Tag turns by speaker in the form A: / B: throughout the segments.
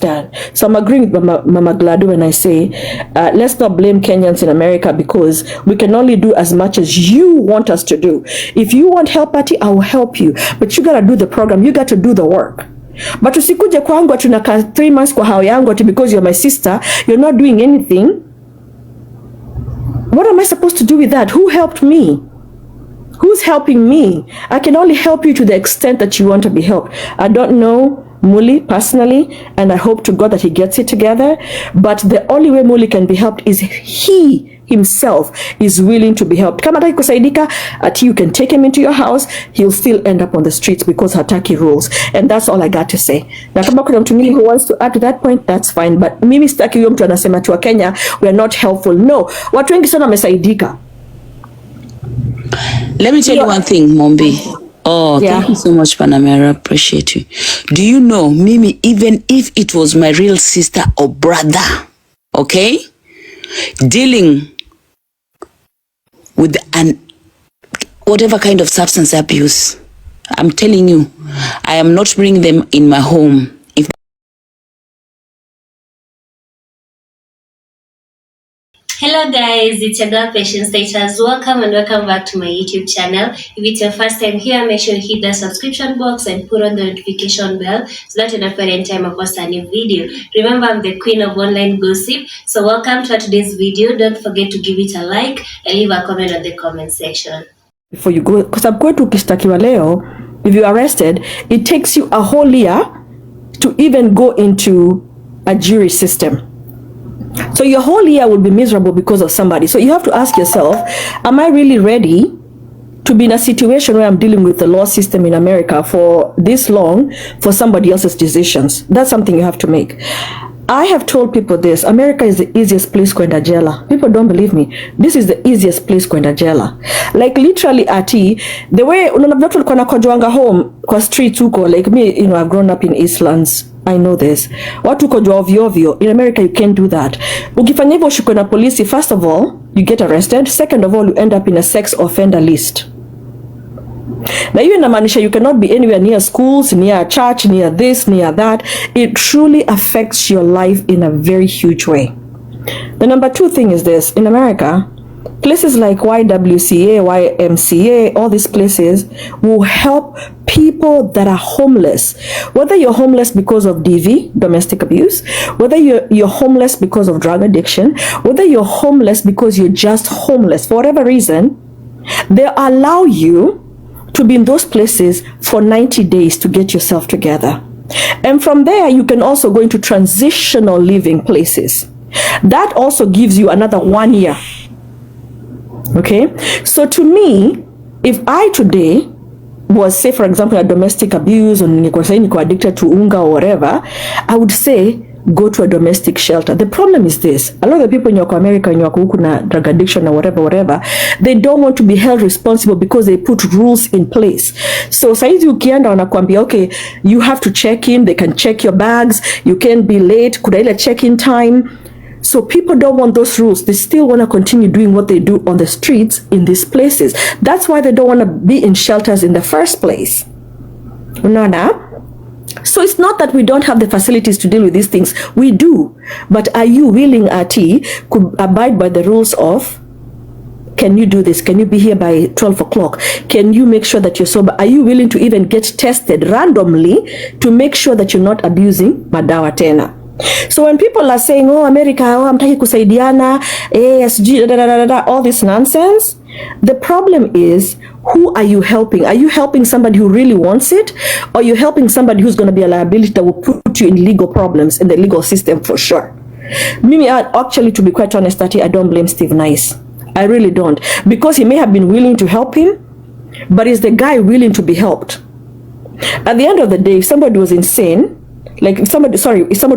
A: understand. So I'm agreeing with Mama Gladu when I say, let's not blame Kenyans in America, because we can only do as much as you want us to do. If you want help, Ati, I will help you. But you got to do the program. You got to do the work. But usikuje kwangu ati unakaa 3 months kwa hao yangu ati because you're my sister, you're not doing anything. What am I supposed to do with that? Who helped me? Who's helping me? I can only help you to the extent that you want to be helped. I don't know Muli personally, and I hope to God that he gets it together. But the only way Muli can be helped is he himself is willing to be helped. Kama hataki kusaidika, you can take him into your house, he'll still end up on the streets because hataki rules. And that's all I got to say. Na kama kuna mtu mwingine who wants to add to that point, that's fine. But mimi sitaki huyo mtu anasema tu wa Kenya we are not helpful. No, watu wengi sana wamesaidika.
B: Let me tell you one thing, Mombi. Oh, yeah. Thank you so much, Panamera. Appreciate you. Do you know, Mimi, even if it was my real sister or brother, okay, dealing with whatever kind of substance abuse, I'm telling you, I am not bringing them in my home.
C: Hello guys, it's your girl Patience Status. Welcome and welcome back to my YouTube channel. If it's your first time here, make sure you hit the subscription box and put on the notification bell so that you don't forget any time I post a new video. Remember, I'm the queen of online gossip. So welcome to today's video. Don't forget to give it a like and leave a comment on the comment section.
A: Before you go, because I'm going to ukishtakiwa leo, if you're arrested, it takes you a whole year to even go into a jury system. So your whole year will be miserable because of somebody. So you have to ask yourself, am I really ready to be in a situation where I'm dealing with the law system in America for this long for somebody else's decisions? That's something you have to make. I have told people this, America is the easiest place kwenda jela. People don't believe me. This is the easiest place kwenda jela. Like literally Ati, the way unaona watu walikuwa nakojoanga home kwa streets huko, like me, you know, I've grown up in Eastlands. I know this. Watu kujua ovyo ovyo. In America, you can't do that. Ukifanya hivyo ushikwe na polisi, first of all, you get arrested. Second of all, you end up in a sex offender list. Now, you inamaanisha you cannot be anywhere near schools, near a church, near this, near that. It truly affects your life in a very huge way. The number 2 thing is this. In America, places like YWCA, YMCA, all these places will help people that are homeless. Whether you're homeless because of DV, domestic abuse, whether you're homeless because of drug addiction, whether you're homeless because you're just homeless, for whatever reason, they allow you to be in those places for 90 days to get yourself together. And from there, you can also go into transitional living places. That also gives you another 1 year. Okay, so to me, if I today was, say for example, a domestic abuse or niko addicted to unga or whatever, I would say go to a domestic shelter. The problem is this: a lot of the people in America, in na drug addiction or whatever, they don't want to be held responsible because they put rules in place. So saizi ukienda wanakuambia, okay, you have to check in, they can check your bags, you can't be late, kuna ile check-in time. So people don't want those rules. They still want to continue doing what they do on the streets in these places. That's why they don't want to be in shelters in the first place. Unaona? So it's not that we don't have the facilities to deal with these things. We do. But are you willing, Ati, to abide by the rules of, can you do this? Can you be here by 12 o'clock? Can you make sure that you're sober? Are you willing to even get tested randomly to make sure that you're not abusing madawa tena? So when people are saying, oh, America, oh, hamtaki kusaidiana, ASG, all this nonsense, the problem is, who are you helping? Are you helping somebody who really wants it? Or are you helping somebody who's going to be a liability that will put you in legal problems in the legal system for sure? Mimi, actually, to be quite honest, I don't blame Steve Nice. I really don't. Because he may have been willing to help him, but is the guy willing to be helped? At the end of the day, if somebody was insane, like if somebody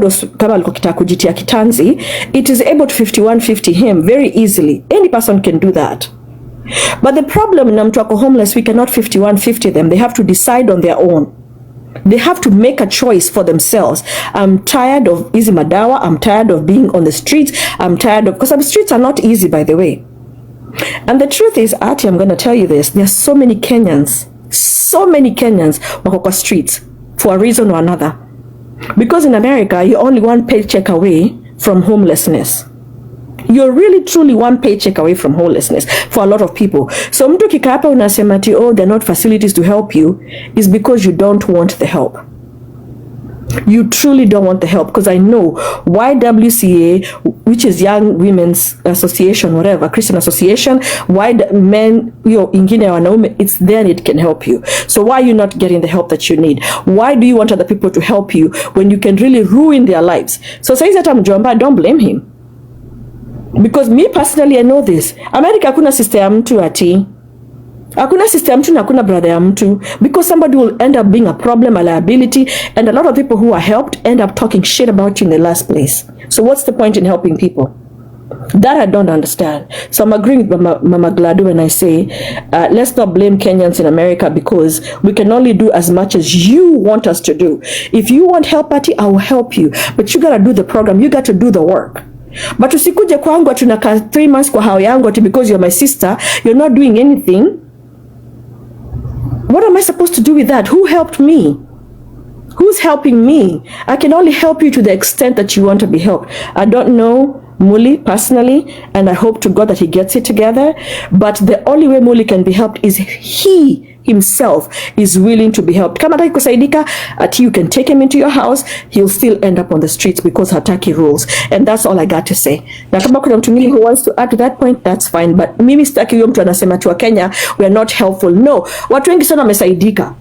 A: was kama alikuwa kujitia kitanzi, it is able to 51-50 him very easily. Any person can do that. But the problem na mtu wako homeless, we cannot 51-50 them. They have to decide on their own. They have to make a choice for themselves. I'm tired of easy madawa. I'm tired of being on the streets. I'm tired of, because the streets are not easy, by the way. And the truth is, Ati, I'm going to tell you this. There's so many Kenyans wako kwa streets for a reason or another. Because in America, you're only one paycheck away from homelessness. You're really truly one paycheck away from homelessness for a lot of people. So mtu kika hapa unasema ati, oh, there are not facilities to help you, is because you don't want the help. You truly don't want the help, because I know YWCA, which is Young Women's Association, whatever, Christian Association, why men, ingine wanaume, it's there and it can help you. So why are you not getting the help that you need? Why do you want other people to help you when you can really ruin their lives? So saizi hata mjomba, don't blame him. Because me personally, I know this. America hakuna sister ya mtu ati. Hakuna sister ya mtu na hakuna brother ya mtu. Because somebody will end up being a problem, a liability, and a lot of people who are helped end up talking shit about you in the last place. So what's the point in helping people? That I don't understand. So I'm agreeing with Mama Gladu when I say, let's not blame Kenyans in America, because we can only do as much as you want us to do. If you want help, Ati, I will help you. But you gotta do the program. You got to do the work. But usikuje kwangu tunaka 3 months kwa hao yangu ati because you're my sister, you're not doing anything. What am I supposed to do with that? Who helped me? Who's helping me? I can only help you to the extent that you want to be helped. I don't know Muli personally, and I hope to God that he gets it together. But the only way Muli can be helped is he himself is willing to be helped. Kama hataki kusaidika, ati you can take him into your house, he'll still end up on the streets because hataki rules. And that's all I got to say. Na kama kuna mtu mwingine who wants to add to that point, that's fine. But mimi sitaki huyo mtu anasema tu wa Kenya we are not helpful. No, watu wengi sana wamesaidika.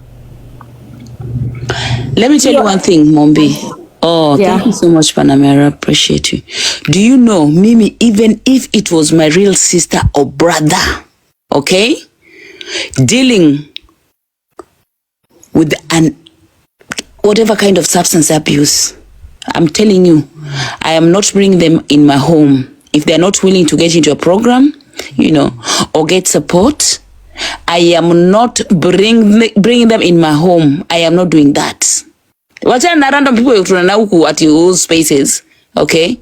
B: Let me tell you one thing, Mombi. Oh, yeah. Thank you so much, Panamera. Appreciate you. Do you know, Mimi, even if it was my real sister or brother, okay, dealing with whatever kind of substance abuse, I'm telling you, I am not bringing them in my home. If they're not willing to get into a program, or get support, I am not bringing them in my home. I am not doing that. Wachana na random people tunana huku at those spaces, okay?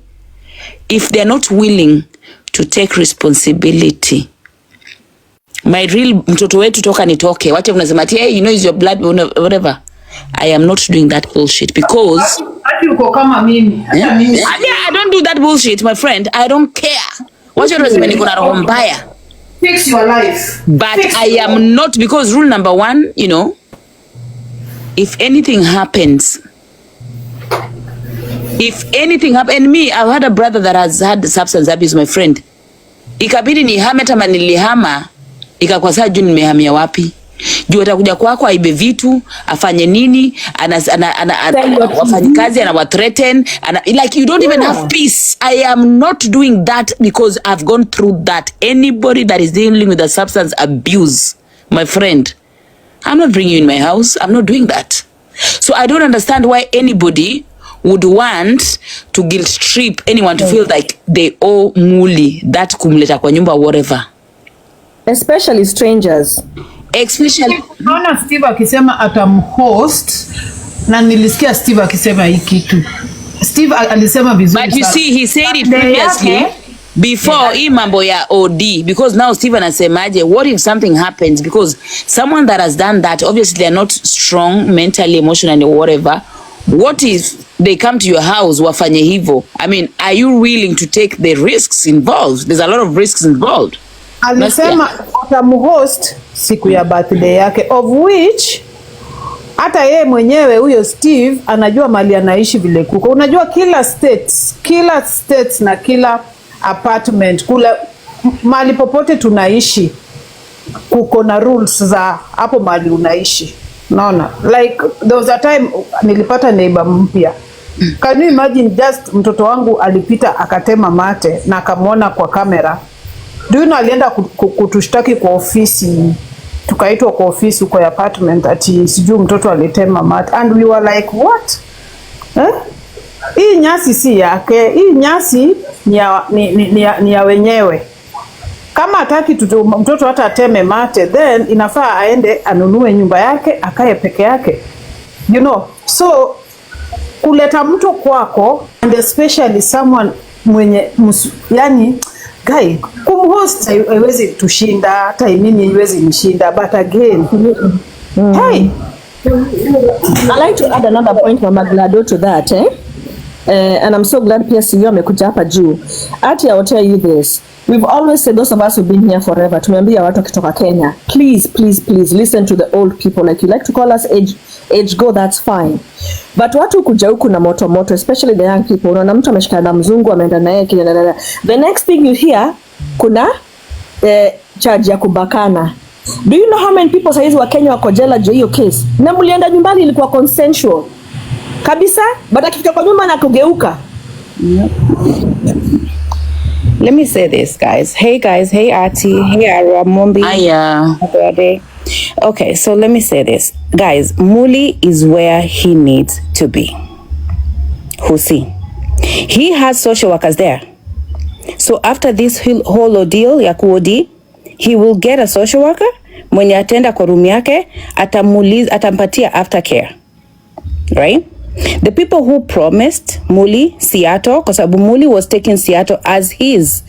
B: If they're not willing to take responsibility, my real mtoto wetu toka nitoke, wacha unasema ati hey, is your blood, whatever. I am not doing that bullshit because
D: uko kama mimi.
B: I don't do that bullshit, my friend. I don't care. Wacha unasema niko na roho mbaya.
D: Fix your life.
B: But I am not, because rule number 1, if anything happens, and me, I've had a brother that has had substance abuse, my friend. Ikabidi nihame tama nilihama, ikakuwa saa juu nimehamia wapi. Juu atakuja kwako aibe vitu, afanye nini, wafanyikazi anawathreaten, like you don't even have peace. I am not doing that because I've gone through that. Anybody that is dealing with a substance abuse, my friend, I'm not bringing you in my house. I'm not doing that. So I don't understand why anybody would want to guilt trip anyone to feel like they owe Muli that kumleta kwa nyumba, whatever.
A: Especially strangers.
B: Especially.
D: Naona Steve akisema atamhost, na nilisikia Steve akisema hii kitu. Steve alisema vizuri.
B: But you see, he said it previously. Before hii mambo ya OD, because now Steven asemaje, what if something happens? Because someone that has done that, obviously they're not strong mentally, emotionally, or whatever. What if they come to your house wafanye hivyo? I mean, are you willing to take the risks involved? There's a lot of risks involved.
D: Alisema atamhost siku ya birthday yake, of which hata yeye mwenyewe huyo Steve anajua mali anaishi vile kuko. Unajua kila states na kila apartment, kula mali popote tunaishi kuko na rules za hapo mali unaishi. Naona like there was a time nilipata neighbor mpya. Can you imagine, just mtoto wangu alipita akatema mate na akamwona kwa kamera. Do you know alienda kutushtaki kwa ofisi. Tukaitwa kwa ofisi kwa apartment ati sijui mtoto alitema mate, and we were like what? Hii nyasi si yake, hii nyasi ni ya wenyewe. Kama hataki mtoto hata ateme mate, then inafaa aende anunue nyumba yake akae peke yake. So kuleta mtu kwako, and especially someone mwenye guy, kumhost haiwezi tushinda, hata mimi haiwezi nishinda, but again, hey,
A: I'd like to add another point from Maglado to that, and I'm so glad PSU amekuja hapa juu. Ati, I will tell you this. We've always said, those of us who've been here forever, tumeambia watu wakitoka Kenya, please, please, please listen to the old people. Like you like to call us age go, that's fine. But watu kuja huku na moto, especially the young people, unaona mtu ameshikana na mzungu ameenda naye Kenya. The next thing you hear, kuna charge ya kubakana. Do you know how many people saizi wa Kenya wako jela juu hiyo case? Na mlienda nyumbani ilikuwa consensual kabisa, but akifika kwa nyumba na kugeuka.
E: Let me say this, guys. Hey, guys. Hey, Ati. Hey, Ara, Mombi.
B: Hiya.
E: Okay, so let me say this. Guys, Muli is where he needs to be. Husi. He has social workers there. So after this whole ordeal ya kuodi, he will get a social worker. Mwenye atenda kwa room yake, atampatia aftercare. Right? The people who promised Muli Seattle, because Muli was taking Seattle as his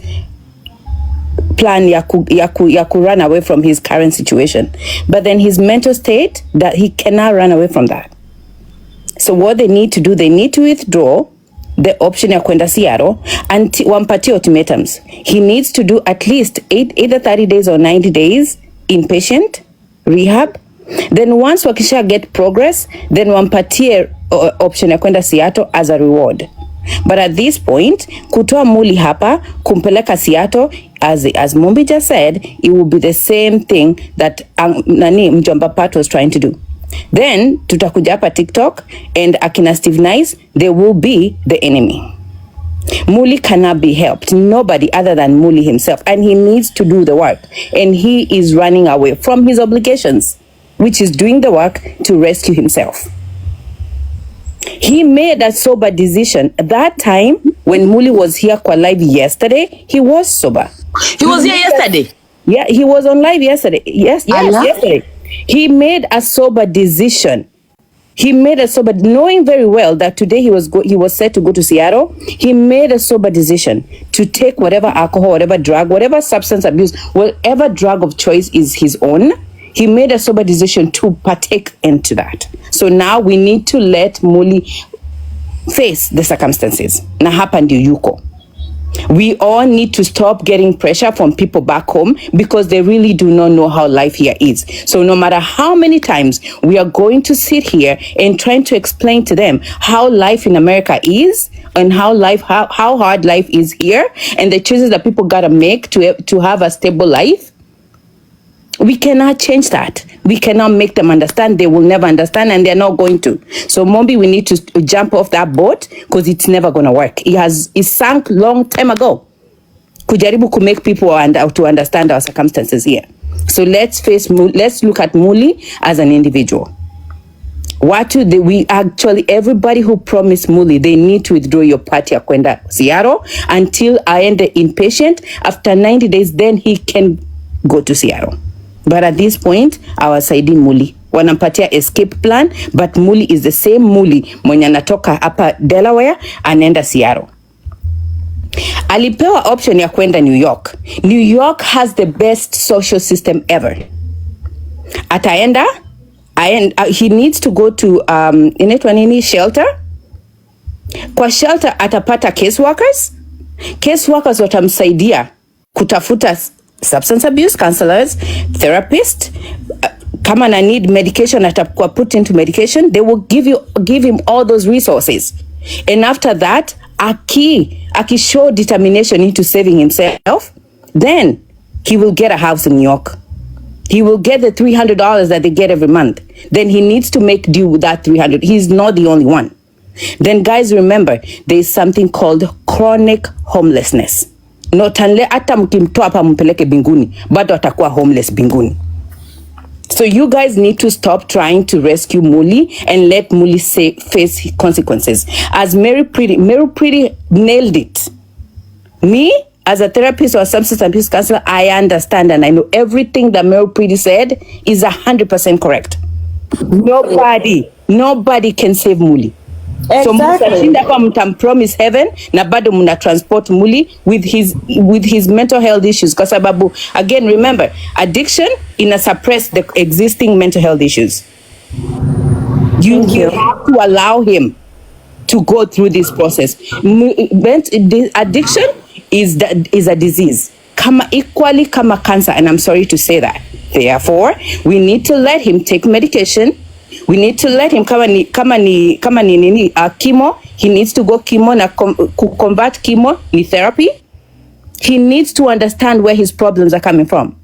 E: plan ya ku run away from his current situation. But then his mental state, that he cannot run away from that. So what they need to do, they need to withdraw the option ya kwenda Seattle and wampatie ultimatums. He needs to do at least either 30 days or 90 days inpatient rehab. Then once wakisha get progress, then wampatie option ya kwenda Seattle as a reward. But at this point, kutoa Muli hapa, kumpeleka Seattle, as Mombi just said, it will be the same thing that Mjomba Pat was trying to do. Then, tutakuja hapa TikTok, and akina Steve Nice, they will be the enemy. Muli cannot be helped. Nobody other than Muli himself. And he needs to do the work. And he is running away from his obligations, which is doing the work to rescue himself. He made a sober decision. At that time, when Muli was here kwa live yesterday, he was sober.
B: He was here yesterday?
E: Yeah, he was on live yesterday. Yes, yesterday. He made a sober decision. He made a sober, knowing very well that today he was set to go to Seattle. He made a sober decision to take whatever alcohol, whatever drug, whatever substance abuse, whatever drug of choice is his own. He made a sober decision to partake into that. So now we need to let Muli face the circumstances. Na hapa ndio yuko. We all need to stop getting pressure from people back home because they really do not know how life here is. So no matter how many times we are going to sit here and trying to explain to them how life in America is and how hard life is here and the choices that people gotta make to have a stable life, we cannot change that. We cannot make them understand. They will never understand and they're not going to. So Mombi, we need to jump off that boat because it's never going to work. It sank long time ago. Kujaribu to make people to understand our circumstances here. So let's look at Muli as an individual. Everybody who promised Muli, they need to withdraw your party ya kwenda Seattle until I end the inpatient. After 90 days, then he can go to Seattle. But at this point, our side Muli. Wanampatia escape plan, but Muli is the same Muli mwenye anatoka hapa Delaware anaenda Seattle. Alipewa option ya kwenda New York. New York has the best social system ever. Ataenda, he needs to go to inaitwa nini, shelter. Kwa shelter atapata case workers. Case workers watamsaidia kutafuta substance abuse counselors, therapists. Kama na need medication, atakuwa put into medication. They will give him all those resources. And after that, aki show determination into saving himself, then he will get a house in New York. He will get the $300 that they get every month. Then he needs to make do with that $300. He's not the only one. Then guys, remember, there is something called chronic homelessness. Notanle hata mkimtoa hapa mpeleke binguni, bado atakuwa homeless binguni. So you guys need to stop trying to rescue Muli and let Muli face consequences. As Mary Pretty nailed it. Me, as a therapist or a substance abuse counselor, I understand and I know everything that Mary Pretty said is 100% correct. Nobody can save Muli. Exactly. So mtashinda hapa mtampromise heaven na bado mna transport Muli with his mental health issues kwa sababu, again, remember, addiction ina suppress the existing mental health issues. You
A: Thank you.
E: have to allow him to go through this process. The addiction is a disease. Equally kama cancer, and I'm sorry to say that. Therefore, we need to let him take medication. We need to let him chemo. He needs to go chemo na combat chemo ni therapy. He needs to understand where his problems are coming from.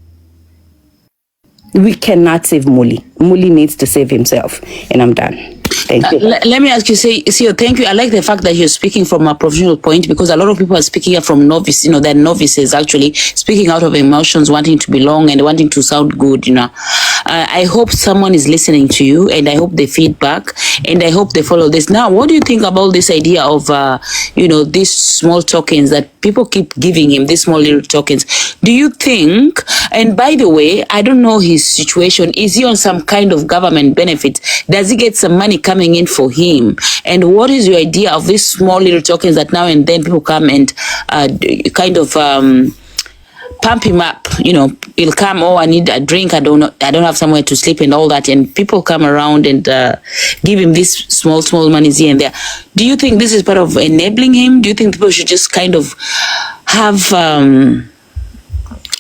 E: We cannot save Muli. Muli needs to save himself. And I'm done. Thank you.
B: Let me ask you, thank you. I like the fact that you're speaking from a professional point, because a lot of people are speaking from novice, they're novices actually, speaking out of emotions, wanting to belong and wanting to sound good, I hope someone is listening to you, and I hope they feedback, and I hope they follow this. Now, what do you think about this idea of, these small tokens that people keep giving him, these small little tokens? Do you think, and by the way, I don't know his situation, is he on some kind of government benefit? Does he get some money coming in for him? And what is your idea of these small little tokens that now and then people come and pump him up? He'll come, oh, I need a drink, I don't have somewhere to sleep and all that, and people come around and give him these small monies here and there. Do you think this is part of enabling him? Do you think people should just kind of have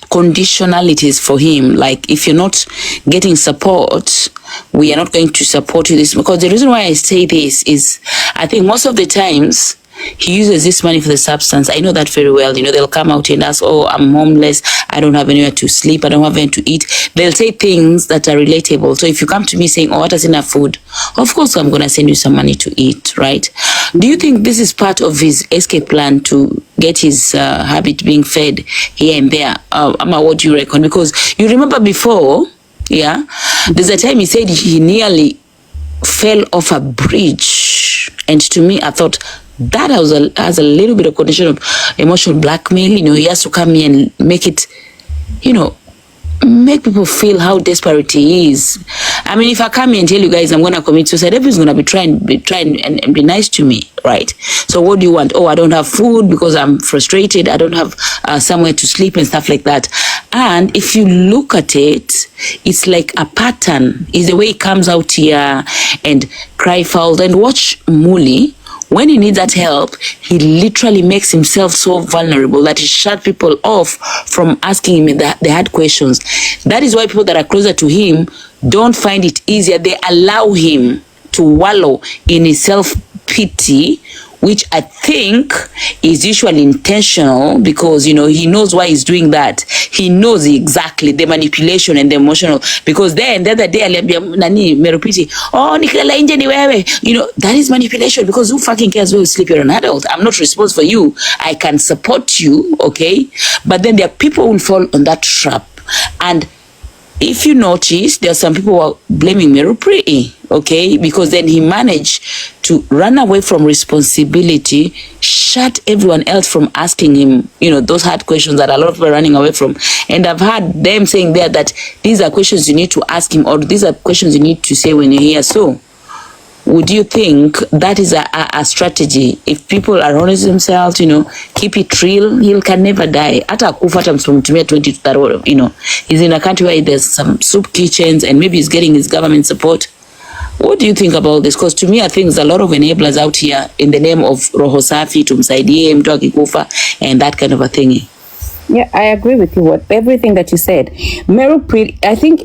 B: conditionalities for him, like if you're not getting support, we are not going to support you? This because the reason why I say this is, I think most of the times he uses this money for the substance. I know that very well. They'll come out and ask, oh, I'm homeless, I don't have anywhere to sleep, I don't have anywhere to eat. They'll say things that are relatable. So if you come to me saying, oh, what is enough food, of course I'm going to send you some money to eat, right? Do you think this is part of his escape plan to get his habit being fed here and there? Amma, what do you reckon? Because you remember before, there's a time he said he nearly fell off a bridge, and to me I thought that has a little bit of condition of emotional blackmail. He has to come here and make it, make people feel how desperate he is. I mean, if I come here and tell you guys I'm going to commit suicide, everyone's going to be trying and be nice to me, right? So what do you want? Oh, I don't have food because I'm frustrated, I don't have somewhere to sleep and stuff like that. And if you look at it, it's like a pattern. Is the way he comes out here and cry foul. And watch Muli. When he needs that help, he literally makes himself so vulnerable that he shut people off from asking him the hard questions. That is why people that are closer to him don't find it easier. They allow him to wallow in his self-pity, which I think is usually intentional, because, he knows why he's doing that. He knows exactly the manipulation and the emotional, because then the other day, nani merupiti, oh, nikilala inje ni wewe. That is manipulation, because who fucking cares where you sleep? You're an adult. I'm not responsible for you. I can support you, okay? But then there are people who will fall on that trap. And if you notice, there are some people who are blaming Merupri, okay? Because then he managed to run away from responsibility, shut everyone else from asking him, those hard questions that a lot of people are running away from. And I've heard them saying there that these are questions you need to ask him, or these are questions you need to say when you're here. So, would you think that is a strategy? If people are honest themselves, keep it real, he can never die. Ata kufata mtumia 20 to that, he's in a country where there's some soup kitchens and maybe he's getting his government support. What do you think about this? Because to me, I think there's a lot of enablers out here in the name of Roho Safi, tumsaidie, mtu akikufa, and that kind of a thingy.
E: Yeah, I agree with you. Everything that you said.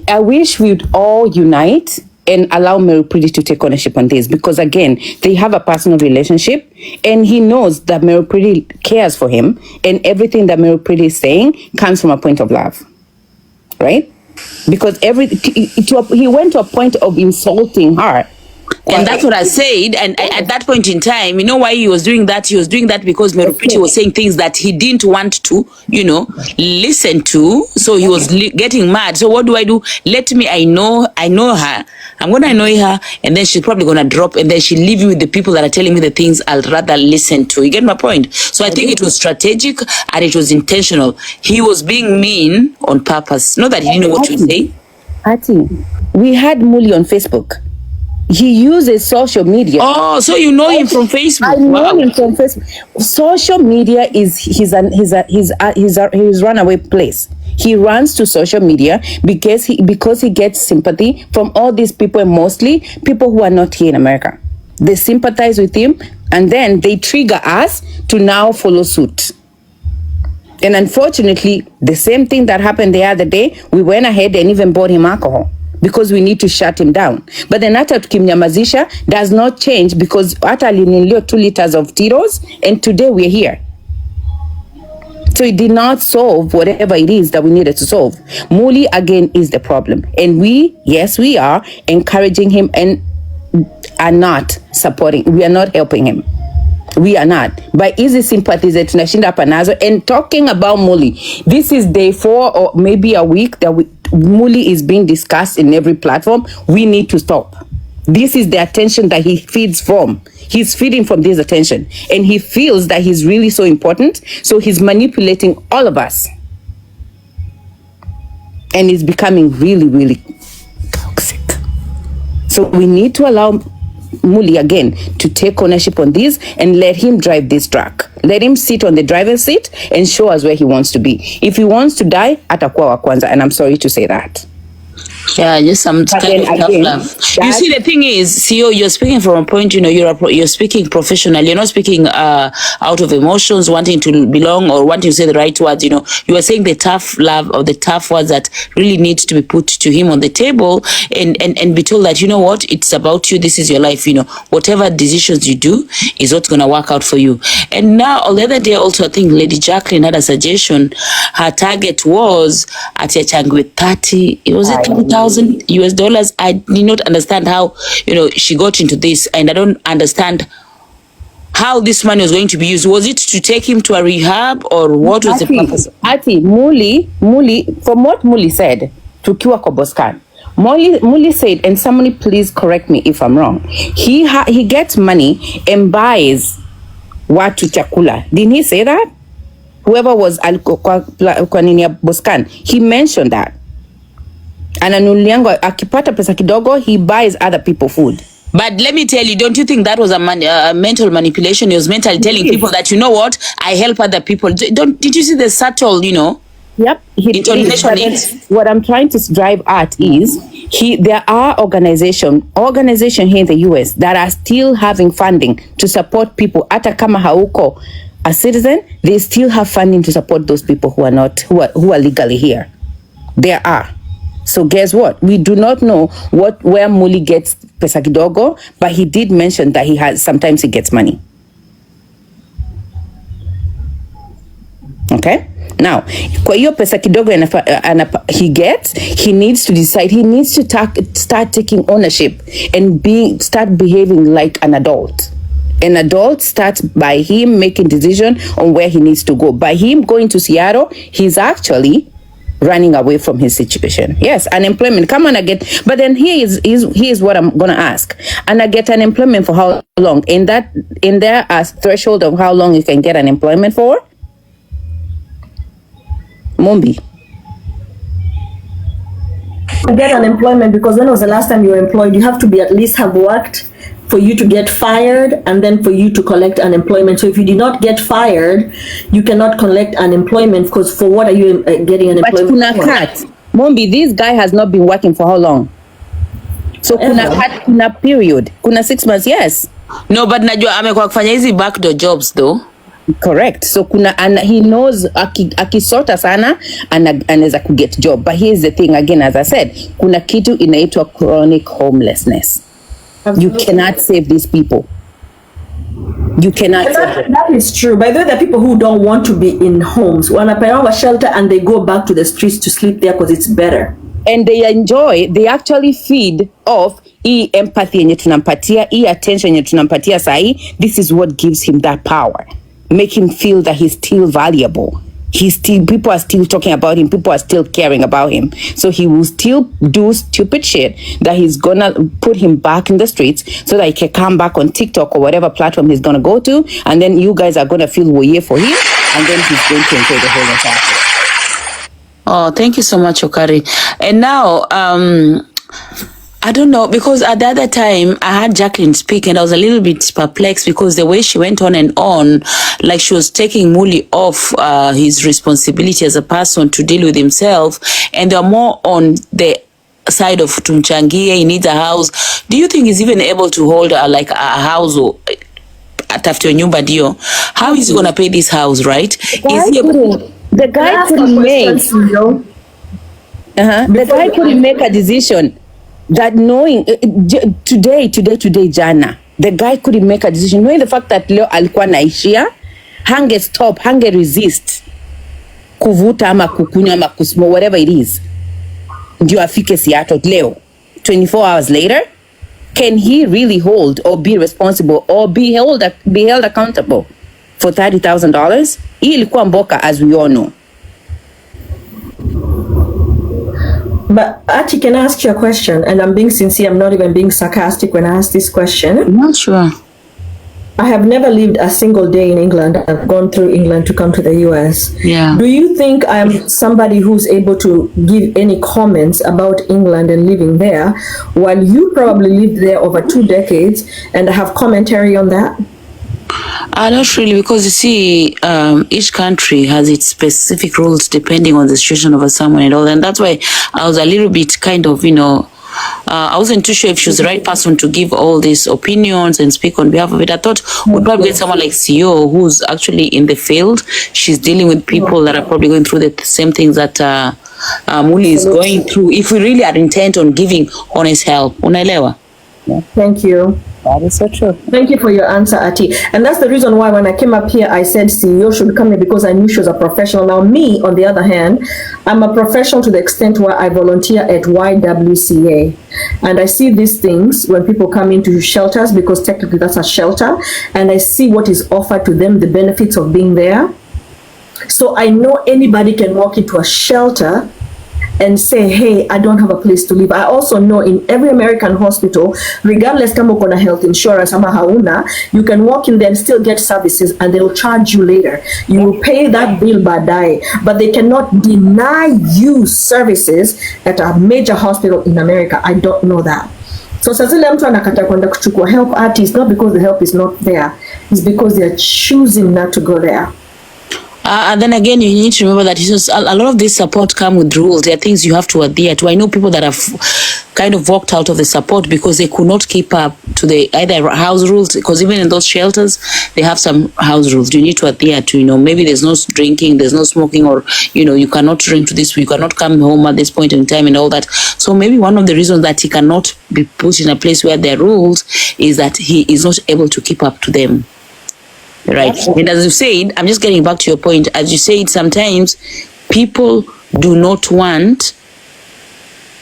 E: I wish we'd all unite and allow Merupidi to take ownership on this, because again, they have a personal relationship, and he knows that Merupidi cares for him, and everything that Merupidi is saying comes from a point of love, right? Because he went to a point of insulting her.
B: And that's what I said. And at that point in time, why he was doing that? He was doing that because Merupiti was saying things that he didn't want to, listen to. So he was getting mad. So what do? I know her. I'm going to annoy her, and then she's probably going to drop, and then she'll leave you with the people that are telling me the things I'll rather listen to. You get my point? So I think it was strategic and it was intentional. He was being mean on purpose. Not that he didn't know what to say.
E: Ati, we had Muli on Facebook. He uses social media.
B: Oh, so you know him from Facebook?
E: I know him from Facebook. Social media is his runaway place. He runs to social media because he gets sympathy from all these people, and mostly people who are not here in America. They sympathize with him, and then they trigger us to now follow suit. And unfortunately, the same thing that happened the other day, we went ahead and even bought him alcohol because we need to shut him down. But then hata tukimnyamazisha does not change, because hata alinunuliwa 2 liters of Tito's, and today we're here. So it did not solve whatever it is that we needed to solve. Muli again is the problem. And we are encouraging him and are not supporting. We are not helping him. We are not. By easy sympathies that tunashinda hapa nazo. And talking about Muli, this is day 4 or maybe a week that Muli is being discussed in every platform. We need to stop. This is the attention that he feeds from. He's feeding from this attention. And he feels that he's really so important. So he's manipulating all of us. And it's becoming really, really toxic. So we need to allow Muli again to take ownership on this and let him drive this truck. Let him sit on the driver's seat and show us where he wants to be. If he wants to die, atakuwa wa kwanza, and I'm sorry to say that.
B: Yeah, just some kind of tough love. You see, the thing is, CEO, you're speaking from a point, you're speaking professionally. You're not speaking out of emotions, wanting to belong or wanting to say the right words. You are saying the tough love or the tough words that really needs to be put to him on the table, and be told that, you know what, it's about you. This is your life. Whatever decisions you do is what's going to work out for you. And now, the other day also, I think Lady Jacqueline had a suggestion. Her target was at Yachang with 30. It was $20,000. I did not understand how, she got into this, and I don't understand how this money was going to be used. Was it to take him to a rehab, or what was the purpose?
E: Muli, from what Muli said, tukiwa kwa Boscan, Muli said, and somebody please correct me if I'm wrong, he gets money and buys watu chakula. Didn't he say that? Whoever was kwa nini ya Boscan, he mentioned that. Ananuliango akipata pesa kidogo, he buys other people food.
B: But let me tell you, don't you think that was a mental manipulation? He was mentally telling people that, you know what, I help other people. Did you see the subtle,
E: Yep. What I'm trying to drive at is there are organization here in the US that are still having funding to support people. Hata kama hauko a citizen, they still have funding to support those people who are legally here. There are. So guess what? We do not know where Muli gets pesa kidogo, but he did mention that sometimes he gets money. Okay? Now, kwa hiyo pesa kidogo he needs to decide, he needs to start taking ownership and start behaving like an adult. An adult starts by him making decision on where he needs to go. By him going to Seattle, he's actually running away from his situation. Yes, unemployment. Come on, but then here is what I'm gonna ask. And I get unemployment for how long? In there a threshold of how long you can get unemployment for? Mumbi.
A: Get unemployment because when was the last time you were employed? You have to at least have worked for you to get fired, and then for you to collect unemployment. So if you did not get fired, you cannot collect unemployment, because for what are you getting unemployment?
E: But kuna cut. Mumbi, this guy has not been working for how long? So kuna period. Kuna 6 months, yes.
B: No, but najua amekuwa kufanya hizi backdoor jobs though.
E: Correct. So he knows akisota sana anaweza kuget job. But here's the thing again, as I said, kuna kitu inaitwa chronic homelessness. Absolutely. You cannot save these people. You cannot save them.
A: That is true. By the way, there are people who don't want to be in homes. Wanapewa shelter and they go back to the streets to sleep there because it's better.
E: And they actually feed off empathy yenye tunampatia, attention yenye tunampatia sahi. This is what gives him that power. Make him feel that he's still valuable. People are still talking about him. People are still caring about him. So he will still do stupid shit that he's gonna put him back in the streets so that he can come back on TikTok or whatever platform he's gonna go to. And then you guys are gonna feel woye for him. And then he's going to enjoy the whole entire thing.
B: Oh, thank you so much, Okari. And now, I don't know, because at the other time I had Jacqueline speak and I was a little bit perplexed because the way she went on, like she was taking Muli off his responsibility as a person to deal with himself, and they're more on the side of tumchangie, he needs a house. Do you think he's even able to hold like a house or atafute nyumba ndio? How is he going to pay this house, right?
E: The guy couldn't make a decision that knowing today jana, the guy couldn't make a decision knowing the fact that leo alikuwa naishia, hange resist kuvuta ama kukunywa ama kusmoke, whatever it is, ndio afike Seattle leo 24 hours later. Can he really hold or be responsible or be held accountable for $30,000? Hii ilikuwa mboka, as we all know.
A: But Ati, can I ask you a question? And I'm being sincere, I'm not even being sarcastic when I ask this question.
B: I'm not sure.
A: I have never lived a single day in England. I've gone through England to come to the US.
B: Yeah.
A: Do you think I'm somebody who's able to give any comments about England and living there while you probably lived there over 2 decades and have commentary on that?
B: Not really, because you see, each country has its specific rules depending on the situation of someone and all, and that's why I was a little bit kind of, I wasn't too sure if she was the right person to give all these opinions and speak on behalf of it. I thought we'd probably get someone like CEO who's actually in the field. She's dealing with people that are probably going through the same things that Muli is going through. If we really are intent on giving honest help, unaelewa?
A: Thank you.
E: That is so true.
A: Thank you for your answer, Ati. And that's the reason why when I came up here, I said CEO should come here because I knew she was a professional. Now me, on the other hand, I'm a professional to the extent where I volunteer at YWCA. And I see these things when people come into shelters, because technically that's a shelter, and I see what is offered to them, the benefits of being there. So I know anybody can walk into a shelter and say, hey, I don't have a place to live. I also know in every American hospital, regardless kama uko na health insurance ama hauna, you can walk in there and still get services and they'll charge you later. You will pay that bill baadaye, but they cannot deny you services at a major hospital in America. I don't know that. So sazile mtu anakata kwenda kuchukua help Ati, it's not because the help is not there. It's because they're choosing not to go there.
B: And then again, you need to remember that a lot of this support come with rules. There are things you have to adhere to. I know people that have kind of walked out of the support because they could not keep up to the either house rules, because even in those shelters, they have some house rules you need to adhere to. Maybe there's no drinking, there's no smoking, or, you cannot drink to this, you cannot come home at this point in time and all that. So maybe one of the reasons that he cannot be put in a place where there are rules is that he is not able to keep up to them. Right. And as you said, I'm just getting back to your point. As you said, sometimes people do not want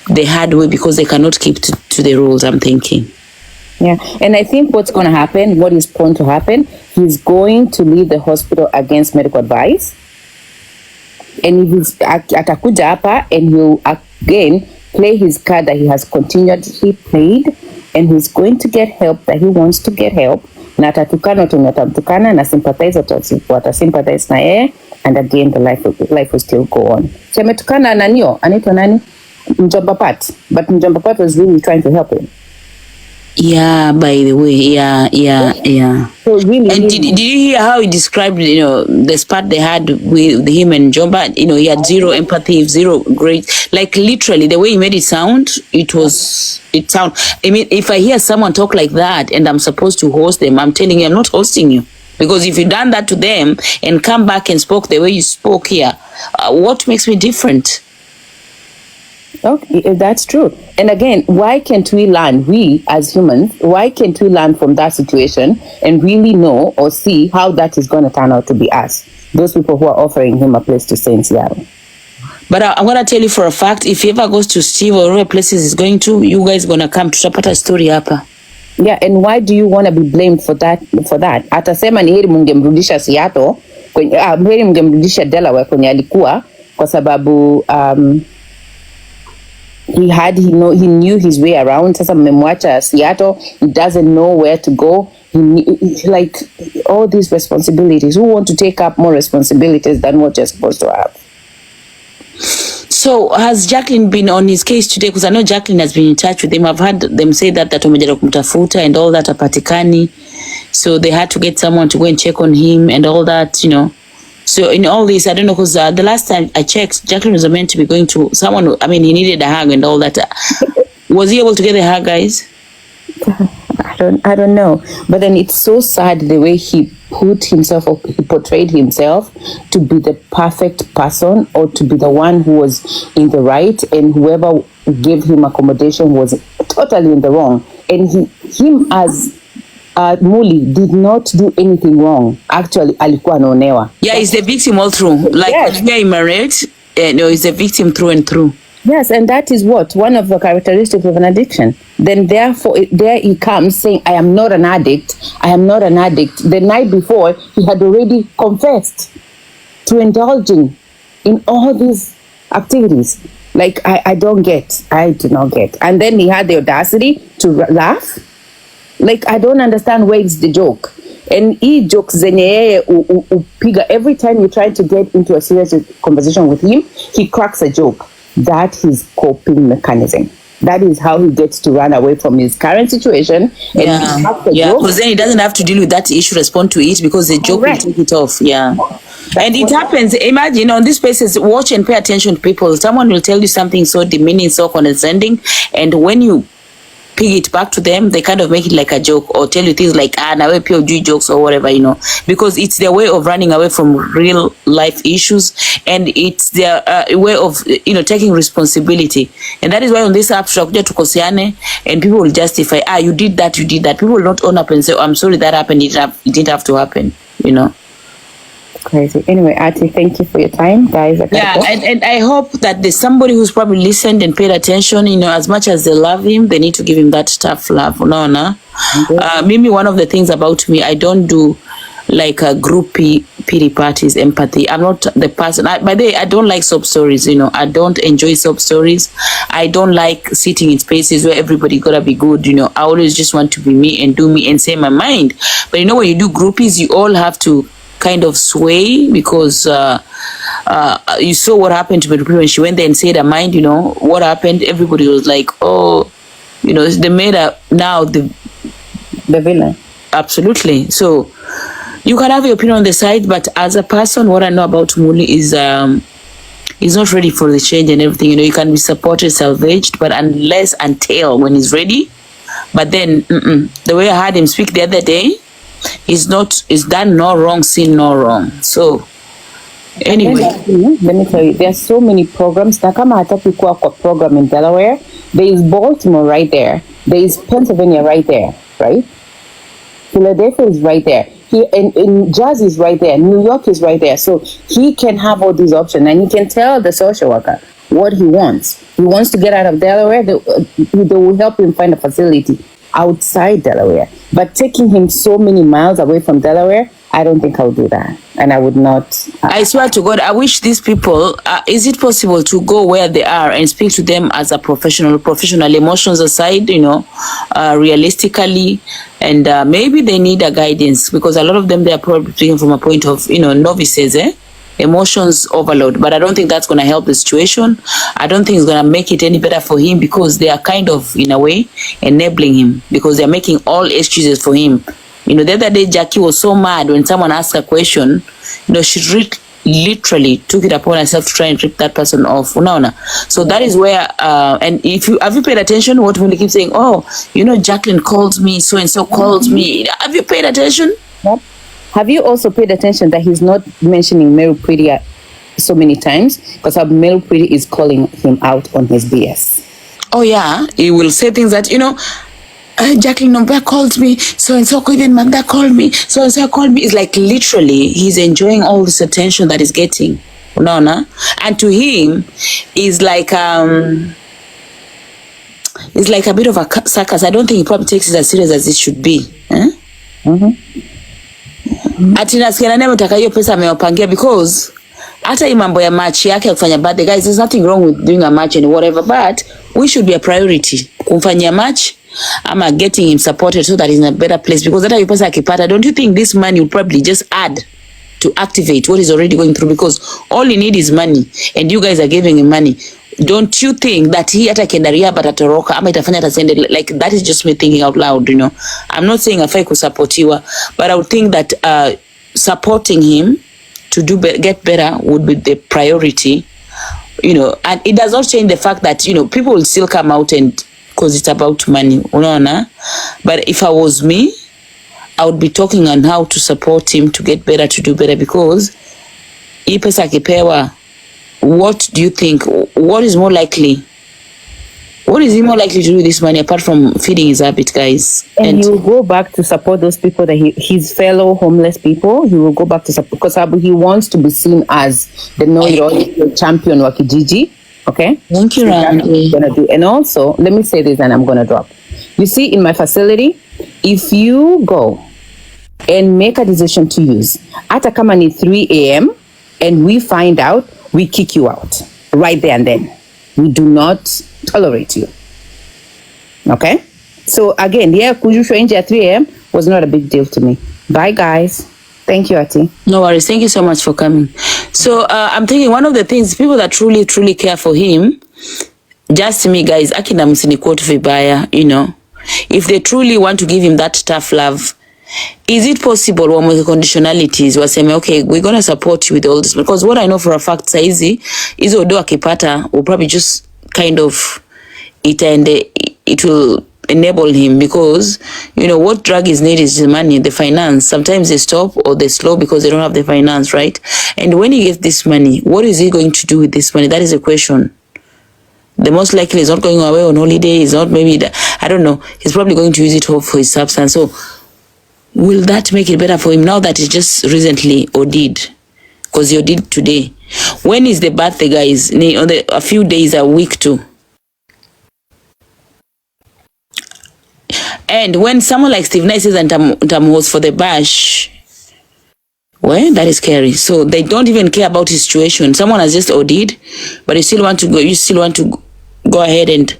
B: the hard way because they cannot keep to the rules, I'm thinking.
E: Yeah. And I think what's going to happen, what is going to happen, he's going to leave the hospital against medical advice. And he's atakuja hapa and he'll again play his card that he has continuously played, and he's going to get help that he wants to get help. Na atatukana tunatamtukana na sympathize watasympathize na yeye, and again the life will still go on. So ametukana nanio, anaitwa nani? Mjomba Pat. But Mjomba Pat was really trying to help him.
B: Yeah, by the way, yeah.
E: So really,
B: and did you hear how he described, the spat they had with him and Jomba? He had zero empathy, zero great, like literally the way he made it sound, I mean, if I hear someone talk like that and I'm supposed to host them, I'm telling you, I'm not hosting you. Because if you done that to them and come back and spoke the way you spoke here, what makes me different?
E: Okay, that's true. And again, why can't we learn, we as humans, why can't we learn from that situation and really know or see how that is going to turn out to be us, those people who are offering him a place to stay in Seattle?
B: But I'm going to tell you for a fact, if he ever goes to Steve or whatever places he's going to, you guys going to come to tutapata story hapa.
E: Yeah, and why do you want to be blamed for that? Atasema ni heri mungemrudisha Seattle, heri mungemrudisha Delaware kwenye alikuwa, kwa sababu he knew his way around. Sasa mmemwacha Seattle, he doesn't know where to go. Like all these responsibilities. Who want to take up more responsibilities than what you're supposed to have?
B: So has Jacqueline been on his case today? Because I know Jacqueline has been in touch with him. I've heard them say that wamejaribu kumtafuta and all that apatikani. So they had to get someone to go and check on him and all that, you know. So in all this, I don't know, because the last time I checked, Jacqueline was meant to be going to someone. I mean, he needed a hug and all that. Was he able to get a hug, guys?
E: I don't know. But then it's so sad the way he put himself, or he portrayed himself to be the perfect person, or to be the one who was in the right, and whoever gave him accommodation was totally in the wrong. And him as Muli did not do anything wrong. Actually, alikuwa anaonewa.
B: Yeah, he's the victim all through. Like, yes. He married, no, he's a victim through and through.
E: Yes, and that is one of the characteristics of an addiction. Then therefore, there he comes saying, I am not an addict. I am not an addict. The night before, he had already confessed to indulging in all these activities. Like, I do not get. And then he had the audacity to laugh. Like, I don't understand where is the joke. And he jokes zenye upiga every time you try to get into a serious conversation with him, he cracks a joke. That his coping mechanism. That is how he gets to run away from his current situation. And
B: because then he doesn't have to deal with that issue, respond to it, because the joke will take it off. Yeah. And it happens. Imagine on these places, watch and pay attention to people. Someone will tell you something so demeaning, so condescending, and when you pig it back to them, they kind of make it like a joke, or tell you things like now we POG jokes or whatever, you know, because it's their way of running away from real life issues, and it's their way of, you know, taking responsibility. And that is why on this app tukosiane, and people will justify, you did that. People will not own up and say, I'm sorry that happened, it didn't have to happen, you know.
E: Crazy. Anyway, Atty, thank you for your time, guys.
B: And I hope that there's somebody who's probably listened and paid attention. You know, as much as they love him, they need to give him that tough love. No. Mimi, one of the things about me, I don't do like a group pity parties, empathy. I'm not the person. By the way, I don't like sob stories. You know, I don't enjoy sob stories. I don't like sitting in spaces where everybody gotta be good. You know, I always just want to be me and do me and say my mind. But you know, when you do groupies, you all have to kind of sway, because you saw what happened to me when she went there and said her mind. You know what happened? Everybody was like, oh, you know, they made her now the
E: villain.
B: Absolutely. So you can have your opinion on the side, but as a person, what I know about Muli is he's not ready for the change and everything. You know, you can be supported, salvaged, but until when he's ready. But then the way I heard him speak the other day, is done no wrong, seen no wrong. So anyway,
E: let me tell you, there's so many programs. Nakama hataki kuwa kwa program in Delaware. There is Baltimore right there. There is Pennsylvania right there, right? Philadelphia is right there. In Jersey is right there. New York is right there. So he can have all these options, and he can tell the social worker what he wants. He wants to get out of Delaware. They will help him find a facility outside Delaware. But taking him so many miles away from Delaware, I don't think I'll do that. And I would not.
B: I swear to God, I wish these people, is it possible to go where they are and speak to them as a professional, emotions aside, you know, realistically, and maybe they need a guidance, because a lot of them, they are probably speaking from a point of, you know, novices, emotions overload. But I don't think that's going to help the situation. I don't think it's going to make it any better for him, because they are kind of, in a way, enabling him, because they're making all excuses for him. You know, the other day, Jackie was so mad when someone asked a question. You know, she literally took it upon herself to try and rip that person off. So that is where, and have you paid attention? What when they keep saying, oh, you know, Jacqueline calls me, so and so calls me. Have you paid attention?
E: Yep. Have you also paid attention that he's not mentioning Mary Pretty so many times? Because Mary Pretty is calling him out on his BS.
B: Oh yeah, he will say things that, you know, Jacqueline Nombia called me, so and so, even Magda called me, so and so called me. It's like literally he's enjoying all this attention that he's getting. And to him, it's like a bit of a circus. I don't think he probably takes it as serious as it should be. Ati nasikia nani mtaka hiyo pesa amewapangia, because hata hii mambo ya match yake kufanya birthday, guys, there's nothing wrong with doing a match and whatever, but we should be a priority kumfanyia match ama getting him supported so that he's in a better place, because hata hiyo pesa akipata, don't you think this money will probably just add to activate what he's already going through, because all he need is money and you guys are giving him money. Don't you think that he hata kenda rehab atatoroka ama itafanya atasende? Like, that is just me thinking out loud, you know. I'm not saying afai kusapotiwa, but I would think that supporting him to get better would be the priority, you know. And it does not change the fact that, you know, people will still come out and because it's about money, unaona. But if I was me, I would be talking on how to support him to get better, to do better, because hii pesa akipewa, what do you think? What is more likely? What is he more likely to do with this money apart from feeding his habit, guys?
E: And he will go back to support those people that his fellow homeless people. He will go back to support because he wants to be seen as the know-it-all champion wa kijiji. Okay?
B: Thank you,
E: So
B: Randy.
E: gonna do. And also, let me say this and I'm going to drop. You see, in my facility, if you go and make a decision to use, hata kama ni 3 a.m. and we find out, we kick you out right there and then. We do not tolerate you. Okay? So again, yeah, kujushwa nje at 3 a.m. was not a big deal to me. Bye, guys. Thank you, Ati.
B: No worries. Thank you so much for coming. So I'm thinking one of the things, people that truly, truly care for him, just me, guys, akina msinikoti vibaya, you know, if they truly want to give him that tough love, is it possible with the conditionalities waseme, okay, we're going to support you with all this? Because what I know for a fact, saizi, izo odo akipata will probably just kind of it will enable him, because, you know, what drug is needed is the money, the finance. Sometimes they stop or they slow because they don't have the finance, right? And when he gets this money, what is he going to do with this money? That is a question. The most likely is not going away on holiday. Is not maybe, I don't know. He's probably going to use it for his substance. So will that make it better for him now that he just recently OD'd? Because he OD'd today. When is the birthday, guys? A few days, a week too. And when someone like Steve Nye says and Tam host for the bash, well, that is scary. So they don't even care about his situation. Someone has just OD'd, but you still want to go ahead and,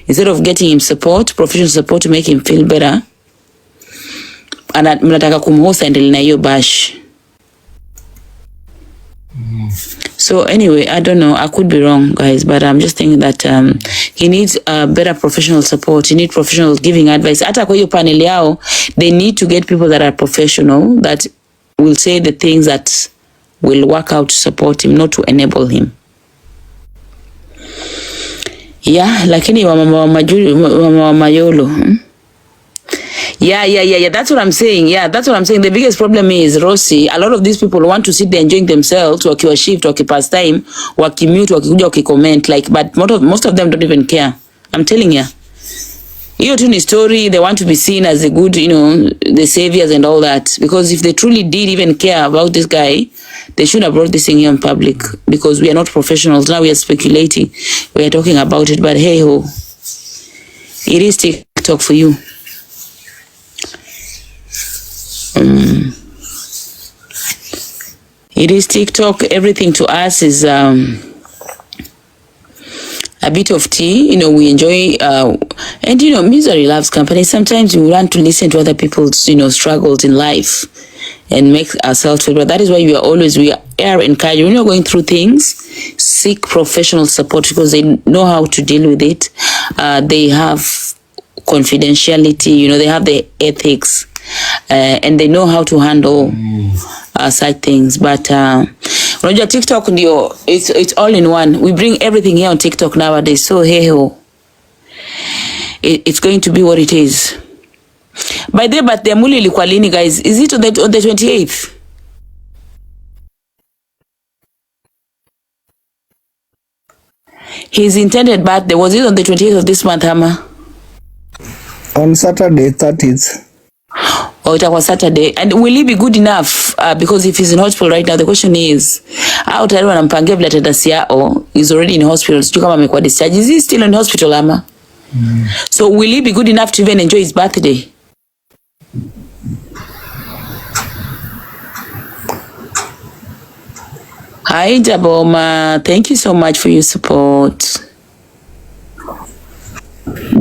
B: instead of getting him support, professional support to make him feel better, and mnataka kumhost and na hiyo bash. So anyway, I don't know. I could be wrong, guys, but I'm just thinking that he needs better professional support. He needs professionals giving advice. Hata kwa hiyo panel yao, they need to get people that are professional, that will say the things that will work out to support him, not to enable him. Yeah, lakini mama wa mayolo. Yeah. That's what I'm saying. Yeah, that's what I'm saying. The biggest problem is, Rossi, a lot of these people want to sit there enjoying themselves, wakiwa shift, pass time, wakimute, wakikuja, wakicomment, like, but most of them don't even care. I'm telling you. Hiyo tu ni story. They want to be seen as the good, you know, the saviors and all that. Because if they truly did even care about this guy, they should have brought this thing here in public. Because we are not professionals. Now we are speculating. We are talking about it. But hey ho, it is TikTok for you. It is TikTok. Everything to us is a bit of tea. You know, we enjoy and you know, misery loves company. Sometimes we want to listen to other people's, you know, struggles in life and make ourselves feel better. That is why we are encouraged, when you're going through things, seek professional support, because they know how to deal with it. They have confidentiality, you know, they have the ethics, and they know how to handle such things. But unajua TikTok ndio, it's all in one. We bring everything here on TikTok nowadays. So hey ho, it's going to be what it is. By the way, but the Muli ilikuwa lini, guys? Is it on the 28th? His intended birthday, was it on the 28th of this month, Hama?
F: On Saturday, 30th.
B: Or it was Saturday. And will he be good enough? Because if he's in hospital right now, the question is, how tayari wanampangia vile tedasi yao, he's already in hospital. Sijui kama amekuwa discharged. Is he still in hospital, Ama? So will he be good enough to even enjoy his birthday? Hi, Jaboma. Thank you so much for your support.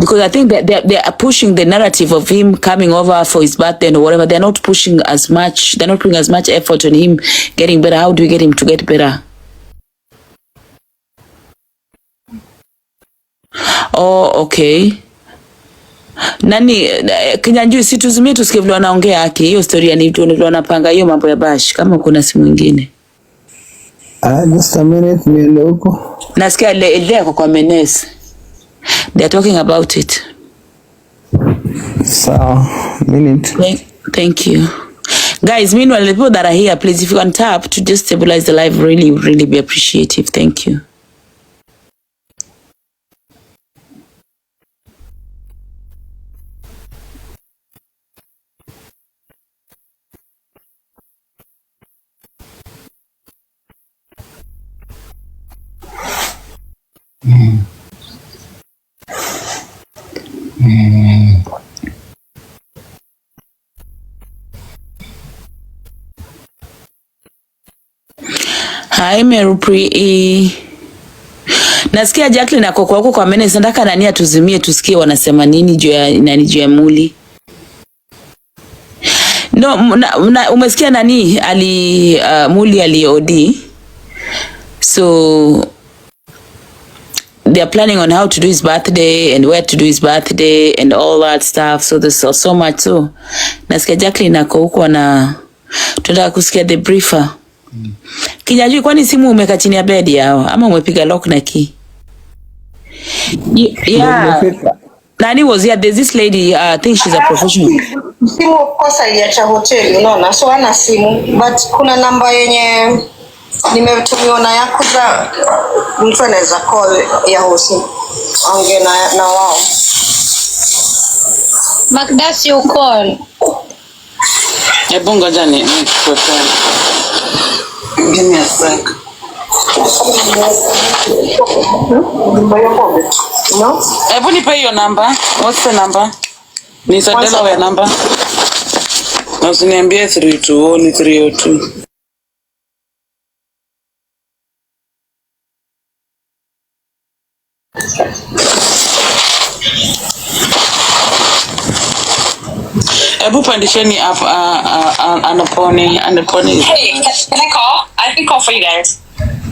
B: because I think that they are pushing the narrative of him coming over for his birthday or whatever. They're not pushing as much. They're not putting as much effort on him getting better. How do we get him to get better? Oh, okay. Nani Kinyanjui, si tuzimie tusikie vile wanaongea haki. Hiyo story ni vile wanapanga hiyo mambo ya bash kama kuna simu nyingine.
F: Just a minute, niende huko.
B: Nasikia ile kwa Menes. They are talking about it.
F: So, minute.
B: Thank you. Guys, meanwhile, the people that are here, please, if you can tap to just stabilize the live, really be appreciative. Thank you. Hi Merupri. Nasikia Jacqueline ako kwa Menes, nataka nani atuzimie tusikie wanasema nini juu ya Muli. No, umesikia nani Muli OD. So they are planning on how to do his birthday and where to do his birthday and all that stuff. So there's so much. So nasikia Jacqueline ako huko na tunataka kusikia the briefer. Kinyanjui, kwani simu umeka chini ya bed yao ama umepiga lock na key? Yeah. Nani was here? There's this lady, I think she's a professional.
G: Simu kosa iliacha hoteli, unaona? So ana simu, but kuna namba yenye nimetumiwa na Yakuza, mtu anaweza call ya hosi. Ongea na wao.
H: Magdas, you call.
B: Hebu ngoja ni prepare. Give me a sec.
G: No?
B: Hebu nipe hiyo number. What's the number? Ni Delaware number. Na usiniambie 32 ni 302. Ebu pandisheni up anaponi.
H: Hey, can I call? I can call for you guys.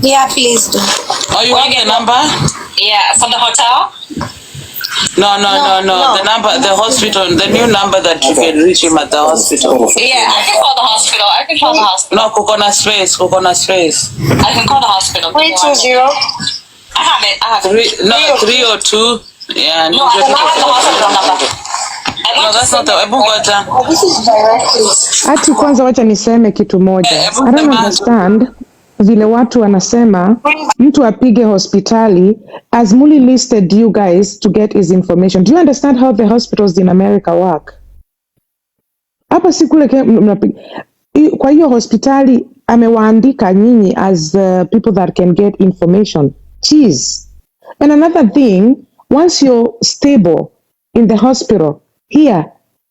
G: Yeah, please do.
B: Oh, you want the number?
H: Yeah, for the hotel?
B: No. The number, the hospital, the new number that you can reach him at the hospital.
H: Yeah, I can call the hospital.
B: No, kukona space.
H: I can call the hospital.
G: 320.
H: I have it.
B: 302. Yeah.
H: No, I don't have the hospital number.
B: No, that's not the Ebu Goja.
G: This is directly.
D: Ati kwanza wacha niseme kitu moja. I don't understand vile watu wanasema mtu apige hospitali as Muli listed you guys to get his information. Do you understand how the hospitals in America work? Hapa si kule kwa hiyo hospitali amewaandika nyinyi as people that can get information. Jeez. And another thing, once you're stable in the hospital, here,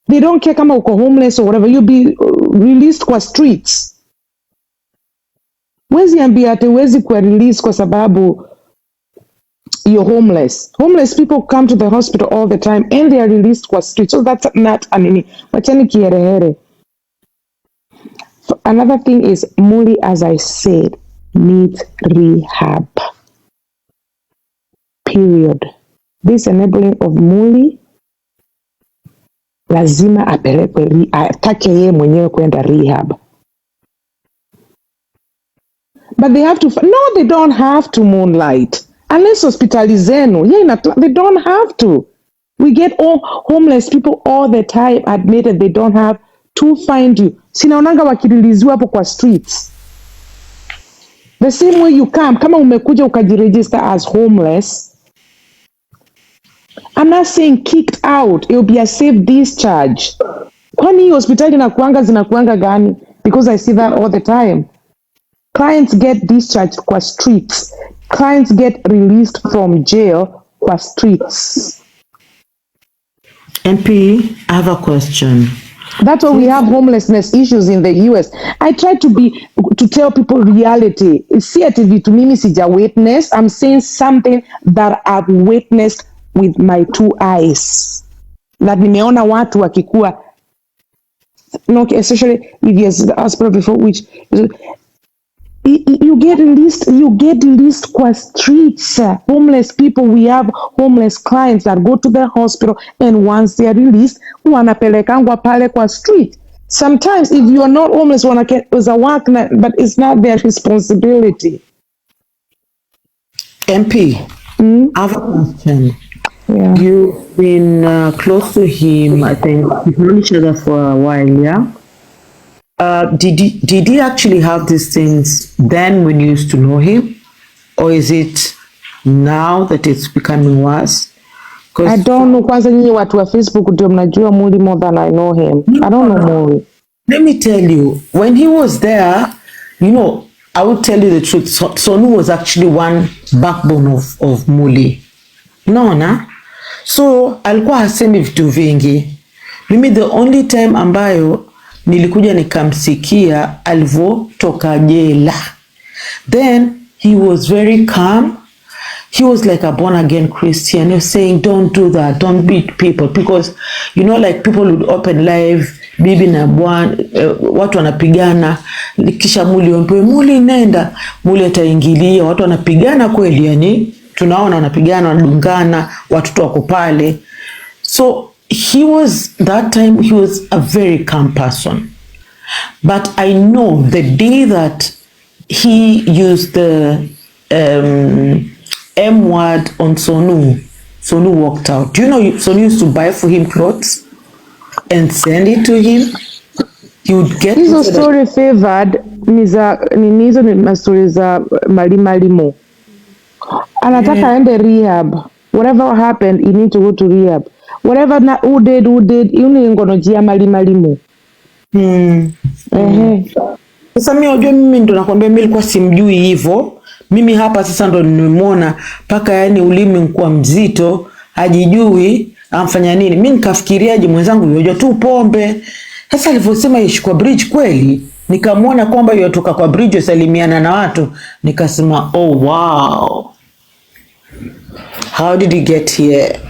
D: they don't care kama uko homeless or whatever, you'll be released kwa streets. Wezi ambia ate wezi kwa release kwa sababu you're homeless. Homeless people come to the hospital all the time and they are released kwa streets. So that's not anini. Wachani kiherehere. Another thing is Muli, as I said, needs rehab. Period. This enabling of Muli lazima apelekwe atake yeye mwenyewe kwenda rehab. But they have to, no, they don't have to, Moonlight. Unless hospitali zenu, they don't have to. We get all homeless people all the time admitted they don't have to find you. Sinaonanga wakiriliziwa hapo kwa streets. The same way you come, kama umekuja ukajiregister as homeless, I'm not saying kicked out. It will be a safe discharge. Kwani hospitali zinakuanga gani? Because I see that all the time. Clients get discharged kwa streets. Clients get released from jail kwa streets.
I: MP, I have a question.
D: That's why we have homelessness issues in the US. I try to tell people reality. See at vitu mimi sija witness. I'm saying something that I've witnessed
J: with my 2 eyes. That nimeona watu wakikuwa, especially if yes, the hospital before which you get list kwa streets, homeless people. We have homeless clients that go to the hospital, and once they are released, wanapelekangwa pale kwa street. Sometimes if you are not homeless, wanaweza work, but it's not their responsibility.
I: MP, I have a question.
J: Yeah.
I: You've been close to him. I think you've known each other for a while, yeah? Did he actually have these things then when you used to know him? Or is it now that it's becoming worse?
J: I don't know. Kwanza nyinyi watu wa Facebook ndio mnajua Muli more than I know him. I don't know Muli.
I: Let me tell you, when he was there, I would tell you the truth. Sonu was actually one backbone of Muli. Naona? So, alikuwa hasemi vitu vingi. Mimi the only time ambayo nilikuja nikamsikia alivyotoka jela. Then, he was very calm. He was like a born again Christian. He was saying, don't do that, don't beat people. Because, like people would open live, bibi na bwana, watu wanapigana, kisha Muli wampewe, Muli nenda, Muli ataingilia, watu wanapigana kweli, yani, tunaona wanapigana, wanadungana, watoto wako pale. So, that time, he was a very calm person. But I know the day that he used the M word on Sonu walked out. Do you know Sonu used to buy for him clothes and send it to him? He would get
J: hizo story favored hizo ni mastori za malimo. Anataka aende rehab. Whatever happened, he need to go to rehab. Whatever who did, yuni ngono jia malimo.
I: Sasa mimi ndo nakwambia mimi nilikuwa simjui hivyo. Mimi hapa sasa ndo nimemwona paka yani ulimi mkua mzito, hajijui amfanya nini. Mimi nikafikiriaje mwenzangu yojua tu pombe. Sasa alivyosema ishi kwa bridge kweli, nikamwona kwamba yotoka kwa bridge usalimiana na watu, nikasema oh wow. How did he get here?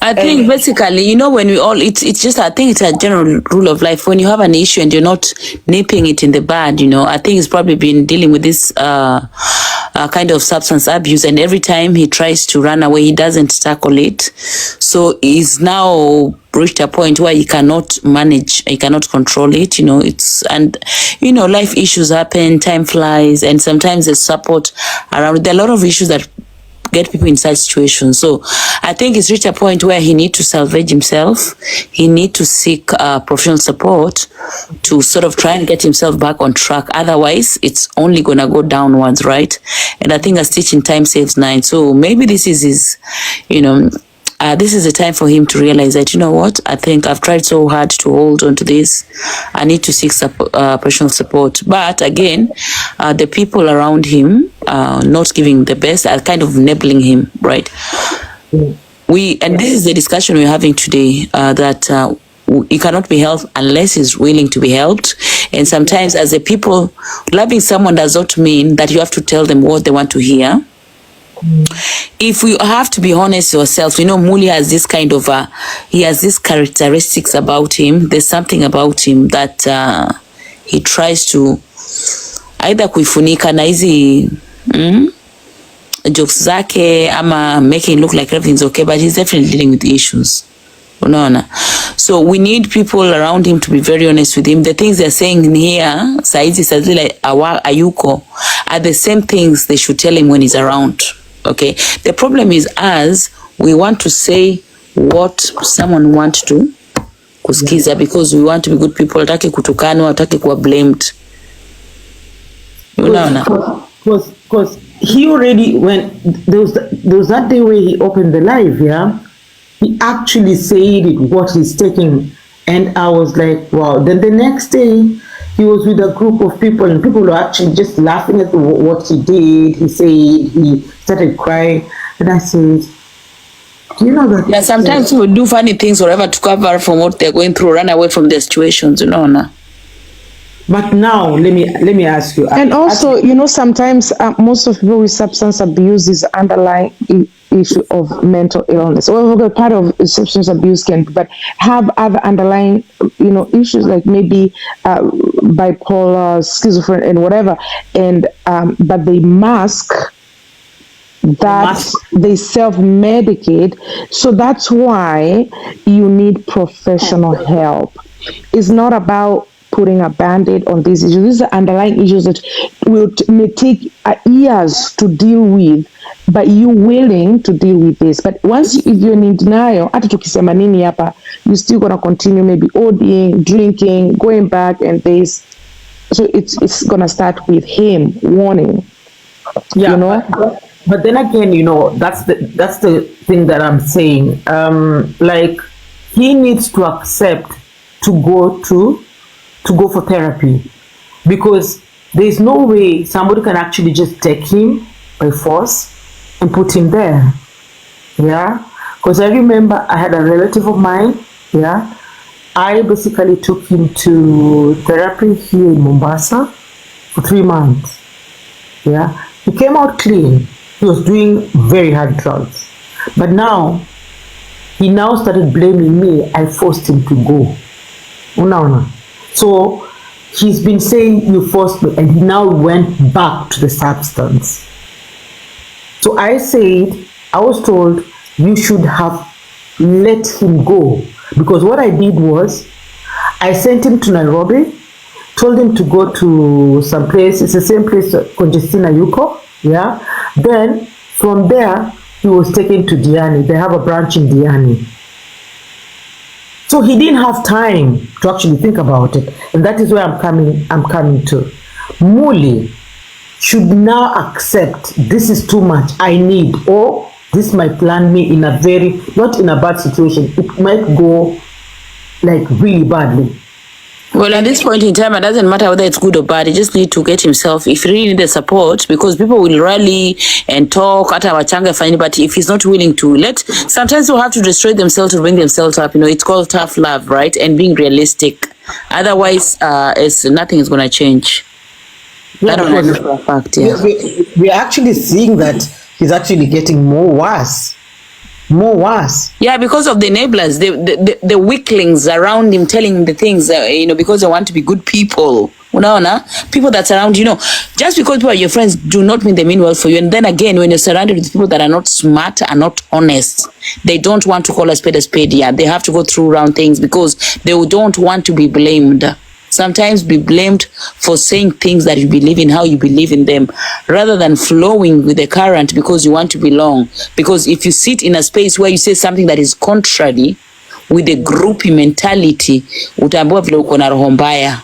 B: I think basically, when we all, it's just, I think it's a general rule of life. When you have an issue and you're not nipping it in the bud, I think he's probably been dealing with this kind of substance abuse, and every time he tries to run away, he doesn't tackle it. So he's now reached a point where he cannot manage, he cannot control it, life issues happen, time flies, and sometimes there's support around. There are a lot of issues that get people in such situations. So I think it's reached a point where he needs to salvage himself. He needs to seek professional support to sort of try and get himself back on track. Otherwise, it's only going to go downwards, right? And I think a stitch in time saves 9. So maybe this is his, this is the time for him to realize that, what, I think I've tried so hard to hold on to this. I need to seek professional support. But again, the people around him not giving the best are kind of enabling him, right? And this is the discussion we're having today, that he cannot be helped unless he's willing to be helped. And sometimes as a people, loving someone does not mean that you have to tell them what they want to hear. If we have to be honest with ourselves, Muli has this kind of he has these characteristics about him. There's something about him that he tries to either kuifunika na hizi jokes zake ama making it look like everything's okay, but he's definitely dealing with issues. Unaona? So we need people around him to be very honest with him. The things they're saying in here, saizi like ayuko, are the same things they should tell him when he's around. Okay, the problem is us, we want to say what someone wants to kusikiza because we want to be good people. Hataki kutukanwa, hataki kuwa blamed.
I: Because he already, when there was that day where he opened the live, yeah, he actually said what he's taking, and I was like, wow. Then the next day, he was with a group of people, and people were actually just laughing at what he did. He said he started crying, and I said, do you know that?
B: Yeah, sometimes we do funny things, whatever, to cover from what they're going through, run away from their situations,
I: But now, let me ask you.
J: And also, sometimes most of people with substance abuse is underlying issue of mental illness, or part of substance abuse can, but have other underlying, issues like maybe bipolar, schizophrenia, and whatever, and but they mask that, they self-medicate. So that's why you need professional help. It's not about putting a band-aid on these issues. These are underlying issues that may take years to deal with, but you're willing to deal with this. But if you're in denial, hata tukisema nini hapa, you're still going to continue maybe ODing, drinking, going back and this. So it's going to start with him warning.
I: Yeah, but then again, that's the thing that I'm saying. Like, he needs to accept to go for therapy, because there's no way somebody can actually just take him by force and put him there. Yeah, because I remember I had a relative of mine. Yeah, I basically took him to therapy here in Mombasa for 3 months. Yeah, he came out clean. He was doing very hard drugs, but he now started blaming me. I forced him to go. Unaona? So he's been saying you forced me, and he now went back to the substance. So I was told you should have let him go, because what I did was I sent him to Nairobi, told him to go to some place. It's the same place Conjestina Yuko. Yeah. Then from there he was taken to Diani. They have a branch in Diani. So he didn't have time to actually think about it, and that is where I'm coming to. Muli should now accept this is too much. I need, or this might land me in a not in a bad situation. It might go like really badly.
B: Well, at this point in time, it doesn't matter whether it's good or bad. He just need to get himself, if he really need the support, because people will rally and talk, but if he's not willing to sometimes people have to destroy themselves to bring themselves up. It's called tough love, right? And being realistic. Otherwise, nothing is going to change.
I: Yeah,
B: I don't know for a fact, yeah.
I: We're actually seeing that he's actually getting more worse. Yeah, because of the enablers, the weaklings around him telling him the things, because they want to be good people. People that surround just because people are your friends do not mean they mean well for you. And then again, when you're surrounded with people that are not smart and not honest, they don't want to call a spade. Yeah, they have to go through round things because they don't want to be blamed. Sometimes be blamed for saying things that you believe in, how you believe in them, rather than flowing with the current because you want to belong. Because if you sit in a space where you say something that is contrary with the groupie mentality, utaambiwa vile uko na roho mbaya.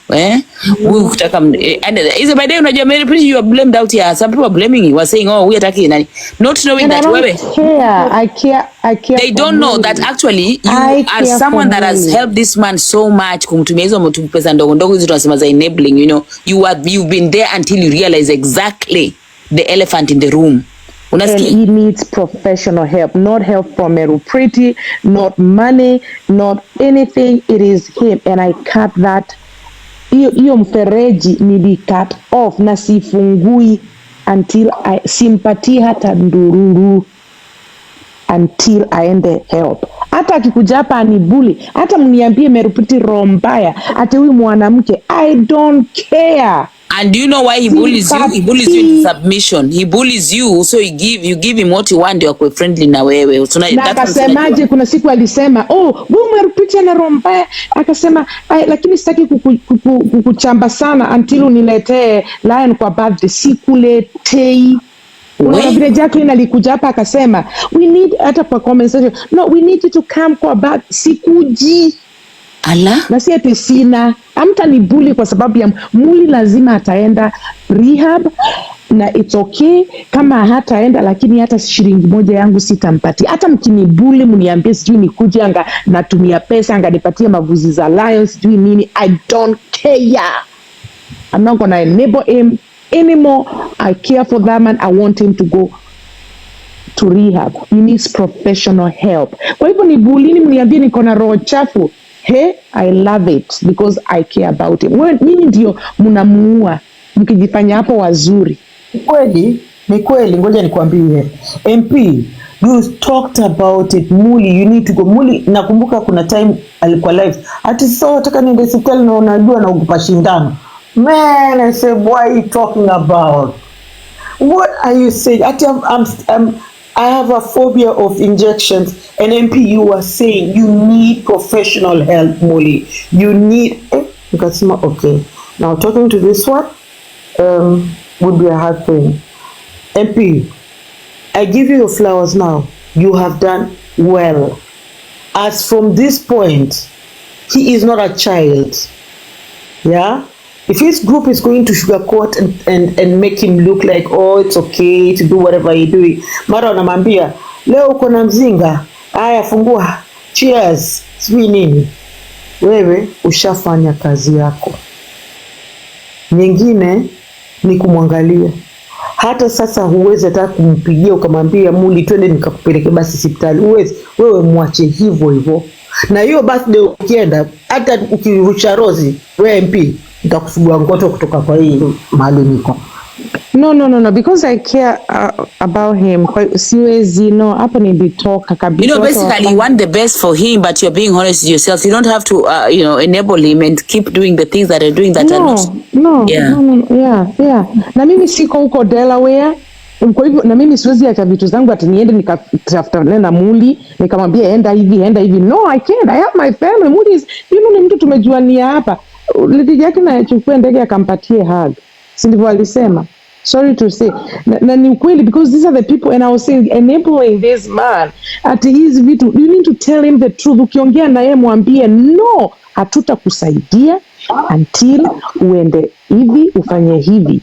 I: Huyu kutaka and is by day unajua Mary pretty you are blamed out here. Some people are blaming you, are saying we ataki nani, not knowing that
J: I care.
B: They don't know that actually you are someone that has helped this man so much, kumtumia hizo pesa ndogo hizo tunasema za enabling, you've been there until you realize exactly the elephant in the room.
J: And he needs professional help, not help from Meru Pretty, not money, not anything. It is him, and I cut that. Iyo mfereji nili cut off na sifungui until I simpati hata ndururu until aende help. Hata akikuja hapa anibuli, hata mniambie Meru Pretty roho mbaya, ate huyu mwanamke, I don't care.
B: And do you know why he bullies you? He bullies you in submission. He bullies you, so you give him what you want, ndio akwe friendly na wewe.
J: Na akasemaje, kuna siku alisema, Meru Pretty ana roho mbaya. Akasema, lakini sitaki kukuchamba sana until uniletee lion kwa birthday. Sikuletei. Kuna vile Jacqueline alikuja hapa akasema, we need, hata kwa comment section, no, we need you to come kwa birthday. Sikuji.
B: Ala.
J: Na si ati sina, amta ni bully kwa sababu ya Muli lazima ataenda rehab, na it's okay kama hataenda, lakini hata shilingi moja yangu sitampati. Hata mkinibuli mniambie sijui nikuje anga natumia pesa anga nipatie mavuzi za Lions sijui nini, I don't care. I'm not gonna enable him anymore. I care for that man. I want him to go to rehab. He needs professional help. Kwa hivyo ni bully mniambie niko na roho chafu. Hey, I love it because I care about him. Nini ndio mnamuua mkijifanya hapo wazuri.
I: Ni kweli, ngoja nikwambie. MP, You talked about it, Muli, you need to go. Muli, nakumbuka kuna time alikuwa live. Ati sasa wataka niende hospitali na unajua na ukupa shindano. Man, I said, what are you talking about? What are you saying? Ati I have a phobia of injections. And MP, you are saying you need professional help, Muli. You need, nikasema, okay. Now talking to this one would be a hard thing. MP, I give you your flowers now. You have done well. As from this point, he is not a child. Yeah? If his group is going to sugarcoat and make him look like, oh, it's okay to do whatever you're doing. Mara wanamwambia, leo uko na mzinga. Aya, fungua. Cheers. Sijui nini. Wewe ushafanya kazi yako. Nyingine ni kumwangalia. Hata sasa huwezi hata kumpigia ukamwambia Muli twende nikakupeleke basi hospitali. Huwezi, wewe mwache hivyo hivyo. Na hiyo birthday ukienda hata ukirusha rozi, wewe MP nitakusugua ngoto kutoka kwa hii mahali niko.
J: No, because I care about him. Siwezi, no, hapo nilitoka kabisa.
B: You know, basically you want the best for him, but you're being honest with yourself. You don't have to, enable him and keep doing the things that are doing that are not.
J: No, yeah. Na mimi siko huko Delaware. Kwa hivyo na mimi siwezi acha vitu zangu ati niende nikatafuta na Muli nikamwambia enda hivi. No, I can't. I have my family. Muli is, ni mtu tumejuania hapa. Lady yake na chukua ndege akampatie hug. Si ndivyo alisema? Sorry to say. Na ni ukweli, because these are the people, and I was saying, enabling this man. Ati hizi vitu, you need to tell him the truth. Ukiongea na yeye mwambie, no, hatutakusaidia until uende hivi, ufanye hivi.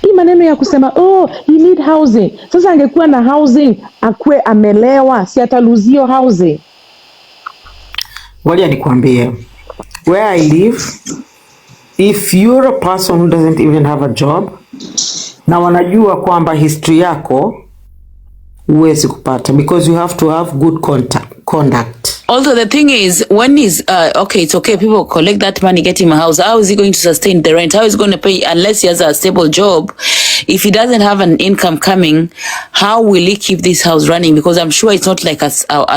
J: Hii maneno ya kusema, oh, he need housing. Sasa angekuwa na housing, akwe amelewa, si ataluzio housing.
I: Ngoja nikwambie. Where I live, if you're a person who doesn't even have a job, na wanajua kwamba history yako huwezi kupata, because you have to have good conduct.
B: Also, the thing is, when is okay, it's okay, people collect that money, get him a house. How is he going to sustain the rent? How is he going to pay unless he has a stable job? If he doesn't have an income coming, how will he keep this house running? Because I'm sure it's not like a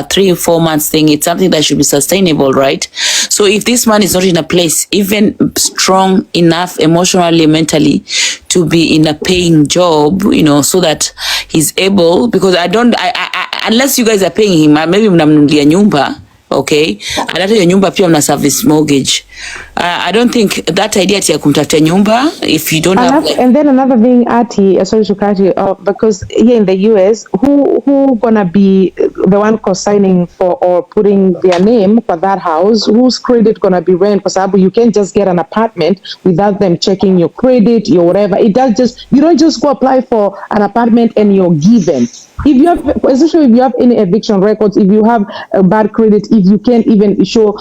B: 3 or 4 months thing. It's something that should be sustainable, right? So if this man is not in a place, even strong enough emotionally, mentally, to be in a paying job, so that he's able, because I unless you guys are paying him, maybe mnamnunulia nyumba, okay, and hata hiyo nyumba pia mna service mortgage. I don't think that idea ya kumtafutia nyumba if you don't have
J: and then another thing, sorry to cut you off, because here in the US, who gonna be the one co-signing for or putting their name for that house? Whose credit gonna be rent? Kwa sababu you can't just get an apartment without them checking your credit, your whatever. You don't just go apply for an apartment and you're given. If you have, especially if you have any eviction records, if you have a bad credit, if you can't even show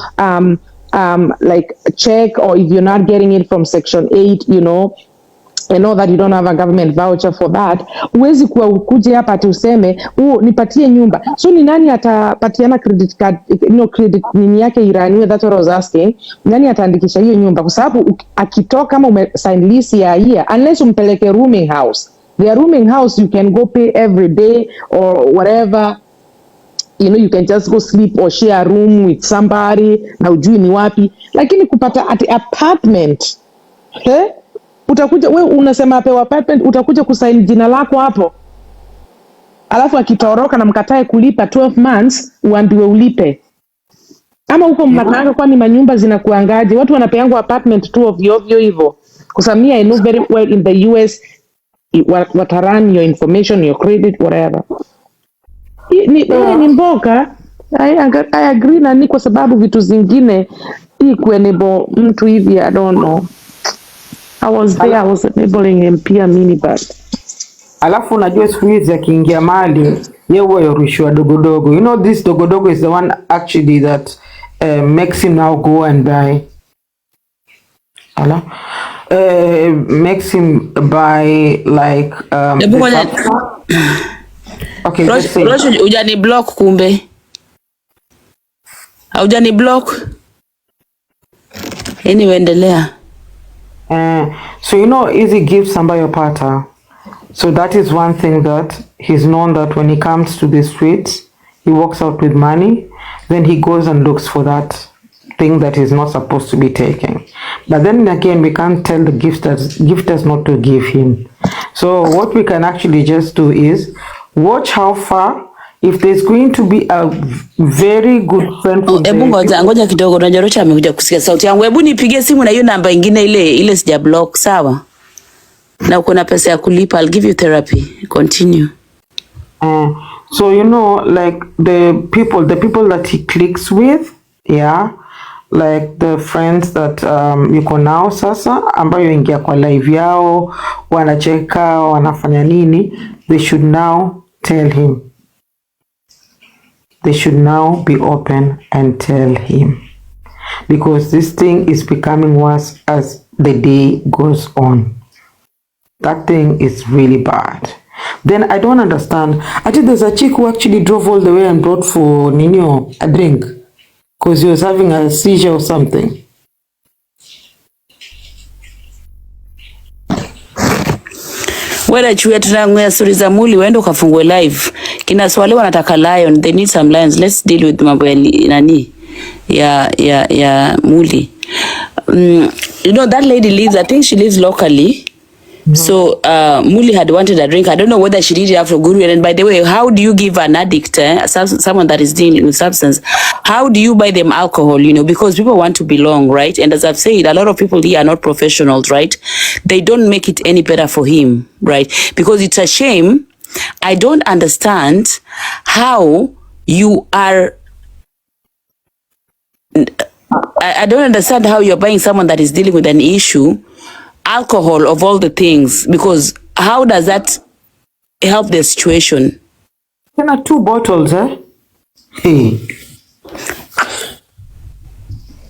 J: like a check, or if you're not getting it from Section 8, and know that you don't have a government voucher for that, uwezi kuja hapa ati useme, nipatie nyumba. So ni nani atapatiana credit card, credit nini yake iraniwe? That's what I was asking. Nani ataandikisha hiyo nyumba? Kwa sababu akitoka kama umesign lease ya year, unless umpeleke rooming house. Their rooming house, you can go pay every day or whatever. You can just go sleep or share a room with somebody na ujui ni wapi. Lakini kupata ati apartment, utakuja wewe unasema apewa apartment, utakuja kusaini jina lako hapo, alafu akitoroka na mkatae kulipa 12 months uambiwe ulipe. Ama huko mnakaanga, kwani manyumba zinakuangaje? Watu wanapeangwa apartment tu ovyo hivyo. Because me, I know very well in the US what run your information, your credit, whatever. Ni mboga. I agree na ni kwa sababu vitu zingine hii kuenable mtu hivi, I don't know. I was there, I was enabling him pia mini but.
I: Alafu unajua siku hizi akiingia mali yeye huwa yorushiwa dogodogo. This dogodogo is the one actually that makes him now go and buy. Makes him buy like okay,
B: Rocho ujani block kumbe. Haujani block. Anyway, endelea.
I: So easy gifts ambayo pata. So that is one thing that he's known, that when he comes to the streets, he walks out with money, then he goes and looks for that thing that he's not supposed to be taking. But then again, we can't tell the gifters not to give him. So what we can actually just do is watch how far, if there's going to be a very good friend for
B: Ebu ngoja kidogo, Rocha amekuja kusikia sauti yangu. Ebu nipigie simu na hiyo namba ingine ile sija block, sawa? Na uko na pesa ya kulipa, I'll give you therapy. Continue.
I: So you know, like the people that he clicks with, yeah, like the friends that yuko nao sasa, ambayo ingia kwa live yao, wanacheka, wanafanya nini, they should now tell him. They should now be open and tell him, because this thing is becoming worse as the day goes on. That thing is really bad. Then I don't understand. I think there's a chick who actually drove all the way and brought for Nino a drink because he was having a seizure or something.
B: Wala chuya tunangwea story za Muli, wendo kafungwe live. Kina swali wanataka lion, they need some lions. Let's deal with mambo ya nani ya Muli. You know that lady lives, I think she lives locally. So Muli had wanted a drink. I don't know whether she did it after Guru. And by the way, how do you give an addict, someone that is dealing with substance, how do you buy them alcohol? You know, because people want to belong, right? And as I've said, a lot of people here are not professionals, right? They don't make it any better for him, right? Because it's a shame. I don't understand how you are. I don't understand how you're buying someone that is dealing with an issue alcohol of all the things, because how does that help the situation?
I: There are 2 bottles, eh? Hey.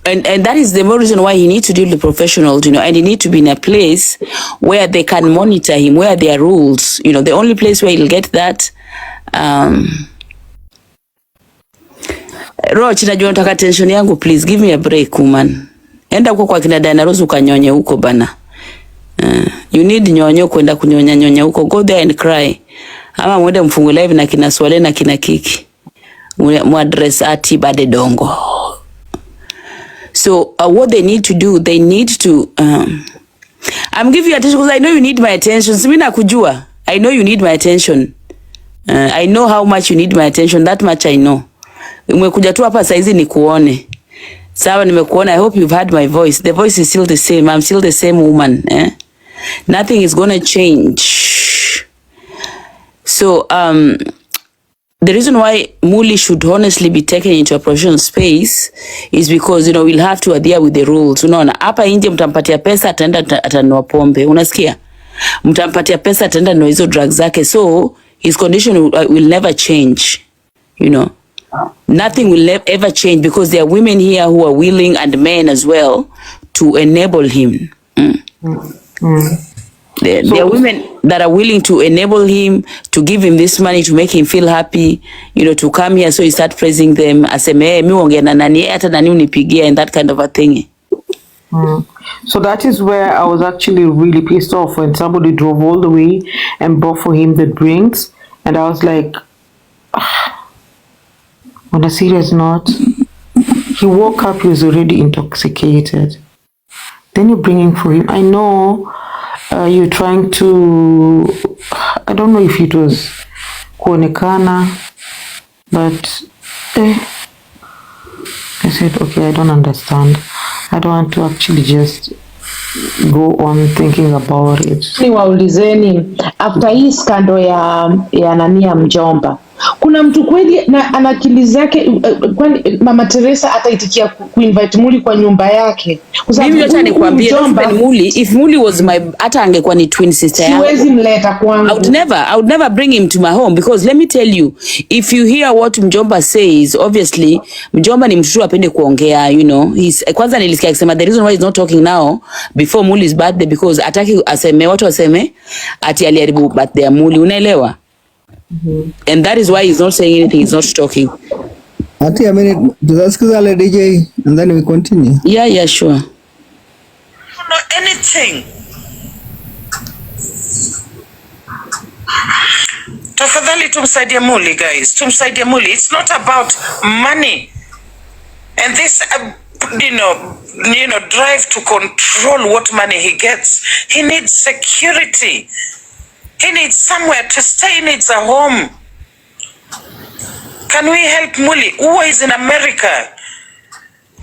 B: And that is the more reason why he needs to deal with professionals, you know, and he needs to be in a place where they can monitor him, where there are rules. You know, the only place where he'll get that. Roch, najua nataka tension yangu, please give me a break, woman. Enda huko kwa kina Diana Rose ukanyonye huko bana. You need nyonyo kwenda kunyonya huko. Go there and cry. Ama mwende mfungu live na kina Swale na kina Kiki. Muaddress ati bade dongo. So what they need to do, they need to I'm giving you attention because I know you need my attention. Simi nakujua. I know you need my attention. I know how much you need my attention. That much I know. Umekuja tu hapa saizi nikuone. Sawa, nimekuona. I hope you've heard my voice. The voice is still the same. I'm still the same woman. Nothing is going to change. So, the reason why Muli should honestly be taken into a professional space is because, you know, we'll have to adhere with the rules. Unaona, hapa nje mtampatia pesa, ataenda atanunua pombe. Unasikia? Mtampatia pesa, ataenda nunua hizo drugs zake. So, his condition will never change. You know? Nothing will ever change because there are women here who are willing, and men as well, to enable him. There are women that are willing to enable him, to give him this money, to make him feel happy, you know, to come here so he start praising them, aseme mi ongea na nani hata nani unipigia, and that kind of a thing.
I: So that is where I was actually really pissed off when somebody drove all the way and bought for him the drinks, and I was like, on a serious note, he woke up, he was already intoxicated. Then you're bringing for him. I know you're trying to, I don't know if it was kuonekana, but I said, okay, I don't understand. I don't want to actually just go on thinking about it.
J: Niwaulizeni, after hii skando ya nania mjomba, kuna mtu kweli na ana akili zake, kwani Mama Teresa ataitikia kuinvite Muli kwa nyumba yake?
B: Mimi acha nikwambie, Muli, if Muli was my, hata angekuwa ni twin sister yangu,
J: siwezi mleta kwangu.
B: I would never bring him to my home, because let me tell you, if you hear what Mjomba says, obviously Mjomba ni mtu apende kuongea, you know. Kwanza nilisikia akisema the reason why he's not talking now before Muli's birthday because ataki aseme watu waseme ati aliharibu birthday ya Muli, unaelewa? And that is why he's not saying anything, he's not talking.
F: Ati, I mean, tutasikiza le DJ and then we continue.
B: Yeah, sure.
K: I don't know anything. tumsaidie Muli, guys. Tumsaidie Muli. It's not about money. And this, drive to control what money he gets. He needs security. He needs somewhere to stay. He needs a home. Can we help Muli? Who is in America?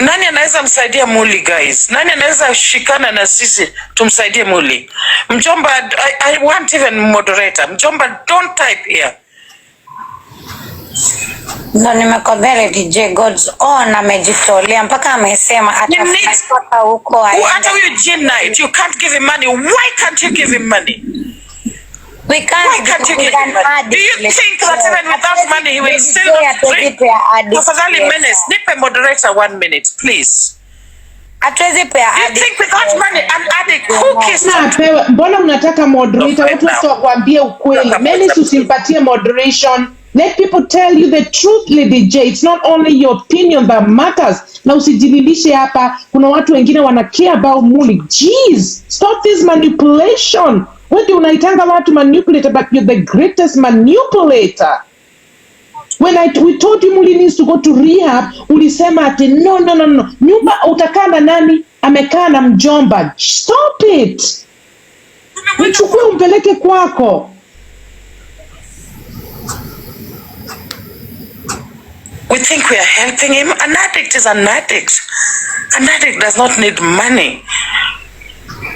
K: Nani anaweza msaidia Muli, guys? Nani anaweza shikana na sisi tumsaidie Muli? Mjomba, I want even moderator. Mjomba, don't type here.
L: No, nimekwambia DJ God's on amejitolea mpaka amesema atafika huko.
K: Hata huyo G-Night, you can't give him money. Why can't you give him money?
L: We can't.
K: Why can't you give him money? Do you think that even without money he will still not drink? Tafadhali Menace, nipe moderator 1 minute, please.
L: Hatuwezi pea
K: addict. You think without money an addict who kissed?
J: Mbona mnataka moderator? Watu wakwambie ukweli. Menace usimpatie moderation. Let people tell you the truth, Lady J. It's not only your opinion that matters. Na usijililishe hapa. Kuna watu wengine wana care about Muli. Jeez, stop this manipulation. Wewe unaitanga watu manipulator, but you're the greatest manipulator. When we told you Muli needs to go to rehab, ulisema ati no. Nyumba utakaa na nani? Amekaa na mjomba. Stop it. Mchukue umpeleke kwako.
K: We think we are helping him. An addict is an addict. An addict does not need money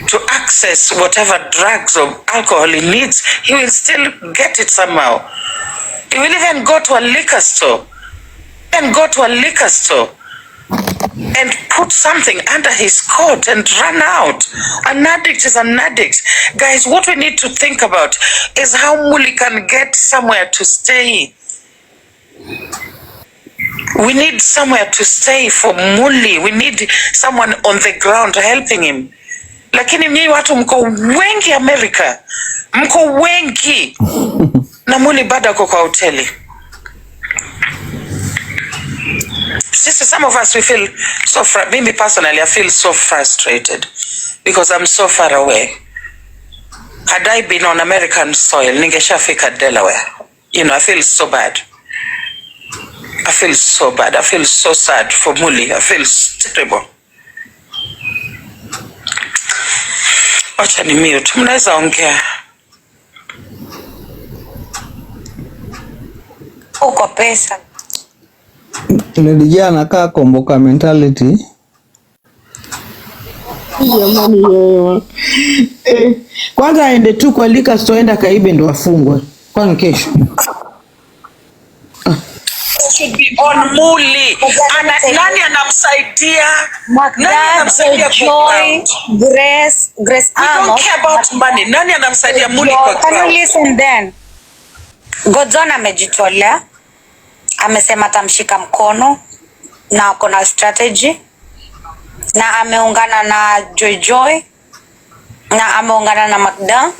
K: to access whatever drugs or alcohol he needs. He will still get it somehow. He will even go to a liquor store and put something under his coat and run out. An addict is an addict. Guys, what we need to think about is how Muli can get somewhere to stay. We need somewhere to stay for Muli. We need someone on the ground helping him. Lakini mnyi watu mko wengi Amerika. Mko wengi. Na Muli bado ako kwa hoteli. Some of us, we feel so maybe personally, I feel so frustrated because I'm so far away. Had I been on American soil, ningeshafika Delaware. I feel so bad. I feel so bad. I feel so sad for Muli. I feel terrible. Wacha ni mute. Mnaweza ongea.
L: Uko pesa.
F: Lady anakaa komboka mentality.
I: Jamani kwanza aende tu kwa liquor store, enda kaibe ndo afungwe. Kwani kesho?
K: Should be on Muli. Nani anamsaidia? Nani anamsaidia
L: Joy, Grace
K: Amos. We don't care about money. Nani anamsaidia Muli kwa crowd?
L: Can you listen then? Godzona amejitolea. Amesema tamshika mkono na ako na strategy, na ameungana na Joy na ameungana na Magda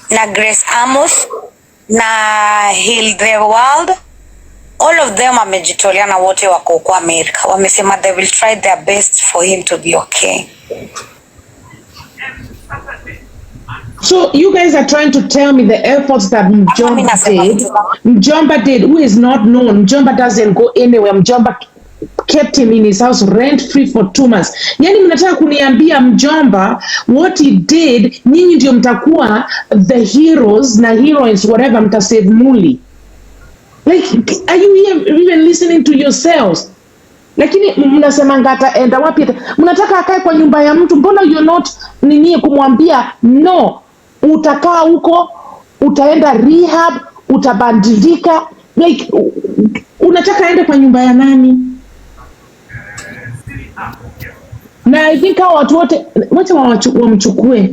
L: na Grace Amos na Heal the World. All of them amejitolea na wote wako huko Amerika. Wamesema they will try their best for him to be okay.
J: So you guys are trying to tell me the efforts that Mjomba did, who is not known. Mjomba doesn't go anywhere. Mjomba kept him in his house rent free for 2 months. Yani mnataka kuniambia Mjomba what he did, nyinyi ndio mtakuwa the heroes na heroines whatever, mtasave Muli. Like, are you even listening to yourselves? Lakini mnasema ngata enda wapi? Mnataka akae kwa nyumba ya mtu. Mbona you're not kumwambia no, utakaa huko, utaenda rehab, utabadilika? Like, unataka aende kwa nyumba ya nani? Na I think hao watu wote wacha wamchukue.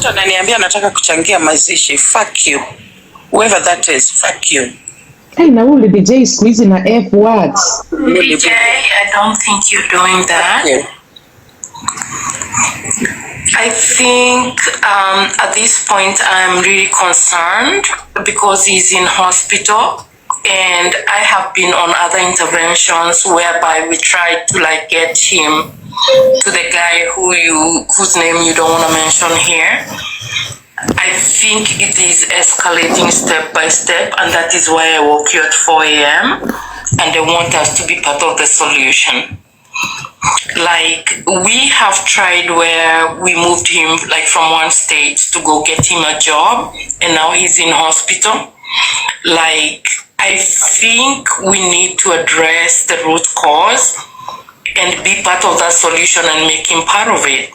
K: Ananiambia nataka kuchangia mazishi. Fuck you. Whoever that is, fuck you.
J: Hey, na ule DJ squeeze na F words.
H: DJ, I don't think you're doing that.
K: Yeah.
H: I think at this point I'm really concerned because he's in hospital, and I have been on other interventions whereby we tried to get him to the guy whose name you don't want to mention here. I think it is escalating step by step, and that is why I woke you at 4 a.m. and I want us to be part of the solution. Like, we have tried where we moved him like from one state to go get him a job, and now he's in hospital. Like, I think we need to address the root cause and be part of that solution and make him part of it.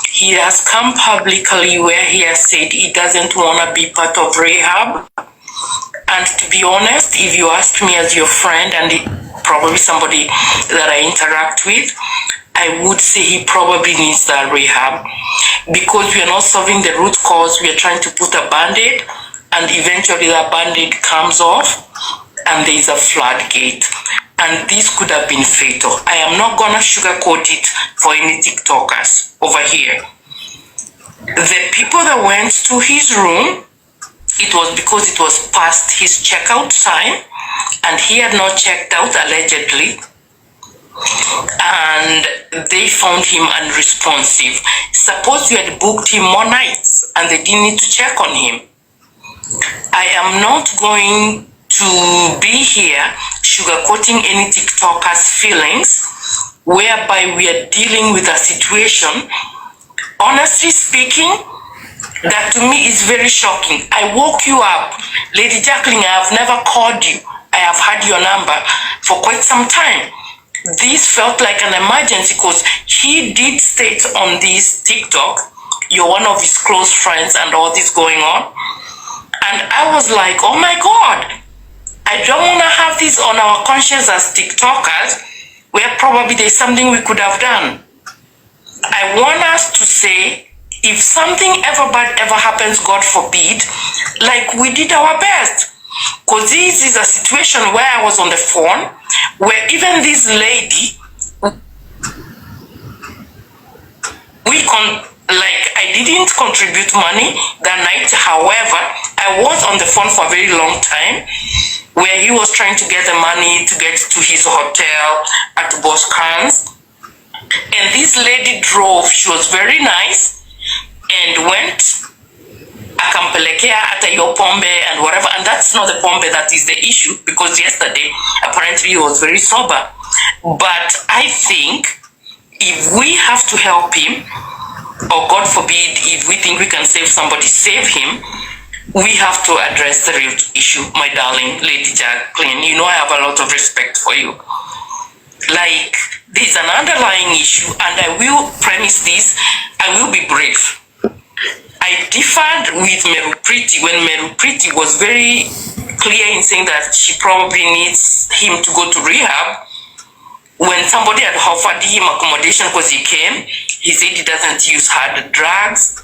H: He has come publicly where he has said he doesn't want to be part of rehab. And to be honest, if you ask me as your friend and probably somebody that I interact with, I would say he probably needs that rehab, because we are not solving the root cause. We are trying to put a band-aid, and eventually that band-aid comes off and there is a floodgate. And this could have been fatal. I am not gonna sugarcoat it for any TikTokers over here. The people that went to his room, it was because it was past his checkout time and he had not checked out, allegedly, and they found him unresponsive. Suppose you had booked him more nights and they didn't need to check on him. I am not going to be here sugarcoating any TikToker's feelings, whereby we are dealing with a situation. Honestly speaking, that to me is very shocking. I woke you up. Lady Jacqueline, I have never called you. I have had your number for quite some time. This felt like an emergency because he did state on this TikTok, you're one of his close friends and all this going on. And I was like, oh my God, I don't want to have this on our conscience as TikTokers, where probably there's something we could have done. I want us to say, if something ever bad ever happens, God forbid, like we did our best. Because this is a situation where I was on the phone, where even this lady, I didn't contribute money that night. However, I was on the phone for a very long time, where he was trying to get the money to get to his hotel at Boscans. And this lady drove. She was very nice and went akampelekea hata hiyo pombe and whatever. And that's not the pombe that is the issue, because yesterday apparently he was very sober. But I think if we have to help him, or God forbid, if we think we can save somebody, save him, we have to address the real issue, my darling Lady Jacqueline. You know I have a lot of respect for you. Like, there's an underlying issue, and I will premise this. I will be brief. I differed with Meru Priti when Meru Priti was very clear in saying that she probably needs him to go to rehab. When somebody had offered him accommodation because he came, he said he doesn't use hard drugs.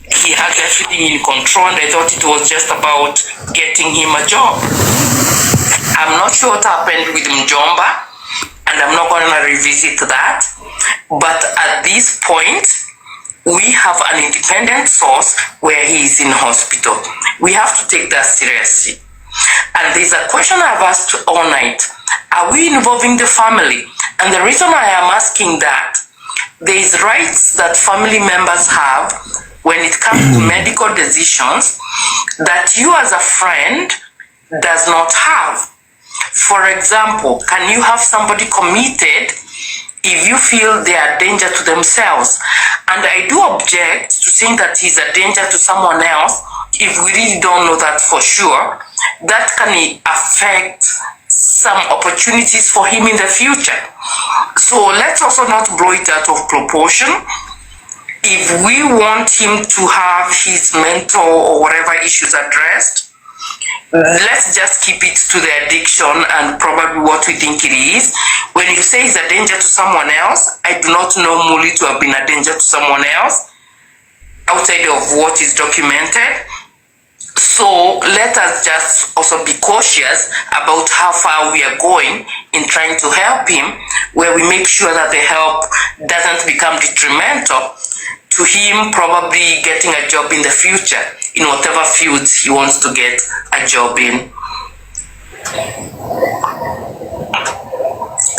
H: He has everything in control, and I thought it was just about getting him a job. I'm not sure what happened with Mjomba, and I'm not going to revisit that. But at this point, we have an independent source where he is in hospital. We have to take that seriously. And there's a question I've asked all night. Are we involving the family? And the reason I am asking that, there's rights that family members have when it comes to medical decisions that you as a friend does not have. For example, can you have somebody committed if you feel they are a danger to themselves? And I do object to saying that he's a danger to someone else if we really don't know that for sure. That can affect some opportunities for him in the future. So let's also not blow it out of proportion. If we want him to have his mental or whatever issues addressed, let's just keep it to the addiction and probably what we think it is. When you say he's a danger to someone else, I do not know Muli to have been a danger to someone else outside of what is documented. So let us just also be cautious about how far we are going in trying to help him, where we make sure that the help doesn't become detrimental to him probably getting a job in the future in whatever fields he wants to get a job in.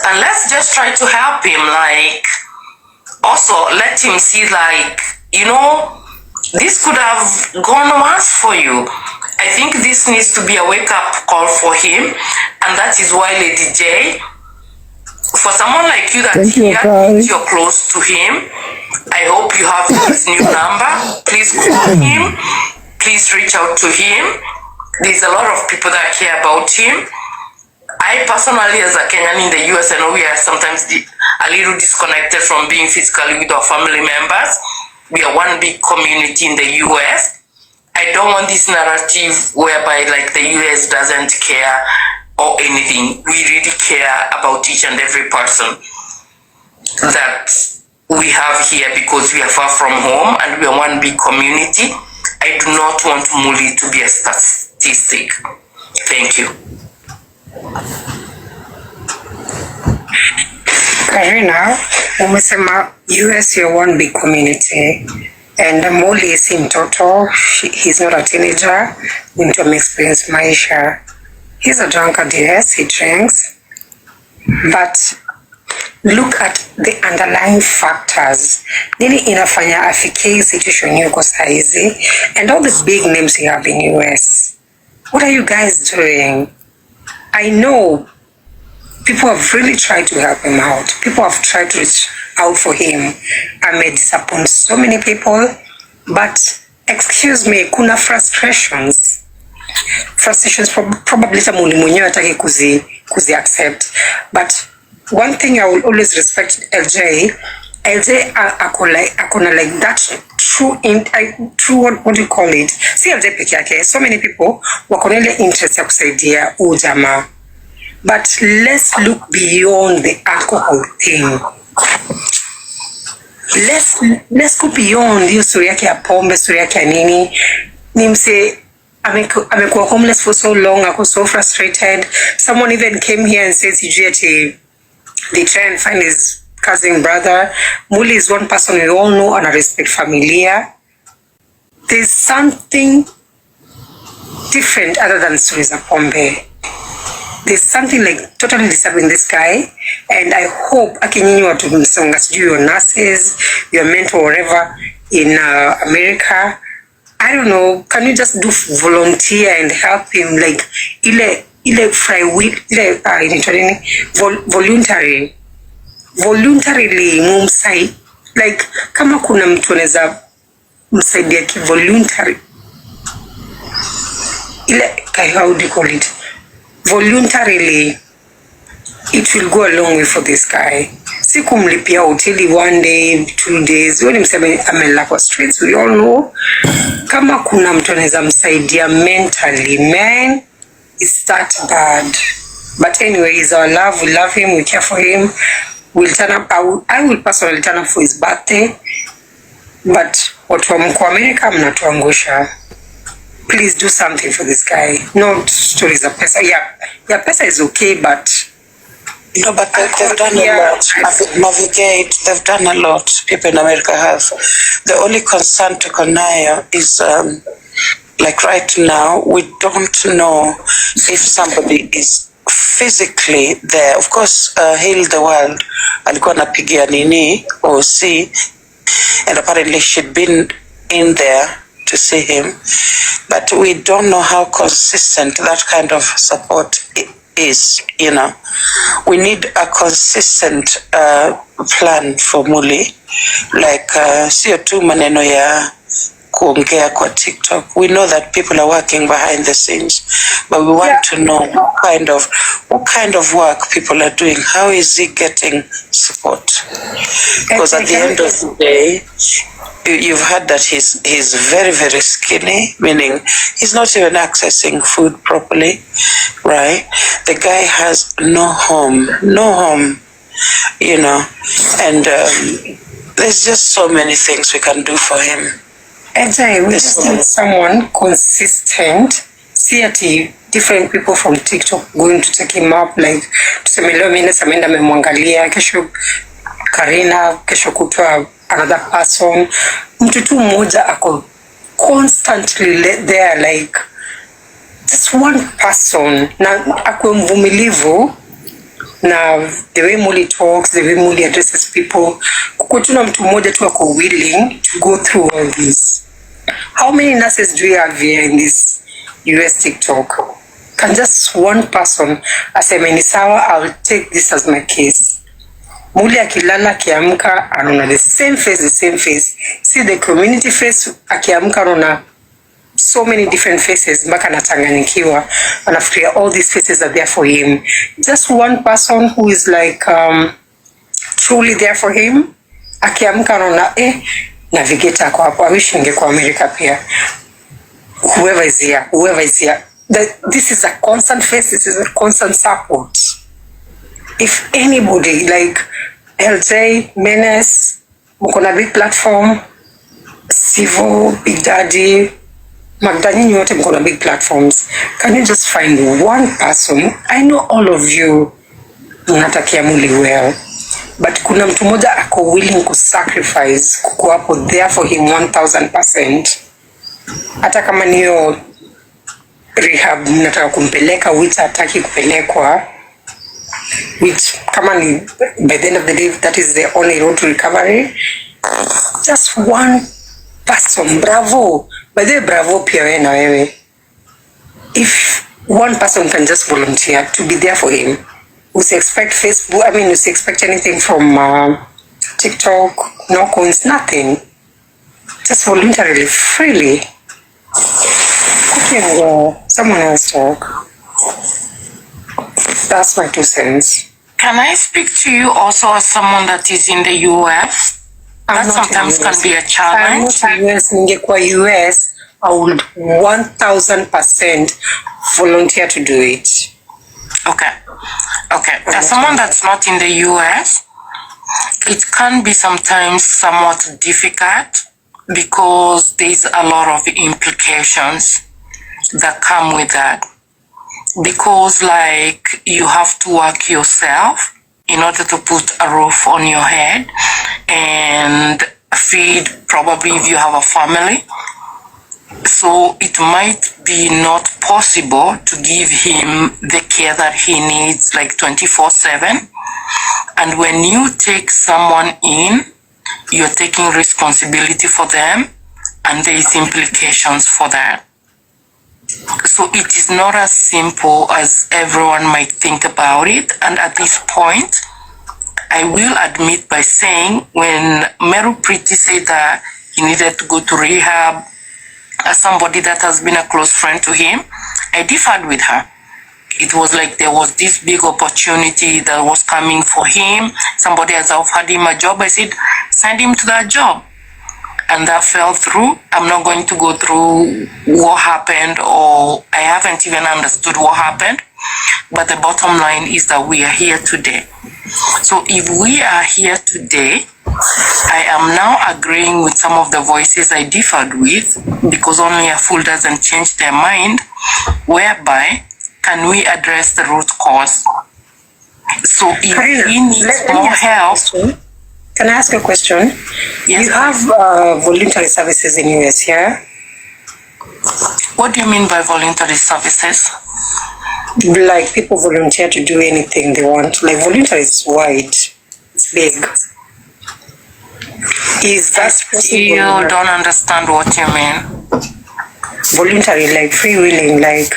H: And let's just try to help him, like, also let him see, like, you know, this could have gone worse for you. I think this needs to be a wake-up call for him, and that is why Lady J, for someone like you that you're close to him, I hope you have his new number. Please call him. Please reach out to him. There's a lot of people that care about him. I personally, as a Kenyan in the US, I know we are sometimes a little disconnected from being physically with our family members. We are one big community in the US. I don't want this narrative whereby like the US doesn't care or anything. We really care about each and every person that we have here because we are far from home and we are one big community. I do not want Muli to be a statistic. Thank you.
M: Karina, umesema US you're one big community and Muli is in total, he's not a teenager, into experience maisha. He's a drunkard, yes, he drinks, but look at the underlying factors. Nini inafanya afike situation yuko saizi and all the big names you have in US. What are you guys doing? I know people have really tried to help him out. People have tried to reach out for him. I may disappoint so many people, but excuse me, kuna frustrations. Frustrations probably Muli mwenyewe hataki kuzi accept. But one thing I will always respect LJ akona like that true what do you call it? See LJ peke yake. So many people wako na ile interest ya kusaidia ujamaa. But let's look beyond the alcohol thing. Let's go beyond hiyo story yake ya pombe, story yake ya nini. Ni mse amekuwa homeless for so long, ako so frustrated. Someone even came here and says they try and find his cousin brother. Muli is one person we all know and respect familia. There's something different other than stories of pombe. There's something like totally disturbing this guy, and I hope akinyinyi watu msonga sijui your nurses, your mentor, whatever in America, I don't know, can you just do volunteer and help him like ile free will ile voluntarily mumsai, like kama kuna mtu anaweza msaidia ki voluntary ile how do you call it, voluntarily, it will go a long way for this guy. Si kumlipia hoteli 1 day 2 days, wewe mseme amela kwa streets, we all know. Kama kuna mtu anaweza msaidia mentally, man, it's that bad. But anyway, he's our love, we love him, we care for him. We'll turn up, I will personally turn up for his birthday. But watu wa mko America mnatuangusha. Please do something for this guy. Not stories of pesa. Yeah, pesa is okay, but
K: no, but they've done a lot. Navigate, they've done a lot. People in America have. The only concern to Konaya is like right now, we don't know if somebody is physically there. Of course, Heal the World alikuwa anapigia nini or see, and apparently she'd been in there to see him, but we don't know how consistent that kind of support is. You know, we need a consistent plan for Muli, like sio tu maneno ya kuongea kwa TikTok. We know that people are working behind the scenes, but we want to know what kind of work people are doing. How is he getting support? Because at the end of the day, you've heard that he's very, very skinny, meaning he's not even accessing food properly, right? The guy has no home, you know, and there's just so many things we can do for him.
M: Ajay, we just need someone consistent. See at different people from TikTok going to take him up, like tuseme leo mimi nasamenda memwangalia, kesho Karina, kesho kutwa another person. Mtu tu mmoja ako constantly there, like just one person, na akwe mvumilivu, na the way Muli talks, the way Muli addresses people, kukutuna mtu mmoja tu ako willing to go through all this. How many nurses do we have here in this US TikTok? Can just one person aseme ni sawa, I'll take this as my case. Muli akilala akiamka anaona the same face. See the community face, akiamka anaona so many different faces, mpaka anatanganikiwa, anafikiria all these faces are there for him. Just one person who is like truly there for him, akiamka anaona navigator ako hapo, I wish ningekuwa America pia. Whoever is here. This is a constant face, this is a constant support. If anybody like LJ, Menace, mkona big platform, Sivo, Big Daddy, Magdalene, yote mkona big platforms, can you just find one person? I know all of you mnatakia Muli well, but kuna mtu mmoja ako willing to sacrifice kukuwa hapo there for him 1000%. Hata kama niyo rehab mnataka kumpeleka, which hataki kupelekwa, which kama ni by the end of the day that is the only road to recovery. Just one person. Bravo. By the way, bravo pia wewe na wewe. If one person can just volunteer to be there for him, usi expect Facebook, usi expect anything from TikTok, no coins, nothing. Just voluntarily, freely. Okay, someone else talk. That's my 2 cents.
H: Can I speak to you also as someone that is in the US? That sometimes can be a challenge.
M: I'm not US. Ningekuwa US, I would 1000% volunteer to do it.
H: Okay. As someone that's not in the US, it can be sometimes somewhat difficult because there's a lot of implications that come with that. Because like you have to work yourself in order to put a roof on your head and feed, probably if you have a family. So it might be not possible to give him the care that he needs like 24/7. And when you take someone in, you're taking responsibility for them, and there is implications for that. So it is not as simple as everyone might think about it. And at this point, I will admit by saying when Meru Priti said that he needed to go to rehab as somebody that has been a close friend to him, I differed with her. It was like there was this big opportunity that was coming for him. Somebody has offered him a job. I said, send him to that job. And that fell through. I'm not going to go through what happened, or I haven't even understood what happened. But the bottom line is that we are here today. So if we are here today, I am now agreeing with some of the voices I differed with, because only a fool doesn't change their mind, whereby can we address the root cause? So if he needs more help.
M: Can I ask a question?
H: Yes.
M: You have voluntary services in US, yeah?
H: What do you mean by voluntary services?
M: Like people volunteer to do anything they want. Like voluntary is wide, it's big. Is that possible?
H: You don't understand what you mean.
M: Voluntary, like freewheeling, like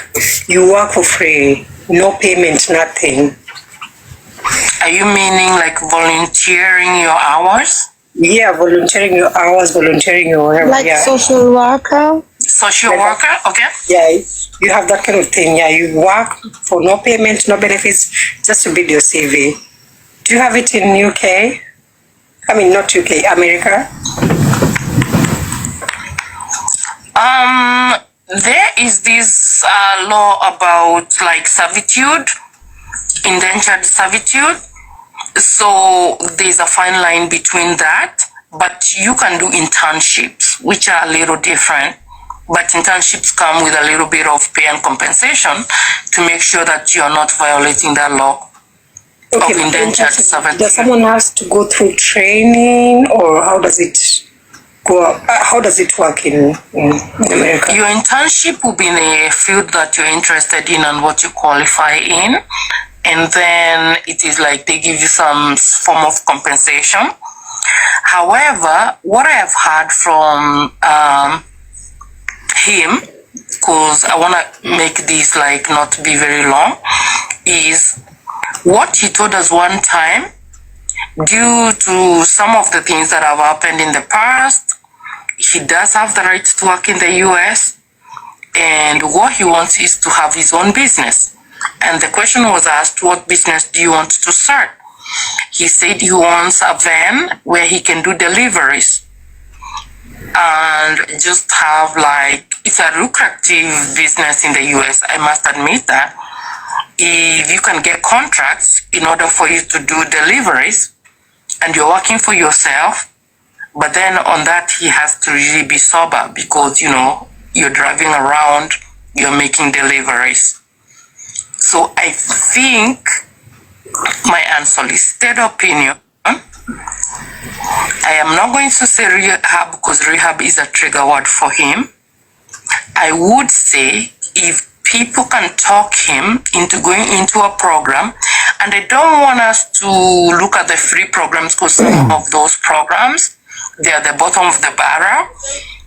M: you work for free, no payment, nothing.
H: Are you meaning like volunteering your hours?
M: Yeah, volunteering your hours, volunteering your whatever.
L: Like
M: yeah.
L: social worker?
H: Social worker, okay.
M: Yeah, you have that kind of thing. Yeah, you work for no payment, no benefits, just to build your CV. Do you have it in UK? I mean, not UK, America?
H: There is this law about like servitude, indentured servitude. So there's a fine line between that, but you can do internships, which are a little different. But internships come with a little bit of pay and compensation to make sure that you're not violating that law of indentured servitude.
M: Does someone have to go through training, or how does it go? How does it work in America?
H: Your internship will be in a field that you're interested in and what you qualify in. And then it is like they give you some form of compensation. However, what I have heard from him, because I want to make this like not be very long, is what he told us one time. Due to some of the things that have happened in the past, he does have the right to work in the US, and what he wants is to have his own business. And the question was asked, what business do you want to start? He said he wants a van where he can do deliveries and just have like, it's a lucrative business in the US, I must admit that. If you can get contracts in order for you to do deliveries and you're working for yourself, but then on that he has to really be sober because, you know, you're driving around, you're making deliveries. So I think my unsolicited opinion, I am not going to say rehab because rehab is a trigger word for him. I would say if people can talk him into going into a program, and I don't want us to look at the free programs because some of those programs, they're at the bottom of the barrel.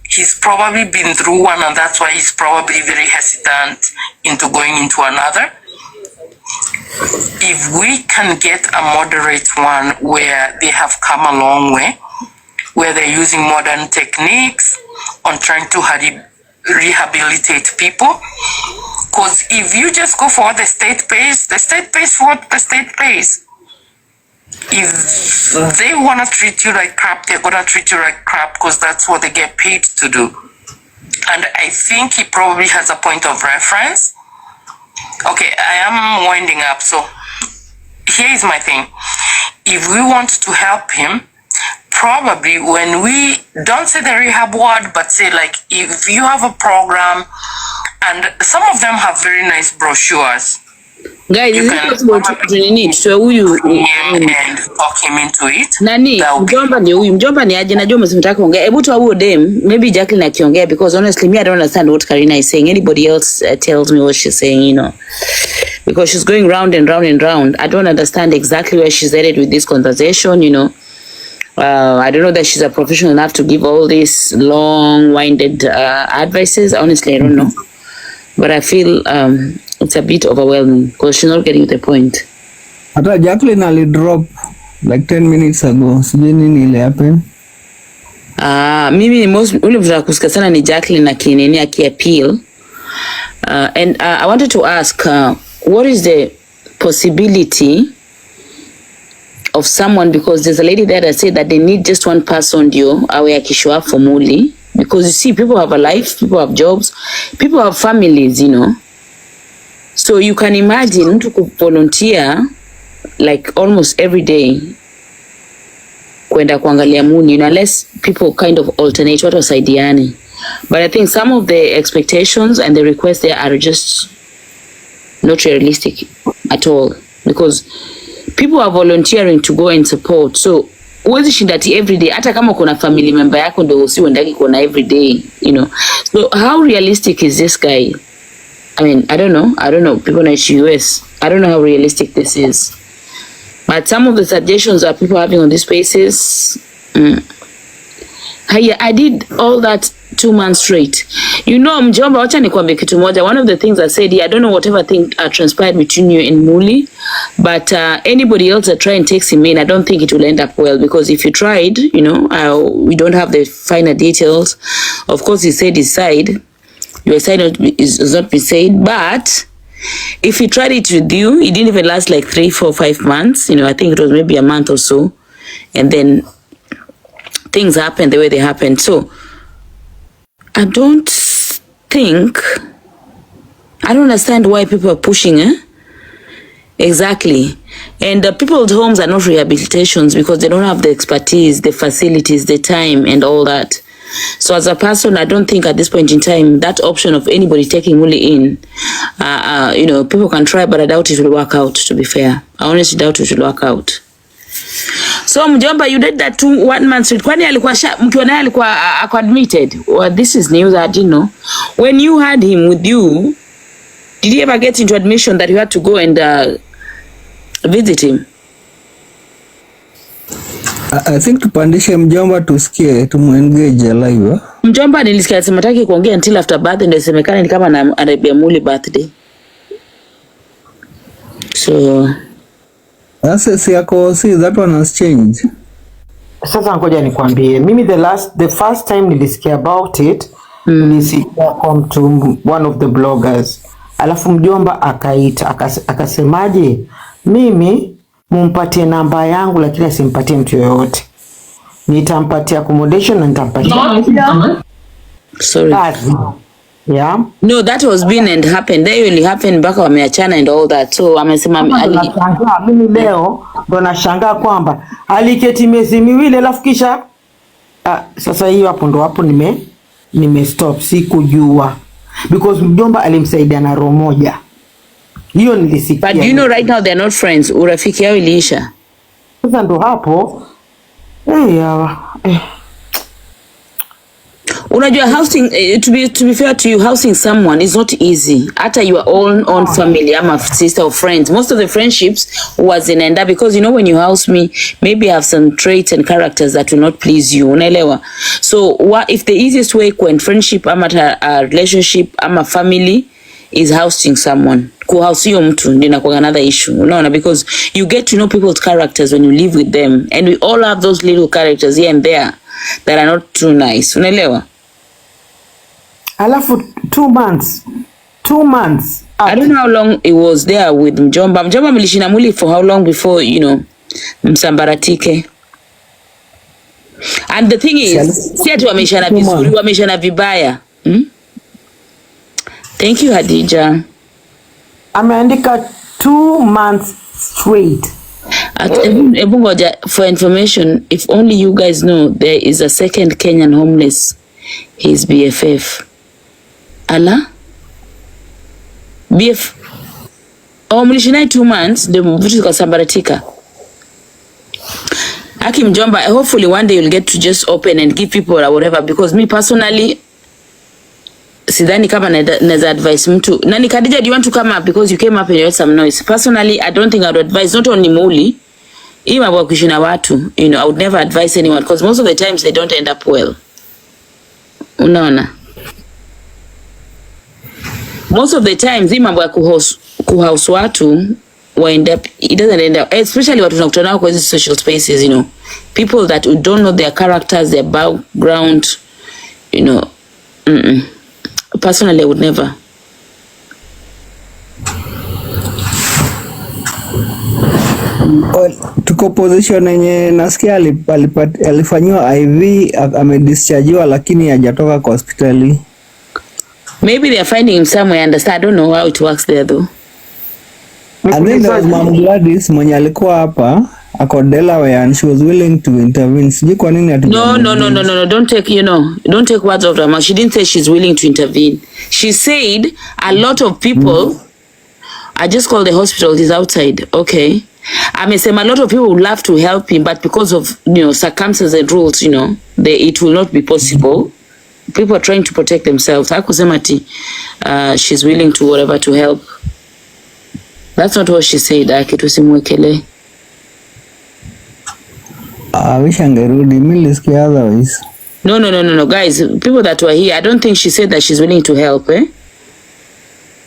H: He's probably been through one, and that's why he's probably very hesitant into going into another. If we can get a moderate one where they have come a long way, where they're using modern techniques on trying to rehabilitate people, because if you just go for what the state pays for what the state pays. If they want to treat you like crap, they're going to treat you like crap because that's what they get paid to do. And I think he probably has a point of reference. Okay, I am winding up. So here is my thing. If we want to help him, probably when we don't say the rehab word, but say like if you have a program, and some of them have very nice brochures.
B: Guys, is it possible to need so huyu
H: and talk him into it?
B: Nani, mjomba ni huyu, mjomba ni aje, najua msimtaka kuongea. Hebu tu huyo dem, maybe Jacqueline akiongea, because honestly me I don't understand what Karina is saying. Anybody else tells me what she's saying, you know. Because she's going round and round and round. I don't understand exactly where she's headed with this conversation, you know. I don't know that she's a professional enough to give all these long-winded advices. Honestly, I don't know. But I feel it's a bit overwhelming because she's not getting the point.
F: Hata Jacqueline ali drop like 10 minutes ago. Sijui nini ile happen.
B: Mimi ule mtu nakusikia sana ni Jacqueline akinini aki-appeal. And I wanted to ask, what is the possibility of someone, because there's a lady there that said that they need just one person ndio awe akishow up for Muli, because you see people have a life, people have jobs, people have families, you know. So you can imagine mtu kuvolunteer like almost every day kwenda kuangalia Muli, you know, unless people kind of alternate watu wasaidiane. But I think some of the expectations and the requests there are just not realistic at all, because people are volunteering to go and support. So uwezi shindati every day, hata kama kuna family member yako ndio usiwendaki kuna every day, you know. So how realistic is this guy? I mean, I don't know. People in the US, I don't know how realistic this is. But some of the suggestions that people are having on these spaces, I did all that 2 months straight. You know, mjomba, wacha nikwambie kitu moja. One of the things I said here, I don't know whatever thing transpired between you and Muli, but anybody else that try and takes him in, I don't think it will end up well, because if you tried, you know, we don't have the finer details. Of course, he said his side. Your side is not be said, but if he tried it with you, it didn't even last like 3, 4, 5 months. You know, I think it was maybe a month or so, and then things happened the way they happened. So I don't understand why people are pushing, Exactly. And people's homes are not rehabilitations because they don't have the expertise, the facilities, the time, and all that. So as a person, I don't think at this point in time, that option of anybody taking Muli in, you know, people can try, but I doubt it will work out, to be fair. I honestly doubt it will work out. So mjomba, you did that 1 month straight. Kwani alikuwa mkiwa naye alikuwa admitted? Well, this is news I didn't know. When you had him with you, did he ever get into admission that you had to go and visit him?
F: I think tupandishe mjomba tusikie tumuengage live.
B: Mjomba nilisikia sema hataki kuongea until after birthday, ndio semekana ni kama anaibia Muli birthday. So
F: sasa si yako si that one has changed.
I: Sasa ngoja nikwambie, mimi the first time nilisikia about it, nilisikia come to one of the bloggers. Alafu mjomba akaita akasemaje, mimi mumpatie namba yangu lakini asimpatie mtu yoyote. Nitampatia accommodation na nitampatia.
B: Sorry.
I: Yeah.
B: No, that was been and happened. That really happened mpaka wameachana and all that. So amesema
I: mimi leo ndo nashangaa kwamba aliketi miezi miwili alafu kisha sasa hiyo hapo nime stop, sikujua because mjomba alimsaidia na roho moja. Hiyo nilisikia.
B: But you know right now they're not friends. Urafiki yao iliisha.
I: Sasa ndo hapo
B: Unajua housing, to be fair to you, housing someone is not easy. Hata your own family, I'm a sister or friends. Most of the friendships was in enda because you know when you house me, maybe I have some traits and characters that will not please you. Unaelewa? So what if the easiest way when friendship, ama a relationship, ama family is housing someone? Kuhouse mtu ndio kwa another issue. Unaona, because you get to know people's characters when you live with them, and we all have those little characters here and there that are not too nice. Unaelewa?
I: Alafu 2 months.
B: I don't know how long it was there with Mjomba. Mjomba mlishina Muli for how long before, you know, msambaratike? And the thing is, si ati wameshana vizuri, wameshana vibaya. Thank you, Hadija.
I: Ameandika 2 months straight.
B: For information, if only you guys know, there is a second Kenyan homeless. He's BFF. Allah? BF. Mlishinai 2 months, ndio vitu zikasambaratika. Aki Mjomba, hopefully one day you'll get to just open and give people or whatever, because me personally, sidhani kama naeza advise mtu. Nani Khadija, do you want to come up because you came up and you heard some noise? Personally, I don't think I would advise, not only Muli, even about kushina watu, you know, I would never advise anyone because most of the times they don't end up well. Unaona? Most of the times hii mambo ya kuhouse watu wind up, it doesn't end up, especially watu tunakutana nao kwa hizo social spaces, you know, people that we don't know their characters, their background, you know. Personally, I would never.
F: Tuko position yenye nasikia alifanywa IV, amedischargewa lakini hajatoka kwa hospitali.
B: Maybe they are finding him somewhere. I understand. I don't know how it works there though.
F: And then there was Mom Gladys mwenye alikuwa hapa ako Delaware and she was willing to intervene. Sijui kwa nini ati
B: No. Don't take words of her mouth. She didn't say she's willing to intervene. She said a lot of people. I just called the hospital. He's outside. Okay. Amesema a lot of people would love to help him, but because of, you know, circumstances and rules, you know, it will not be possible. People are trying to protect themselves. Hakusema ati she's willing to whatever to help. That's not what she said. Tusimwekele.
F: I wish angerudi. Mimi nilisikia otherwise.
B: No, guys. People that were here, I don't think she said that she's willing to help,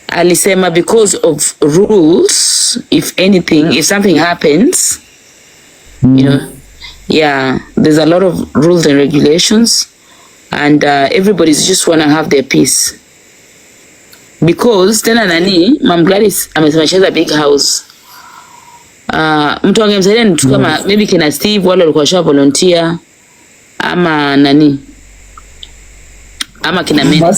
B: Alisema because of rules, if anything, if something happens, you know, yeah, there's a lot of rules and regulations, and everybody's just wanna have their peace. Because tena nani, Mom Gladys amesema she has a big house. Mtu angemsaidia ni mtu kama maybe kina Steve, wale walikuwa shwa volunteer, ama nani, ama kina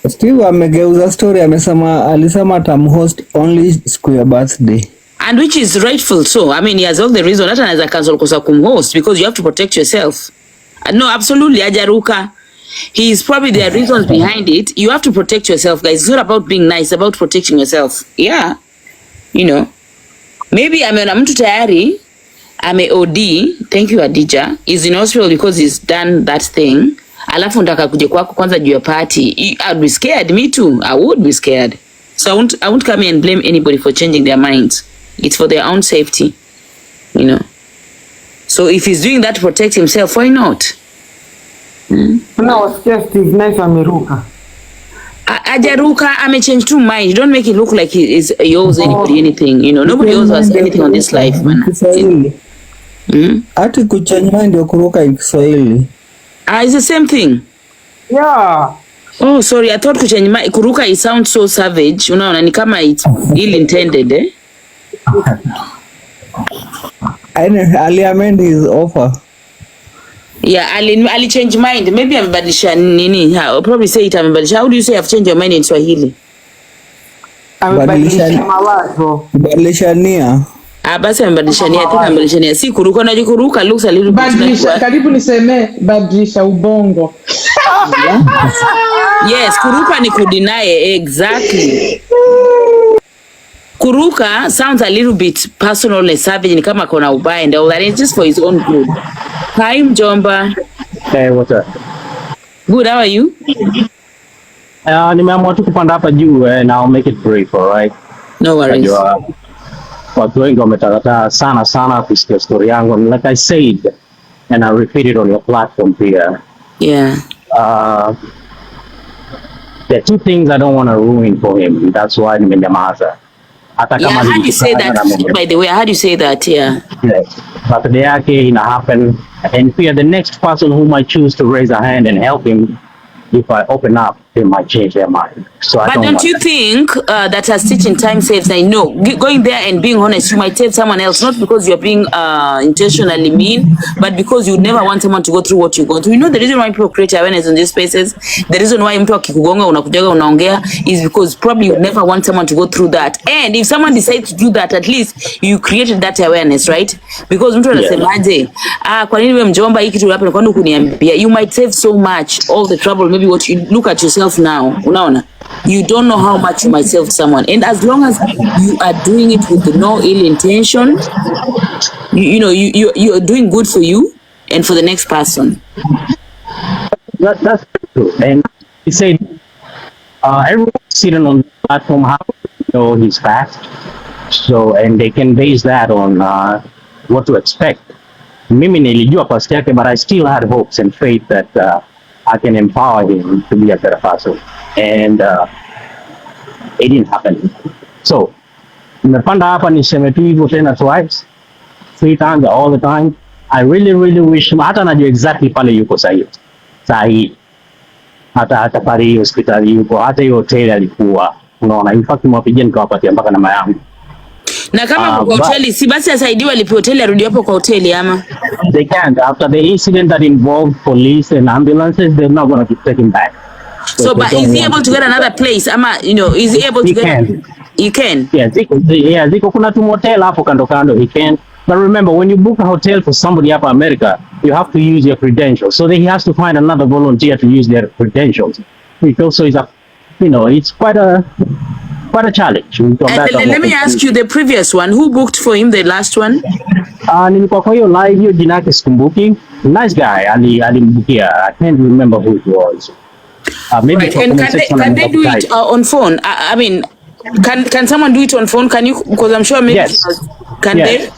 F: Steve amegeuza story, alisema atamhost only siku ya birthday.
B: And which is rightful so. I mean, he has all the reason. Hata anaweza cancel kosa kumhost because you have to protect yourself. No, absolutely, ajaruka. He is probably there are reasons behind it. You have to protect yourself, guys. It's not about being nice, it's about protecting yourself. Yeah. You know. Maybe ameona mtu tayari OD. Thank you, Adija. He's in hospital because he's done that thing. Alafu ndaka kuja kwako kwanza juu ya party. I'd be scared. Me too. I would be scared. So I won't come here and blame anybody for changing their minds. It's for their own safety. You know. So if he's doing that to protect himself, why not?
N: Unawasikia Steve Nice ameruka.
B: Ajaruka, change to mind. You don't make it look like he owes anybody anything. You know, nobody owes us anything on this life, man.
F: Ati kuchange mind ndio kuruka in Kiswahili.
B: It's the same thing.
N: Yeah.
B: Oh, sorry. I thought kuchange mind, kuruka, it sounds so savage. Unaona ni kama it's ill intended, eh?
F: Ali amend his offer.
B: Yeah, Ali change mind. Maybe amebadilisha nini? I'll probably say it amebadilisha. How do you say I've changed your mind in Swahili?
N: Amebadilisha mawazo.
F: Badilisha nia.
B: Basi amebadilisha nia, tena amebadilisha nia. Si kuruka na kuruka looks a little bit.
J: Badilisha, karibu niseme badilisha ubongo.
B: Yes, kuruka ni kudeny, exactly. Kuruka sounds a little bit personal and savage, ni kama kona ubaya and all that. It's just for his own good. Hi, Mjomba.
O: Hey, what's up?
B: Good, how are you?
O: Nimeamua tu kupanda hapa juu and I'll make it brief, all right?
B: No worries.
O: Watu wengi wametakataa sana kusikia story yangu. And like I said, and I repeat it on your platform here.
B: Yeah.
O: There are two things I don't want to ruin for him. That's why nimenyamaza.
B: Yeah, how do you say that? By the way, how do you say that? Yeah.
O: Yes. Birthday yake ina happen, and fear the next person who might choose to raise a hand and help him, if I open up, they might change their mind. So
B: but don't you think that as teaching time saves? I know going there and being honest, you might save someone else, not because you're being intentionally mean, but because you never want someone to go through what you go through. You know the reason why people create awareness on these spaces, the reason why mtu akikugonga unakujaga unaongea is because probably you never want someone to go through that. And if someone decides to do that, at least you created that awareness, right? Because mtu anasemaje, kwa nini wewe Mjomba hiki tu hapa kwani kuniambia? You might save so much, all the trouble. Maybe what you look at yourself now. Unaona, you don't know how much you might save someone, and as long as you are doing it with no ill intention, you're doing good for you and for the next person.
O: That's true. And he said, everyone sitting on the platform, how he's fast, so and they can base that on what to expect. Mimi nilijua past yake, but I still had hopes and faith that I can empower him to be a better person. And it didn't happen. So, nimepanda hapa niseme tu hivyo tena twice, 3 times, all the time. I really wish him, hata najua exactly pale yuko sahi. Hata pale hiyo hospitali yuko, hata hiyo hoteli alikuwa. Unaona, in fact mwapigia nikawapatia mpaka namba yangu.
B: Na kama kwa hoteli, si basi asaidiwe alipo hoteli arudi hapo kwa hoteli ama?
O: They can't. After the incident that involved police and ambulances, they're not going to take him back.
B: So but is he able to get another place? Ama, is he able to get? He can.
O: Yeah, ziko kuna tu motel hapo kando. He can. But remember, when you book a hotel for somebody up in America, you have to use your credentials. So then he has to find another volunteer to use their credentials. So it's it's quite a challenge.
B: Let me ask you, the previous one, who booked for him, the last one?
O: Nilikuwa kwa hiyo live, hiyo jina yake sikumbuki. Nice guy, alimbukia. I can't remember who it was. Maybe
B: right. And can they do it on phone? I mean, can someone do it on phone? Can you? Because I'm sure maybe
O: yes.
B: They?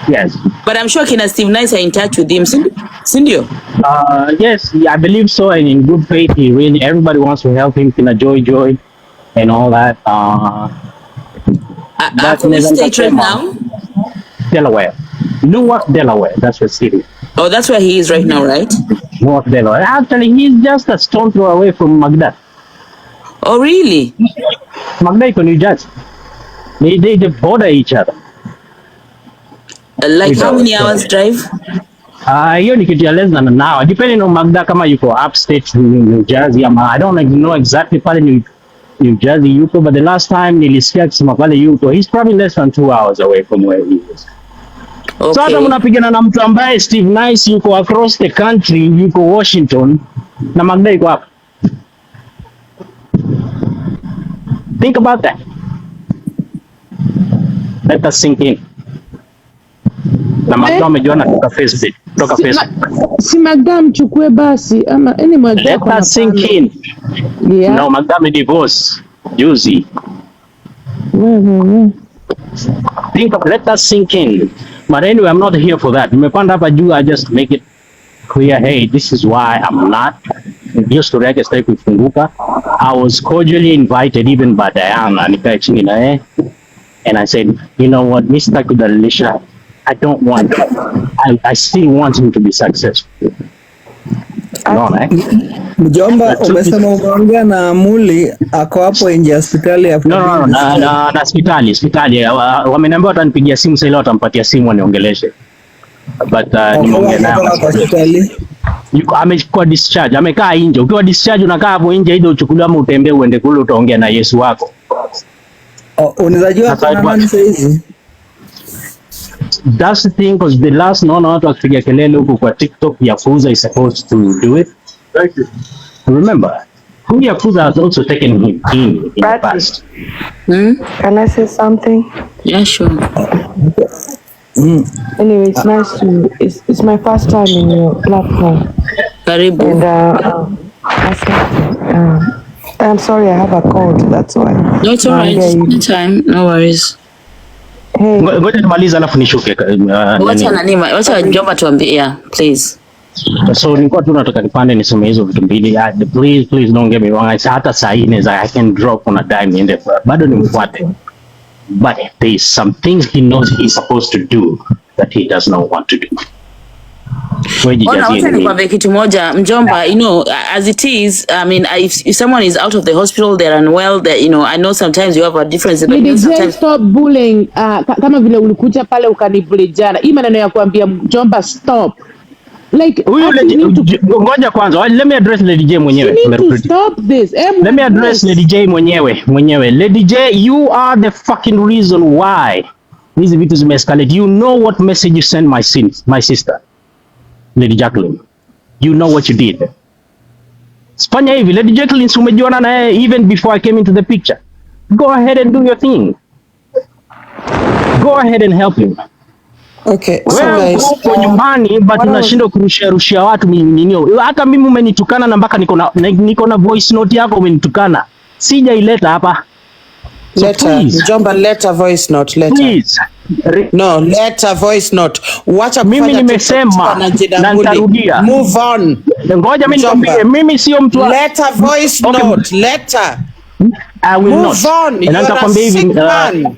O: Yes.
B: But I'm sure Kina Steve Nice are in touch with him, Sindio?
O: Yes, I believe so, and in good faith, everybody wants to help him. Kina Joy, and all that.
B: That's in the state right now?
O: Delaware. Newark, Delaware. That's the city.
B: Oh, that's where he is right now, right?
O: Newark, Delaware. Actually, he's just a stone throw away from Magda.
B: Oh, really?
O: Magda iko New Jersey. They border each other.
B: Like how many hours drive?
O: Hiyo ni kitu ya less than an hour. Depending on Magda kama yuko upstate New Jersey. I don't know exactly pale New Jersey yuko, but the last time nilisikia kusema pale yuko, he's probably less than 2 hours away from where he is. Okay. So hata mnapigana na mtu ambaye Steve Nice yuko across the country, yuko Washington, na Magda yuko hapa. Think about that. Let us sink in. Na Magda amejiona kutoka Facebook.
J: Si Magda mchukue basi ama Magda.
O: Let us sink in. Yeah. No, Magda divorce juzi. Let us sink in. But anyway, I'm not here for that. Nimepanda hapa juu, I just make it clear, hey, this is why I'm not. Just to register kufunguka. I was cordially invited even by Diana, nikae chini na yeye. And I said, you know what, Mr. Kudalisha, I don't want, I still want him to be successful.
F: Mjomba, umesema umeongea na Muli ako hapo nje hospitali hapo.
O: No, na hospitali. Wameniambia watanipigia simu sasa, leo watampatia simu aniongeleshe. But nimeongea naye hospitali. Amekuwa discharge, amekaa nje. Ukiwa discharge unakaa hapo nje ili uchukuliwe ama utembee uende kule utaongea na Yesu wako.
F: Unaweza jua kuna nani sasa hizi?
O: That's the thing, because the last naona watu wakipiga kelele huko kwa TikTok, Yakuza is supposed to do it. Remember, who Yakuza has also taken him in the past.
J: Can I say something?
B: Yeah, sure.
J: Anyway, it's nice to, it's my first time in your platform.
B: Karibu.
J: And I'm sorry, I have a cold, that's why.
B: No, it's alright, anytime, no worries.
J: Hey.
O: Ngoja nimalize alafu nishuke.
B: Wacha Mjomba tuambie, yeah, please.
O: So nilikuwa tu nataka nipande nisome hizo vitu mbili. Please don't get me wrong. Hata saa hii I can drop on a dime niende bado nimfuate. But there is some things he knows he's supposed to do that he does not want to do.
B: Wacha nikwambie kitu moja, Mjomba, you know, as it is, I mean, if someone is out of the hospital, they're unwell, that, you know, I know sometimes you have a difference, but
J: sometimes stop bullying. Kama vile ulikuja pale ukanibully jana. Hii maneno ya kuambia Mjomba stop. Like,
O: ngoja kwanza, let me address Lady J mwenyewe.
J: Stop this.
O: Let me address Lady J mwenyewe. Lady J, you are the fucking reason why these vitu zime-escalate. You know what message you sent my sister, Lady Jacqueline. You know what you did. Spanya hivi, Lady Jacqueline, umejiona na yeye even before I came into the picture. Go ahead and do your thing. Go ahead and help him.
I: Okay, so guys,
O: uko nyumbani but unashindwa kurushia watu ninio. Hata mimi umenitukana na mpaka niko na voice note yako umenitukana. Sijaileta hapa.
I: Letter, Mjomba, letter voice note, letter. Please. No, letter voice note. Wacha
O: mimi nimesema na nitarudia.
I: Move on.
O: Ngoja mimi nikwambie, mimi sio mtu wa
I: letter voice note, letter.
O: I will
I: move
O: not.
I: On.
O: You're a sick man.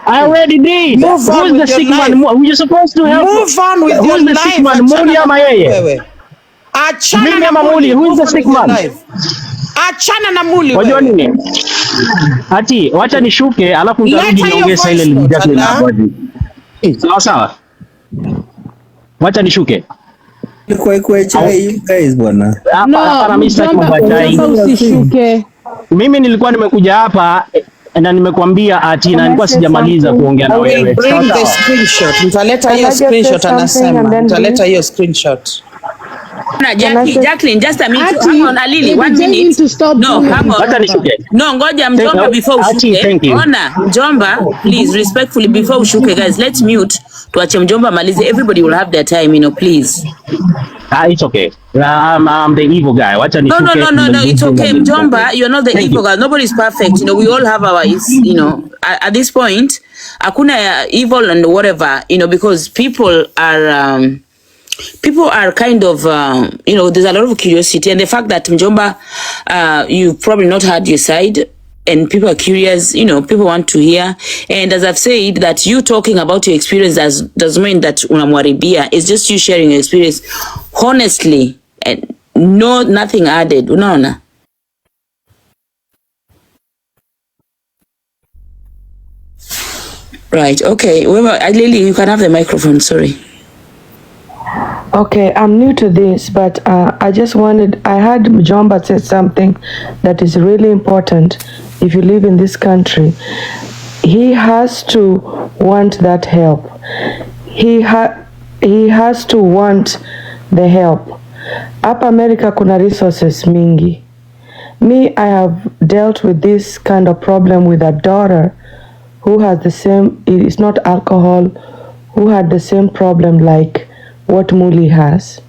O: I already did.
I: Move on.
O: Who's the sick man? Who you supposed to help?
I: Move on with your life.
O: Who's the sick man? Muli ama yeye?
I: Achana
O: na Muli. Who is the sick man?
I: Achana na Muli.
O: Wajua nini? Ati, wacha nishuke alafu nitarudi niongeze ile Jacqueline na body. Sawa. Wacha nishuke.
F: Kwa chai guys bwana.
O: Hapa mimi sitaki mambo ya chai.
J: Usishuke.
O: Mimi nilikuwa nimekuja hapa na nimekuambia ati na nilikuwa sijamaliza kuongea na wewe.
I: Bring the screenshot. Mtaleta hiyo screenshot anasema. Mtaleta hiyo screenshot.
B: Jacqueline, just a minute. Hang on, Alili, 1 minute. No, hang on. No, ngoja Mjomba before ushuke. Ona, Mjomba, please, respectfully before ushuke, guys, let's mute. Tuache Mjomba malize. Everybody will have their time, you know, please.
O: It's okay. I'm the evil guy.
B: No, it's okay, Mjomba. You're not the evil guy. Nobody's perfect. You know, we all have our, you know, at this point, hakuna evil and whatever, you know, because people are kind of, you know, there's a lot of curiosity. And the fact that Mjomba, you've probably not heard your side and people are curious, you know, people want to hear. And as I've said, that you talking about your experience doesn't mean that unamwaribia. It's just you sharing your experience honestly and nothing added. Unaona? Right, okay. Lily, you can have the microphone, sorry.
J: Okay, I'm new to this, but I heard Mjomba said something that is really important. If you live in this country, he has to want that help. He has to want the help. Up America kuna resources mingi. Me, I have dealt with this kind of problem with a daughter who has the same, it's not alcohol, who had the same problem like what Muli has.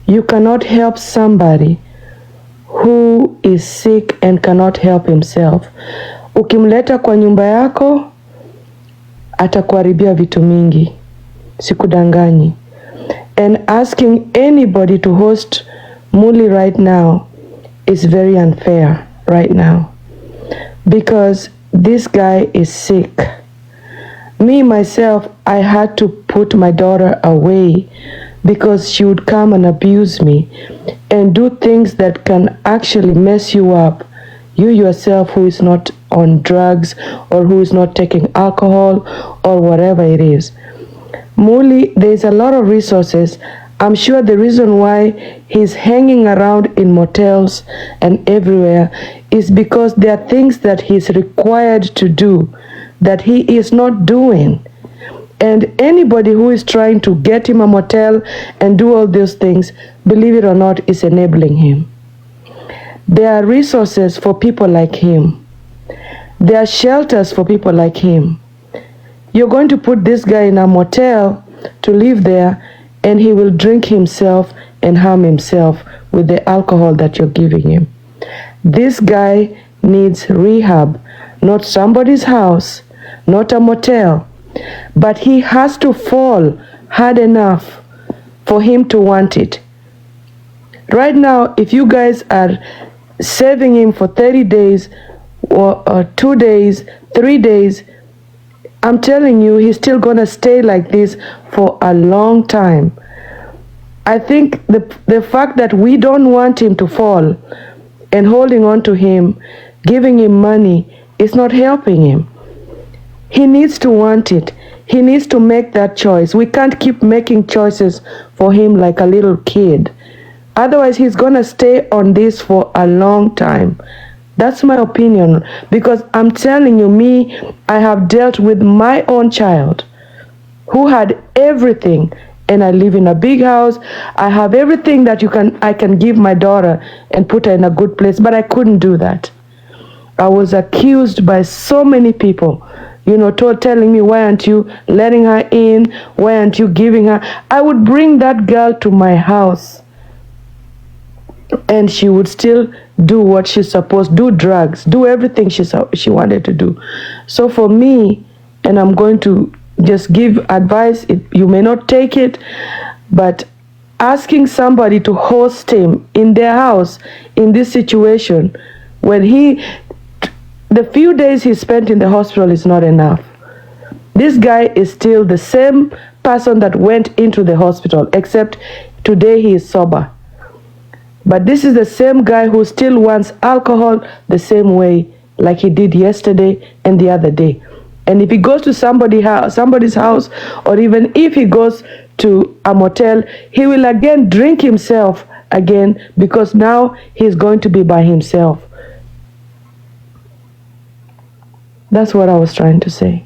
J: You cannot help somebody who is sick and cannot help himself. Ukimleta kwa nyumba yako atakuharibia vitu mingi. sikudanganyi. And asking anybody to host Muli right now is very unfair right now, because this guy is sick. Me, myself, I had to put my daughter away because she would come and abuse me and do things that can actually mess you up. You yourself, who is not on drugs or who is not taking alcohol or whatever it is. Muli, there's a lot of resources. I'm sure the reason why he's hanging around in motels and everywhere is because there are things that he's required to do that he is not doing. And anybody who is trying to get him a motel and do all those things, believe it or not, is enabling him. There are resources for people like him. There are shelters for people like him. You're going to put this guy in a motel to live there, and he will drink himself and harm himself with the alcohol that you're giving him. This guy needs rehab, not somebody's house, not a motel. But he has to fall hard enough for him to want it. Right now, if you guys are saving him for 30 days or 2 days, 3 days, I'm telling you, he's still going to stay like this for a long time. I think the fact that we don't want him to fall and holding on to him, giving him money, is not helping him. He needs to want it. He needs to make that choice. We can't keep making choices for him like a little kid. Otherwise, he's going to stay on this for a long time. That's my opinion. Because I'm telling you, me, I have dealt with my own child who had everything. And I live in a big house. I have everything that I can give my daughter and put her in a good place. But I couldn't do that. I was accused by so many people, telling me, why aren't you letting her in? Why aren't you giving her? I would bring that girl to my house and she would still do what she's supposed to do, drugs, do everything she wanted to do. So for me, and I'm going to just give advice, you may not take it, but asking somebody to host him in their house in this situation, when the few days he spent in the hospital is not enough. This guy is still the same person that went into the hospital, except today he is sober. But this is the same guy who still wants alcohol the same way like he did yesterday and the other day. And if he goes to somebody's house, or even if he goes to a motel, he will again drink himself again, because now he's going to be by himself. That's what I was trying to say.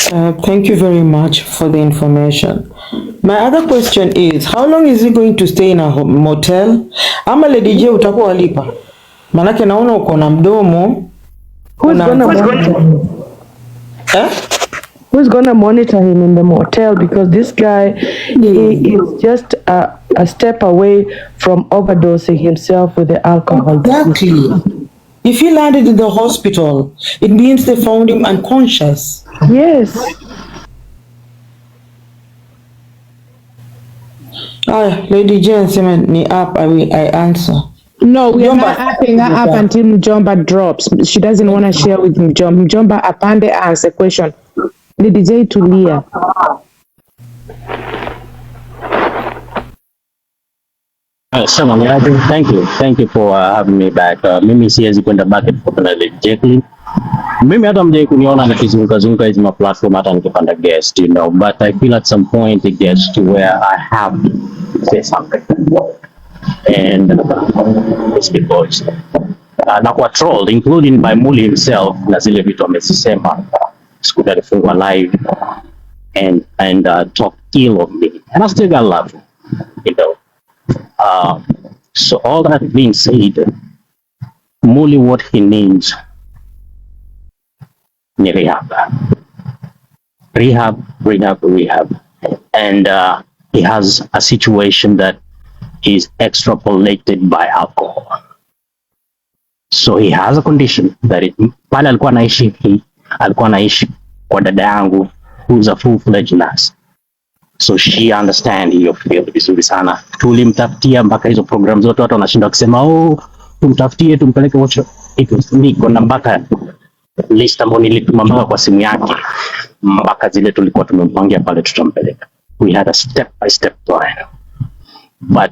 N: Thank you very much for the information. My other question is, how long is he going to stay in a motel? Ama Lady J utakuwa walipa? Manake naona uko na mdomo.
J: Who's gonna monitor him? Who's gonna monitor him in the motel? Because this guy, he is just a step away from overdosing himself with the alcohol.
N: Exactly. If he landed in the hospital, it means they found him unconscious.
J: Yes.
N: Lady Jane said ni up, I answer.
J: No, we are not upping her up until Mjomba drops. She doesn't want to share with Mjomba. Mjomba apande answer question. Lady J tulia.
O: Thank you for having me back. Mimi siwezi kwenda back and forth na Lady Jacqueline. Mimi hata mjai kuniona nikizunguka hizi ma platform hata nikipanda guest, but I feel at some point it gets to where I have to say something. And it's because nakuwa trolled, including by Muli himself, na zile vitu amezisema siku alifungwa live and talk ill of me, and I still got love, so all that being said, Muli, what he needs ni rehab, and he has a situation that is extrapolated by alcohol. So he has a condition that pale alikuwa anaishi kwa dada yangu, who's a full-fledged nurse. So she understand hiyo field vizuri sana. Tulimtafutia mpaka hizo program zote, watu wanashinda kusema tumtafutie tumpeleke wocho. Niko na mpaka list ambayo nilituma mpaka kwa simu yake, mpaka zile tulikuwa tumempangia pale tutampeleka. We had a step-by-step plan. But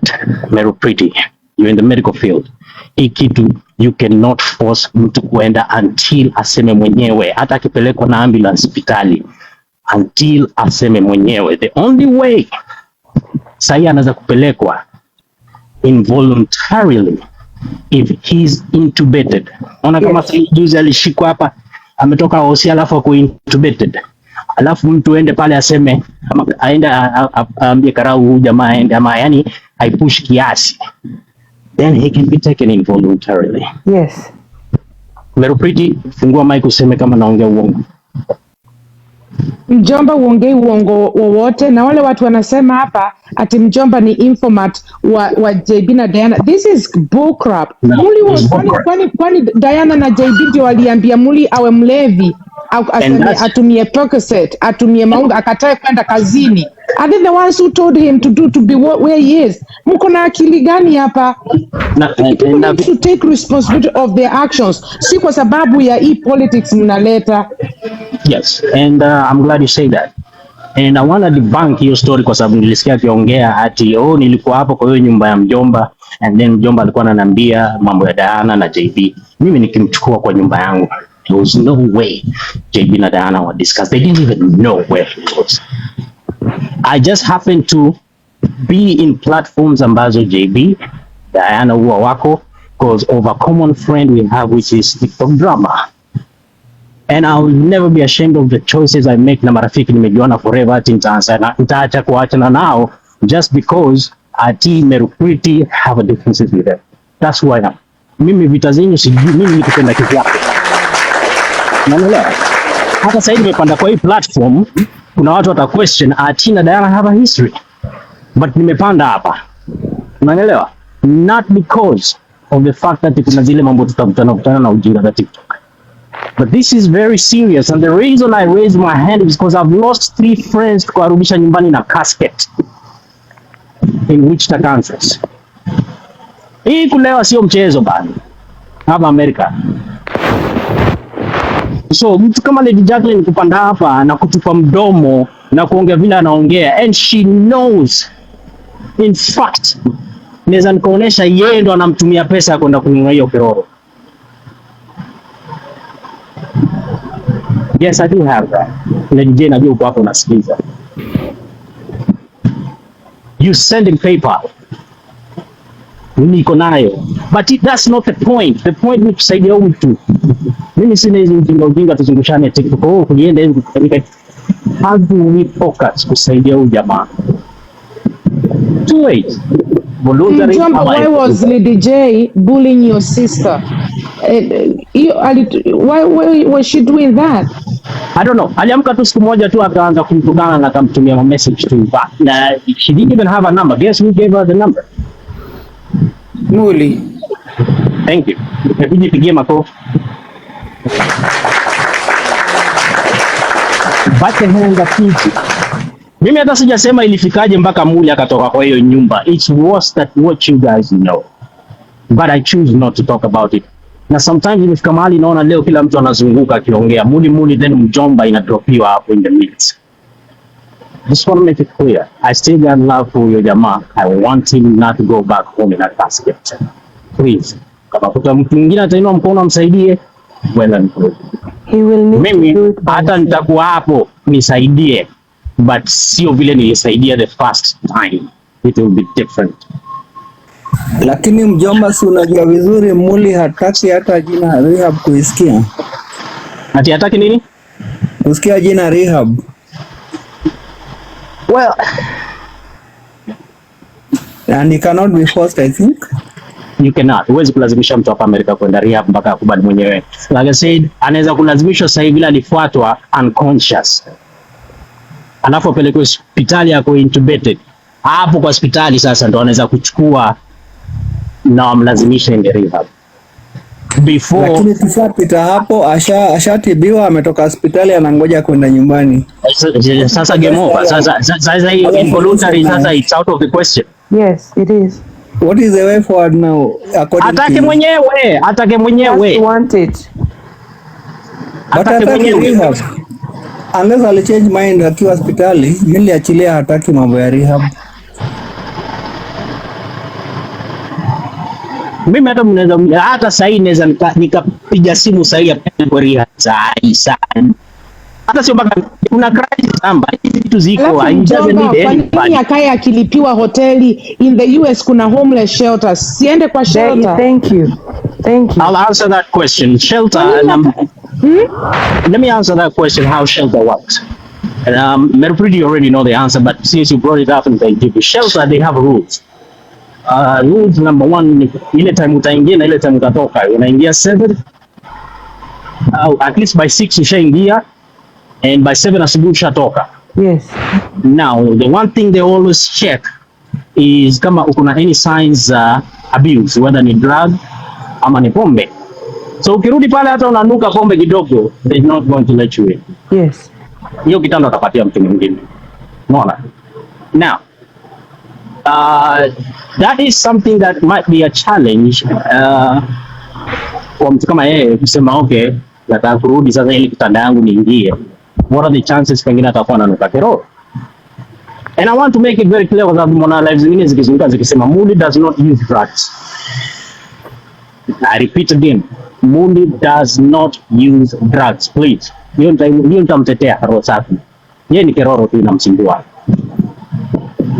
O: Mary Pretty, you're in the medical field. Hii kitu you cannot force mtu kuenda until aseme mwenyewe, hata akipelekwa na ambulance hospitali, until aseme mwenyewe. The only way sahi anaweza kupelekwa involuntarily if he's intubated. Ona kama juzi alishikwa hapa, ametoka hosi alafu ako intubated. Alafu mtu ende pale aseme, aende aambie karau huyu jamaa aende, ama yani aipush kiasi, then he can be taken involuntarily.
J: Yes.
O: Mary Pretty, fungua mic useme kama naongea uongo.
J: Mjomba uongei uongo wowote, na wale watu wanasema hapa ati mjomba ni informant wa JB na Diana. This is bullcrap. Muli was kwani Diana na JB ndio waliambia Muli awe mlevi, aseme atumie Percocet, atumie maunga, akatae kwenda kazini. Are they the ones who told him to be where he is? Mko na akili gani hapa? People need to take responsibility of their actions. Si kwa sababu ya hii politics mnaleta.
O: Yes, and I'm glad you say that. And I want to debunk your story kwa sababu nilisikia akiongea ati nilikuwa hapo kwa hiyo nyumba ya mjomba, and then mjomba alikuwa ananiambia mambo ya Diana na JB. Mimi nikimchukua kwa nyumba yangu, there was no way JB na Diana were discussed. They didn't even know where he was. I just happened to be in platforms ambazo JB, Diana huwa wako because of a common friend we have, which is TikTok drama. And I will never be ashamed of the choices I make na marafiki nimejuana forever ati nitaacha kuachana nao just because ati Mary Pretty have a differences with them. That's who I am. Mimi vita zenyu sijui, mimi nikipenda kitu yako. Unaelewa? Hata sasa nimepanda kwa hii platform, kuna watu wata question ati na Diana have a history. But nimepanda hapa. Unaelewa? Not because of the fact that kuna zile mambo tutakutana na ujinga za TikTok. But this is very serious, and the reason I raised my hand is because I've lost 3 friends kuwarudisha nyumbani na casket in Wichita, Kansas. Hii kulewa sio mchezo bana hapa Amerika. So mtu kama Lady Jacqueline kupanda hapa na kutupa mdomo na kuongea vile anaongea, and she knows, in fact, naweza nikaonesha yeye ndo anamtumia pesa ya kwenda kununua hiyo kiroro. Yes, I do have that. Lady Jane, najua uko hapo unasikiliza. You send him PayPal. Niko nayo. But that's not the point. The point ni kusaidia huyu mtu. Mimi sina hizo ujinga tuzungushane TikTok. Kulienda hivi kufanyika. How do we focus kusaidia huyu jamaa? 2 ways.
J: Why was Lady J bullying your sister? Why was she doing that?
O: I don't know. Aliamka tu siku moja tu akaanza kumtukana na akamtumia message tu. Na she didn't even have a number. Guess who gave her the number?
N: Muli.
O: Thank you. Nipigie makofi. Bate honga kiti. Mimi hata sijasema ilifikaje mpaka Muli akatoka kwa hiyo nyumba. It's worse than what you guys know. But I choose not to talk about it. Na sometimes imefika mahali naona leo kila mtu anazunguka akiongea Muli then mjomba inadropiwa hapo in the midst. Just want to make it clear. I still got love for your jamaa. I want him not to go back home in that basket. Please. Kama kuta mtu mwingine atainua mkono amsaidie, well and good.
J: He will need
O: mimi
J: to do it
O: hata nitakuwa hapo nisaidie, but sio vile nilisaidia the first time. It will be different.
F: Lakini mjomba, si unajua vizuri Muli hataki hata jina rehab kuisikia.
O: Ati hataki nini?
F: Kusikia jina rehab.
O: Well,
F: and it cannot be forced, I think.
O: You cannot. Huwezi kulazimisha mtu hapa Amerika kwenda rehab mpaka akubali mwenyewe. Like I said, anaweza kulazimishwa sasa hivi alifuatwa unconscious. Alafu apelekwe hospitali yako intubated. Hapo kwa hospitali sasa ndo anaweza kuchukua na wamlazimisha ende rehab. before.
F: Lakini kishapita hapo, ashatibiwa, ametoka hospitali, anangoja kwenda nyumbani.
O: Sasa game over. Sasa involuntary, sasa it's out of the question.
J: Yes, it is.
F: What is the way forward now?
O: Atake mwenyewe.
J: Want it.
F: Atake mwenyewe. Unless ali change mind akiwa hospitali, mimi achilia, hataki mambo ya rehab.
O: Mimi hata mnaweza hata sasa hivi naweza nikapiga simu sasa hivi kwa rehab sasa. Hata sio mpaka kuna crisis amba hizi vitu ziko.
J: Kwani akae akilipiwa hoteli in the US kuna homeless shelters. Siende kwa shelter. Thank you.
O: I'll answer that question. Shelter Let me answer that question, how shelter works. Merpridi already know the answer, but since you brought it up and they give you shelter, they have rules. Rules number 1, ile time utaingia na ile time utatoka. Unaingia 7, at least by 6 ushaingia, and by 7 asubuhi ushatoka.
J: Yes.
O: Now, the one thing they always check is kama ukuna any signs abuse, whether ni drug ama ni pombe. So ukirudi pale hata unanuka pombe kidogo, they're not going to let you in.
J: Yes.
O: Hiyo kitanda utapatia mtu mwingine. Unaona? Now, that is something that might be a challenge kwa mtu kama yeye kusema okay, nataka kurudi sasa ili kitanda yangu niingie. What are the chances pengine atakuwa ananuka kero? And I want to make it very clear, kwa sababu mwana live zingine zikizunguka zikisema Muli does not use drugs. I repeat again, Muli does not use drugs, please. Hiyo nitamtetea roho safi. Yeye ni keroro tu inamsumbua.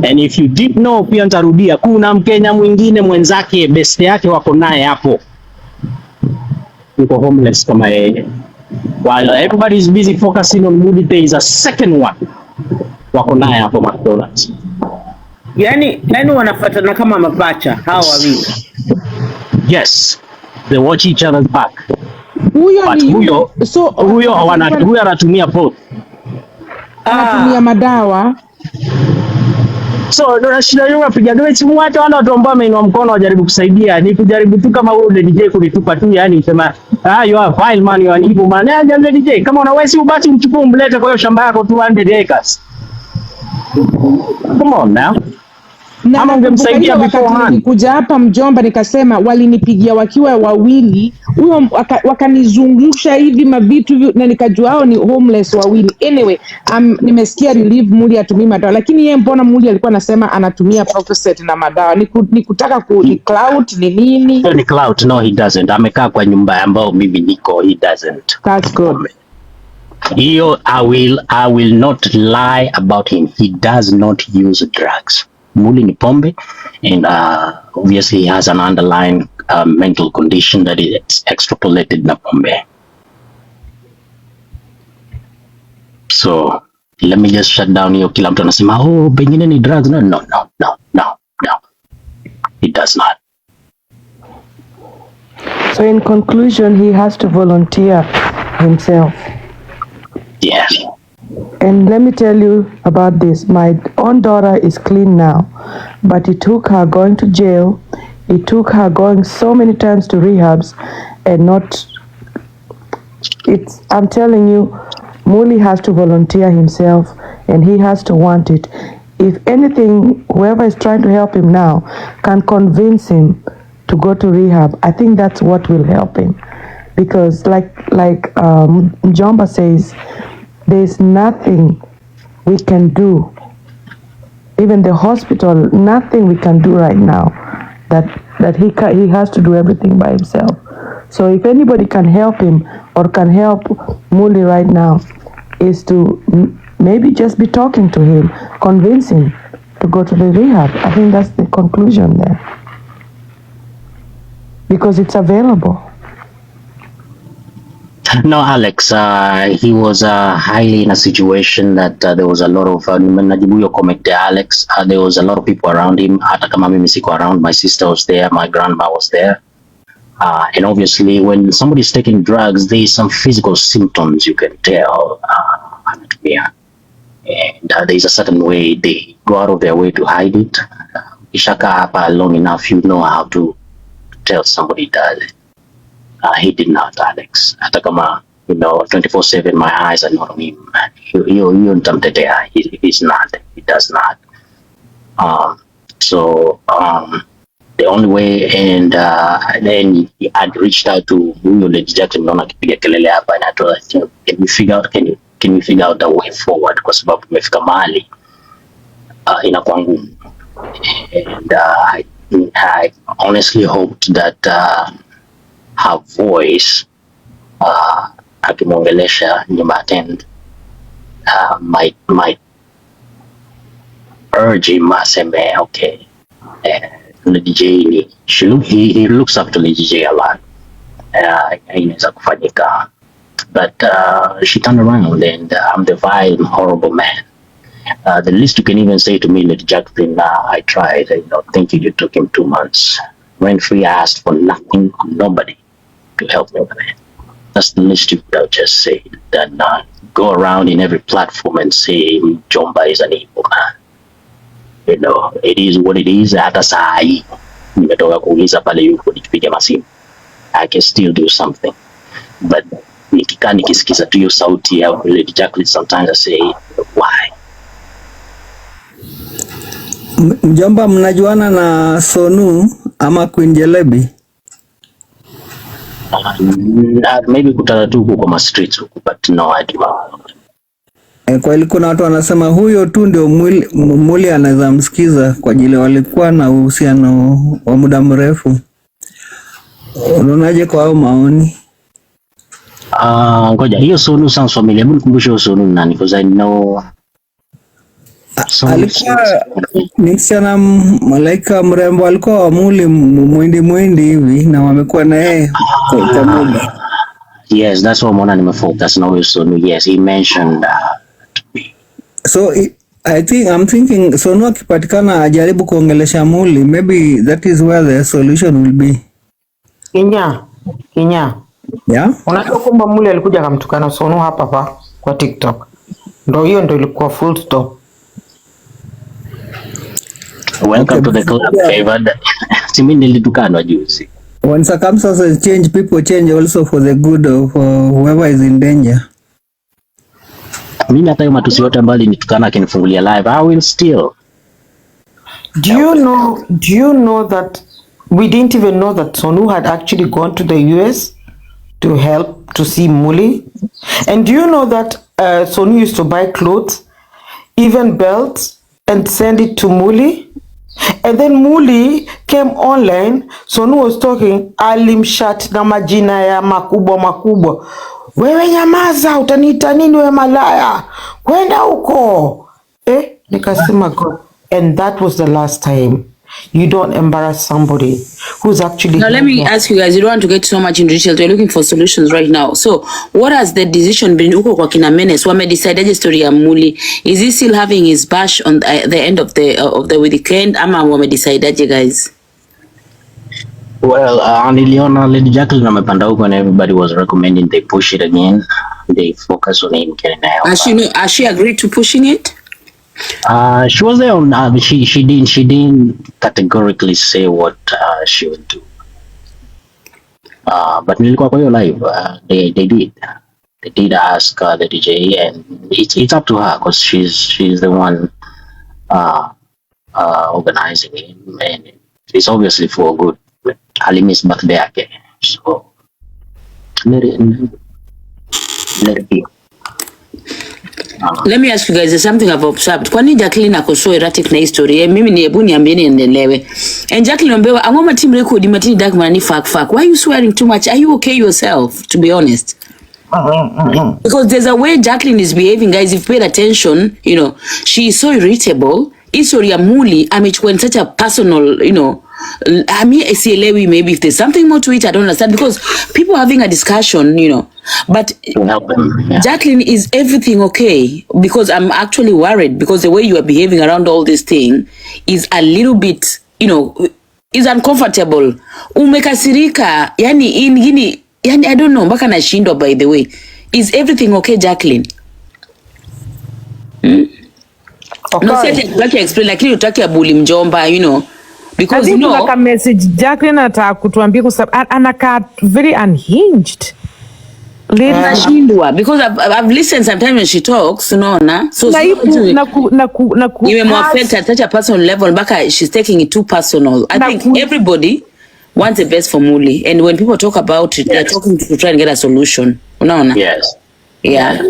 O: And if you did know, pia nitarudia, kuna Mkenya mwingine mwenzake best yake wako naye hapo. Yuko homeless kama yeye. While everybody is busy focusing on Muli, there is a second one. Wako naye hapo McDonald's.
N: Yani wanafuatana kama mapacha hao wawili.
O: Yes, they watch each other's back. Huyo anatumia both.
J: Anatumia madawa.
O: So ndio shida yao apiga ndio simu watu watu ambao wameinua mkono wajaribu kusaidia, ni kujaribu tu kama wewe DJ kulitupa tu, yani sema you are fine man, you are evil man. Jambo DJ kama unaweza ubati mchukue umlete kwa hiyo shamba yako 200 acres. Come on now.
J: Ama ungemsaidia beforehand. Kuja hapa Mjomba nikasema walinipigia wakiwa wawili, huyo wakanizungusha hivi mavitu na nikajua hao ni homeless wawili. Anyway, nimesikia relief Muli atumii madawa, lakini yeye mbona Muli alikuwa anasema anatumia Percocet na madawa? Ni kutaka ni clout ni nini?
O: Ni clout. No, he doesn't. Amekaa kwa nyumba ambayo mimi niko, he doesn't.
J: That's good.
O: Hiyo I will not lie about him. He does not use drugs. Muli ni pombe, and obviously he has an underlying mental condition that is extrapolated na pombe. So let me just shut down hiyo. Kila mtu anasema oh pengine ni drugs. No. It does not.
J: So in conclusion, he has to volunteer himself.
O: Yes.
J: And let me tell you about this. My own daughter is clean now, but it took her going to jail. It took her going so many times to rehabs and not. I'm telling you, Muli has to volunteer himself and he has to want it. If anything, whoever is trying to help him now can convince him to go to rehab, I think that's what will help him. Because like Njomba says, there's nothing we can do. Even the hospital, nothing we can do right now. That he has to do everything by himself. So if anybody can help him or can help Muli right now, is to maybe just be talking to him, convince him to go to the rehab. I think that's the conclusion there. Because it's available.
O: No, Alex, he was highly in a situation that there was a lot of najibu your comment there, Alex. There was a lot of people around him. Hata kama mimi siko around, my sister was there, my grandma was there. And obviously when somebody's taking drugs, there is some physical symptoms you can tell. And there is a certain way they go out of their way to hide it. Ishaka hapa long enough, you know how to tell somebody does it. He did not, Alex. Hata kama, 24/7 my eyes are not on him. Hiyo nitamtetea. He's not. He does not. So the only way, and then I'd reached out to Lady Jackson, naona akipiga kelele hapa, and I told her, can we figure out a way forward, kwa sababu tumefika mahali inakuwa ngumu. And I honestly hoped that her voice akimwongelesha Nyimbaten might urge him aseme, okay, Lady J, he looks up to Lady J a lot. Inaweza kufanyika. But she turned around, and I'm the vile, horrible man. The least you can even say to me, Lady Jacqueline, I tried. Thank you took him 2 months. Rent-free, I asked for nothing, nobody to help me with it. That's the least you could have just said. Then go around in every platform and say Jomba is an evil man. It is what it is. Hata saa hii nimetoka kuuliza pale yuko nikipiga masimu, I can still do something. But nikikaa nikisikiza tu hiyo sauti ya Lady Jacqueline, sometimes I say, why?
F: Mjomba, mnajuana na Sonu ama Queen Jelebi?
O: Maybe kutana tu huko kwa streets huko, but no idea.
F: Kwa ile kuna watu wanasema huyo tu ndio Muli anaweza msikiza kwa ajili walikuwa na uhusiano wa muda mrefu. Unaonaje kwa hao maoni?
O: Ngoja, hiyo Sonu sounds familiar. Hebu nikumbushe hiyo Sonu nani, because I know
F: alikuwa ni msichana malaika mrembo, alikuwa wa Muli mwindi hivi, na wamekuwa na yeye kwa muda.
O: Yes, that's what Mona nimefocus na huyo Sonu. Yes, he mentioned
F: so I'm thinking Sonu akipatikana ajaribu kuongelesha Muli, maybe that is where the solution will be.
N: Kinya.
F: Yeah?
N: Unajua kwamba Muli alikuja akamtukana Sonu hapa kwa TikTok. Ndio ilikuwa full stop.
O: Welcome to the club, favored. Simi nilitukanwa juzi.
F: When circumstances change, people change also for the good of whoever is in danger.
O: Mimi hata hiyo matusi yote ambayo nitukana akinifungulia live, I will still.
N: Do you know that we didn't even know that Sonu had actually gone to the US to help to see Muli? And do you know that Sonu used to buy clothes, even belts, and send it to Muli? And then Muli came online, Sonu was talking, alimshat na majina ya makubwa. Wewe nyamaza, utaniita nini we malaya? Kwenda huko. Nikasema God. And that was the last time. You don't embarrass somebody who's actually...
B: Now let me ask you guys, you don't want to get so much in detail. We're looking for solutions right now. So what has the decision been? Uko kwa kina Menes, wame decided story ya Muli. Is he still having his bash on the end of the weekend? Ama wame decided, you guys?
O: Well, niliona Lady Jacqueline amepanda huko, and everybody was recommending they push it again. They focus on him getting out.
B: Has she agreed to pushing it?
O: She was there on. She didn't categorically say what she would do. But nilikuwa kwa hiyo live. They did ask the DJ, and it's up to her because she's the one organizing it, and it's obviously for good. Halimi's birthday yake, so let it be.
B: Let me ask you guys, there's something I've observed. Kwani Jacqueline ako so erratic na history? Mimi ni hebu niambie niendelewe. And Jacqueline ambewa angoma team record matini dark money fuck. Why are you swearing too much? Are you okay yourself, to be honest? Because there's a way Jacqueline is behaving, guys. If you paid attention, she is so irritable. History ya Muli amechukua in such a personal, I mean, sielewi, maybe if there's something more to it, I don't understand, because people are having a discussion, but Jacqueline, is everything okay? Because I'm actually worried, because the way you are behaving around all this thing is a little bit, is uncomfortable. Umekasirika, yani I don't know, mpaka nashindwa, by the way. Is everything okay, Jacqueline? Okay. No, see, I explain, like, utaki ya bully mjomba, Because you know,
J: kuna message Jacqueline ataka kutuambia kwa sababu anakaa very unhinged.
B: Because I've listened sometimes when she talks, unaona. So affect at such a personal level, baka she's taking it too personal. I think everybody wants the best for Muli, and when people talk about it, they're talking to try and get a solution. Unaona?
O: Yes.
B: Yeah.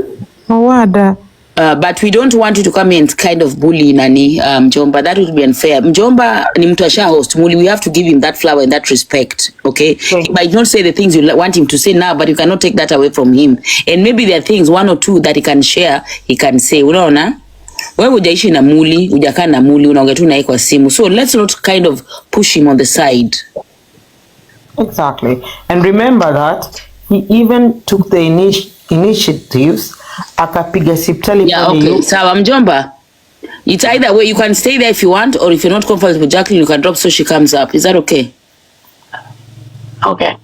J: Wada.
B: But we don't want you to come and kind of bully Nani, Mjomba. That would be unfair. Mjomba ni mtu asha host Muli. We have to give him that flower and that respect. Okay? He might not say the things you want him to say now, but you cannot take that away from him. And maybe there are things, one or two, that he can share, he can say. Unaona? Wewe hujaishi na Muli, hujakaa na Muli, unaongea tu naye kwa simu. So let's not kind of push him on the side.
N: Exactly. And remember that he even took the initiatives. Akapiga sipitali.
B: Yeah, okay. Sawa Mjomba. It's either way, you can stay there if you want, or if you're not comfortable with Jacqueline, you can drop so she comes up. Is that okay?
O: Okay.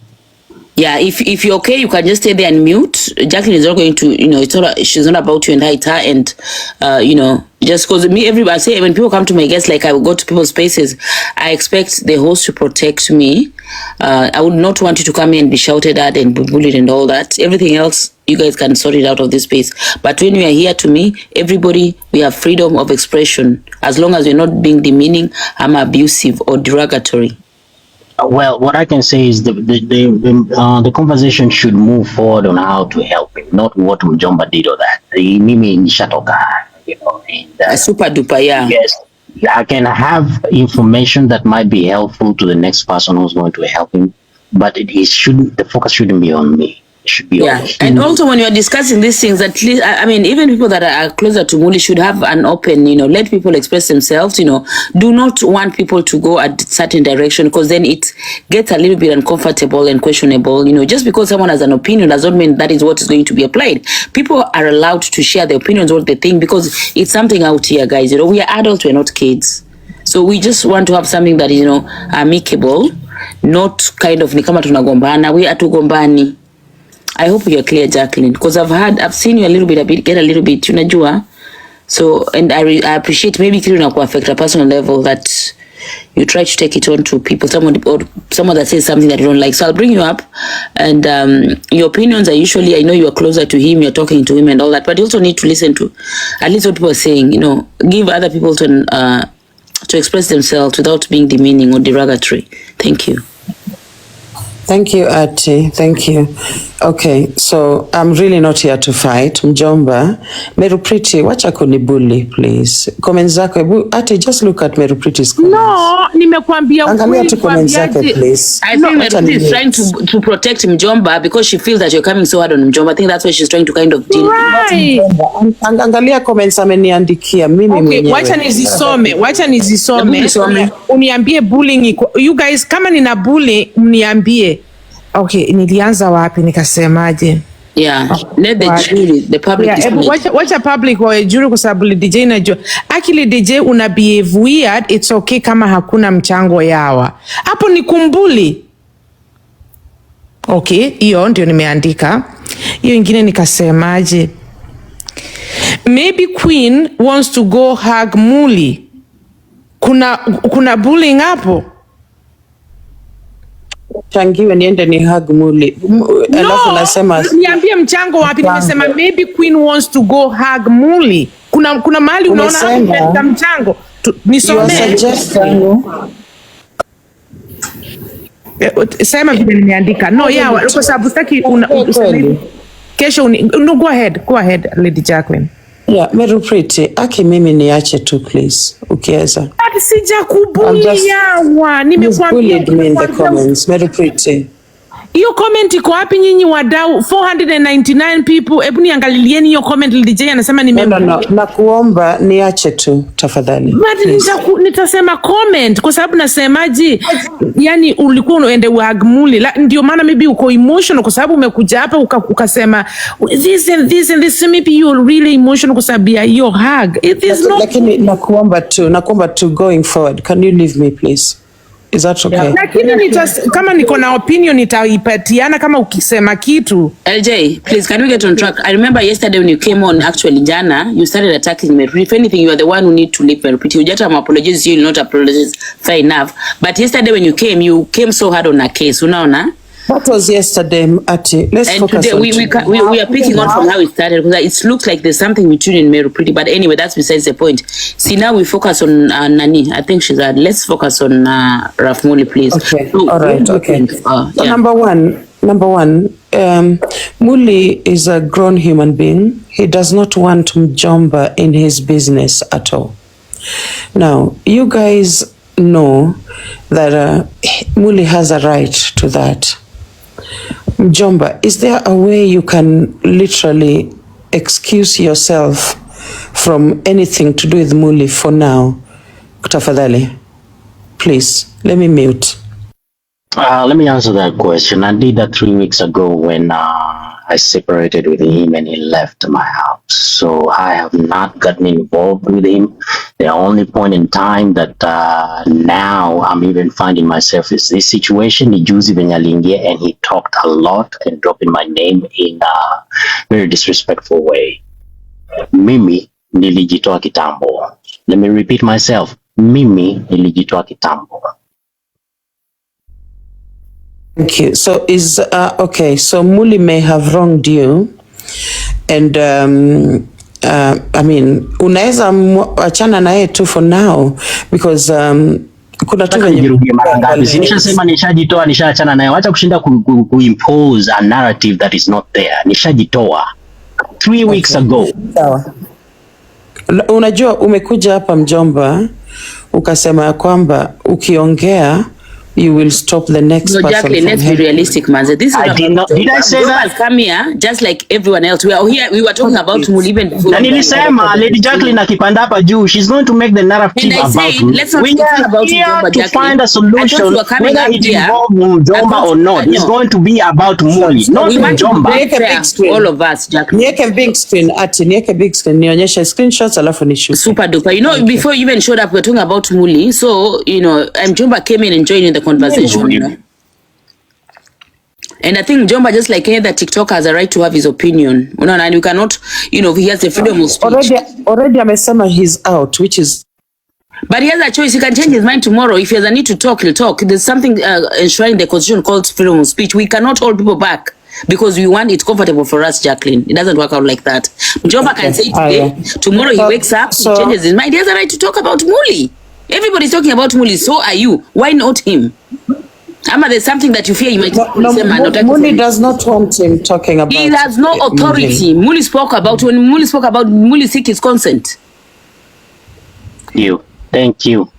B: Yeah, if you're okay, you can just stay there and mute. Jacqueline is not going to, she's not about you and her, and just because everybody say when people come to my guests, like I will go to people's spaces, I expect the host to protect me. I would not want you to come in and be shouted at and be bullied and all that. Everything else, you guys can sort it out of this space. But when you are here, to me, everybody, we have freedom of expression, as long as you're not being demeaning, abusive, or derogatory.
O: Well, what I can say is the conversation should move forward on how to help him, not what Mjomba did or that. Mimi nishatoka, and
B: super duper, yeah.
O: Yes, I can have information that might be helpful to the next person who's going to help him, but the focus shouldn't be on me. It should be on him.
B: And also when you're discussing these things, at least, I mean, even people that are closer to Muli should have an open, let people express themselves, do not want people to go a certain direction, because then it gets a little bit uncomfortable and questionable. Just because someone has an opinion does not mean that is what is going to be applied. People are allowed to share their opinions, what they think, because it's something out here, guys. We are adults, we're not kids. So we just want to have something that is, amicable, not kind of ni kama tunagombana. We are tugombani. I hope you're clear, Jacqueline, because I've seen you get a little bit, unajua. So, and I appreciate maybe kitu na affect a personal level that you try to take it on to people, someone that says something that you don't like. So I'll bring you up, and your opinions are usually, I know you are closer to him, you're talking to him and all that, but you also need to listen to at least what people are saying, give other people to express themselves without being demeaning or derogatory. Thank you.
I: Thank you, Ati. Thank you. Okay, so I'm really not here to fight. Mjomba, Merupriti, wacha kunibully, please. Comments zako, Ati, just look at Merupriti's comments.
J: No, nimekuambia
I: angalia tu comments zake, please.
B: I think Merupriti is trying to protect Mjomba because she feels that you're coming so hard on Mjomba. I think that's why she's trying to kind of deal
J: right.
I: Angalia comments ameniandikia mimi mwenyewe.
J: Wacha nizisome. Uniambie bullying. You guys, kama nina bully, mniambie. Okay, nilianza wapi nikasemaje?
B: Yeah, let the jury, the public.
J: Yeah, wacha public wa jury kwa sababu DJ najua. Actually DJ una behave weird, it's okay kama hakuna mchango yawa. Hapo ni kumbuli. Okay, hiyo ndio nimeandika. Hiyo ingine nikasemaje? Maybe Queen wants to go hug Muli. Kuna bullying hapo?
I: Changiwe niende ni hug Muli. Alafu nasema
J: niambie mchango wapi? Nimesema maybe Queen wants to go hug Muli. Kuna mahali unaona hapo mchango? Nisome. Sema vile nimeandika. No, yeah, kwa sababu sitaki kesho no, go ahead Lady Jacqueline.
I: Yeah, Merupriti, Aki mimi niache tu please. Ukiweza.
J: Sija kubulia nimekuambia
I: in the comments. Merupriti.
J: Hiyo comment iko wapi nyinyi wadau? 499 people. Hebu niangalieni hiyo comment. DJ anasema
I: No, nakuomba niache tu tafadhali.
J: Nitasema comment kwa sababu nasemaji, yani ulikuwa unaende hug Muli. Ndio maana maybe uko emotional kwa sababu umekuja hapa ukasema this and this, maybe you're really emotional kwa sababu ya your hug. It is not.
I: Lakini nakuomba tu going forward. Can you leave me please? Is that okay?
D: Yeah. Lakini kama niko na opinion nitaipatiana kama ukisema kitu.
B: LJ, please, can we get on track? I remember yesterday when you came on, actually, Jana, you started attacking me. If anything, you are the one who need to leave Merupiti. You just apologize, you will not apologize. Fair enough. But yesterday when you came so hard on a case. Unaona?
I: What was yesterday, Ati? Let's
B: and
I: focus
B: today
I: on
B: we are picking on from how it started, because it looks like there's something between in Merupiti. But anyway, that's besides the point. See, now we focus on Nani. I think she's let's focus on Raf Muli, please.
I: Okay.
B: So,
I: all right. Okay.
B: So
I: yeah. Number one, Muli is a grown human being. He does not want Mjomba in his business at all. Now, you guys know that Muli has a right to that. Mjomba, is there a way you can literally excuse yourself from anything to do with Muli for now? Tafadhali, please, let me mute.
O: Let me answer that question. I did that 3 weeks ago when I separated with him and he left my house. So I have not gotten involved with him. The only point in time that now I'm even finding myself is this situation. Ni juzi venye aliingia and he talked a lot and dropping my name in a very disrespectful way. Mimi nilijitoa kitambo. Let me repeat myself. Mimi nilijitoa kitambo.
I: Thank you. So is okay. So Muli may have wronged you, and I mean, unaweza achana na yeye tu for now because kuna tu venye
O: nishasema nishajitoa, nishaachana naye. Wacha kushinda kuimpose a narrative that is not there. Nishajitoa 3 weeks ago.
I: Sawa. Unajua umekuja hapa Mjomba ukasema ya kwamba ukiongea you will stop the next person.
B: Jacqueline, let's be realistic, man. This is
O: did I say that?
B: Come here, just like everyone else. We are here. We were talking about Muli even before.
O: Na nilisema Lady Jacqueline akipanda hapa juu, she's going to make the narrative about Muli.
B: Let's not talk about
O: Mjomba, to find a solution whether it involves Mjomba or not. It's going to be about Muli, not Mjomba.
B: All of us, Jacqueline.
I: Niweke big screen, Ati, niweke big screen, nionyeshe screenshots alafu nishoot.
B: Super duper. You know, before you even showed up, we were talking about Muli. So, you know, Mjomba came in and joined the conversation, you know. And I think Mjomba, just like any other TikToker, has a right to have his opinion. And you cannot, you know, he has the freedom of speech.
I: Already amesema he's out, which is...
B: But he has a choice. He can change his mind tomorrow. If he has a need to talk, he'll talk. There's something enshrined in the constitution called freedom of speech. We cannot hold people back because we want it comfortable for us, Jacqueline. It doesn't work out like that. Mjomba can say today, tomorrow he wakes up, he changes his mind. He has a right to talk about Muli. Everybody's talking about Muli, so are you. Why not him? Ama, there's something that you fear you might say.
I: Muli does not want him talking about.
B: He has no authority. Muli spoke about, when Muli spoke about, Muli seek his consent.
O: Thank you.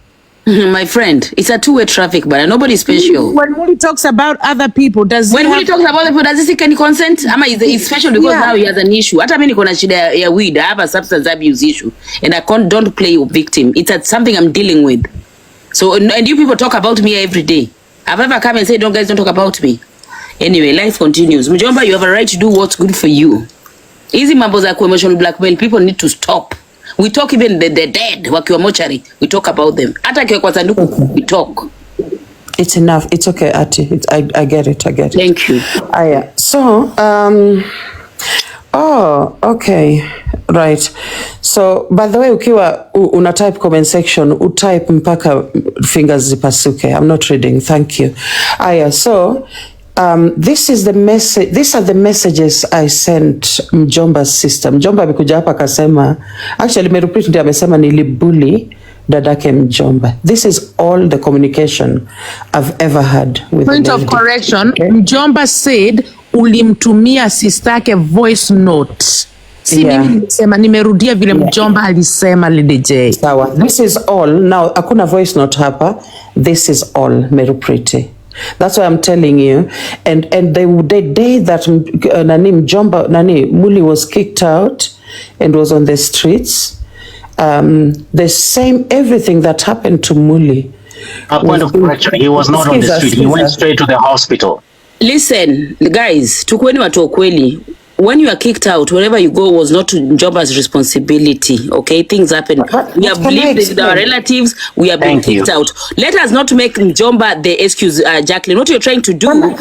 B: My friend, it's a two-way traffic, but nobody's special.
D: When Muli talks about other people,
B: Muli talks about other people, does he seek any consent? Ama, he's special because now he has an issue. Hata mimi niko na shida ya weed. I have a substance abuse issue, and I don't play a victim. It's something I'm dealing with. So, and you people talk about me every day. I've ever come and said, guys, don't talk about me. Anyway, life continues. Mjomba, you have a right to do what's good for you. Easy mambo za emotional blackmail, people need to stop. We talk even the dead, wakiwa mochari, we talk about them. Hata kiwa kwa sanduku, we talk.
I: It's enough. It's okay, Ati. I get it.
B: Thank you.
I: Yeah. So, oh, okay. Right. So, by the way, ukiwa una type comment section, utype mpaka fingers zipasuke. I'm not reading. Thank you. So, this is the message. These are the messages I sent Mjomba's sister. Mjomba amekuja hapa akasema, actually Merupiti ndiye amesema nilibully dadake Mjomba. This is all the communication I've ever had with
D: Point of correction, okay. Mjomba said ulimtumia sistake voice note. Mimi nilisema nimerudia vile Mjomba alisema Lady J.
I: Sawa. This is all. Now hakuna voice note hapa. This is all Merupiti. That's why I'm telling you. And the day that Muli was kicked out and was on the streets, the same everything that happened to Muli.
O: A point of correction, he was not on the street. He went straight to the hospital.
B: Listen, guys, tukueni watu ukweli. when you are kicked out, wherever you go was not Njomba's responsibility. Okay, things happen. We have lived with our relatives. We have been kicked out. Let us not make Njomba the excuse, Jacqueline. What you're trying to do?
O: I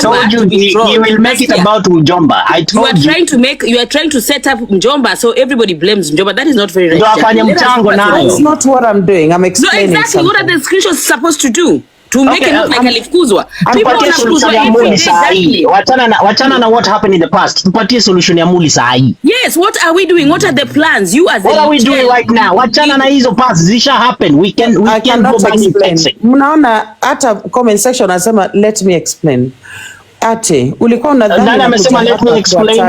O: told you he will make it about Njomba. I told you.
B: You are trying to set up Njomba so everybody blames Njomba. That is not very right.
D: That's not what I'm doing. I'm explaining.
B: No, exactly.
D: Something.
B: What are the screenshots supposed to do? To make it look like alifukuzwa.
O: Tupatie solution ya Muli saa hii. Wachana na what happened in the past. Tupatie solution ya Muli saa hii.
B: Yes, what are we doing? What are the plans? You as
O: what are we doing right now? Wachana na hizo past zisha happen. We can go back and fix it.
D: Mnaona hata comment section anasema let me explain. Ate, ulikuwa unadhani
O: nani amesema let me explain?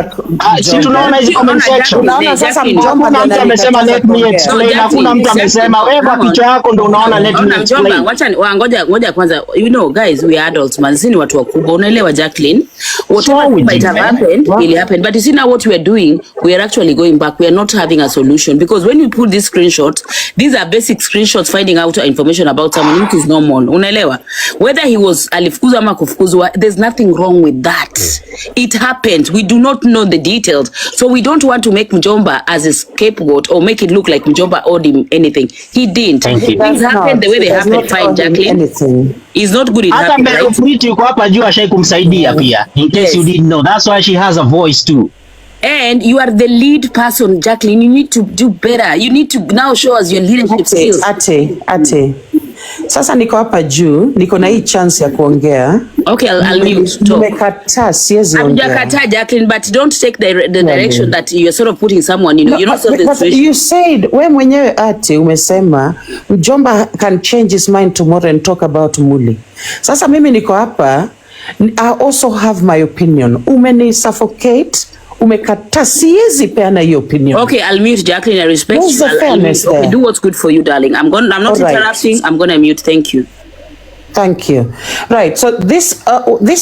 O: Si tunaona hizo comment section.
D: Unaona sasa Njomba
O: kuna mtu amesema let me explain. Hakuna mtu amesema wewe kwa kichwa yako ndio unaona let me explain.
B: Wacha ngoja kwanza, you know guys, we are adults man, sisi ni watu wakubwa, unaelewa Jacqueline? Whatever might have happened will happen, but you see now what we are doing, we are actually going back. We are not having a solution because when we put these screenshots, these are basic screenshots finding out information about someone, which is normal, unaelewa? Whether he was alifukuzwa ama kufukuzwa, there's nothing wrong with that. It happened. We do not know the details, so we don't want to make Njomba as a scapegoat or make it look like Njomba owed him anything. He didn't. Things happened the way they happened. Fine, Jacqueline. It's not good. It happened.
O: Hata Mfriti yuko hapa juu ashai kumsaidia pia. In case you didn't know, that's why she has a voice too.
B: And you are the lead person, Jacqueline. You need to do better. You need to now show us your leadership skills.
D: Ate. Sasa niko hapa juu, niko na hii chance ya kuongea.
B: Okay, I'll mute.
D: Nimekataa, siwezi ongea.
B: Hujakataa Jacqueline, but don't take the direction that you're sort of putting someone, you know, you're not sort of
D: but you said, we mwenyewe Ate umesema Njomba can change his mind tomorrow and talk about Muli. Sasa mimi niko hapa, I also have my opinion. Umeni suffocate. Umekataa, siwezi peana hiyo opinion.
B: Okay, I'll mute Jacqueline. I respect you. Okay, do what's good for you, darling. I'm not interrupting. I'm going to mute. Thank you.
D: Thank you. Right. So this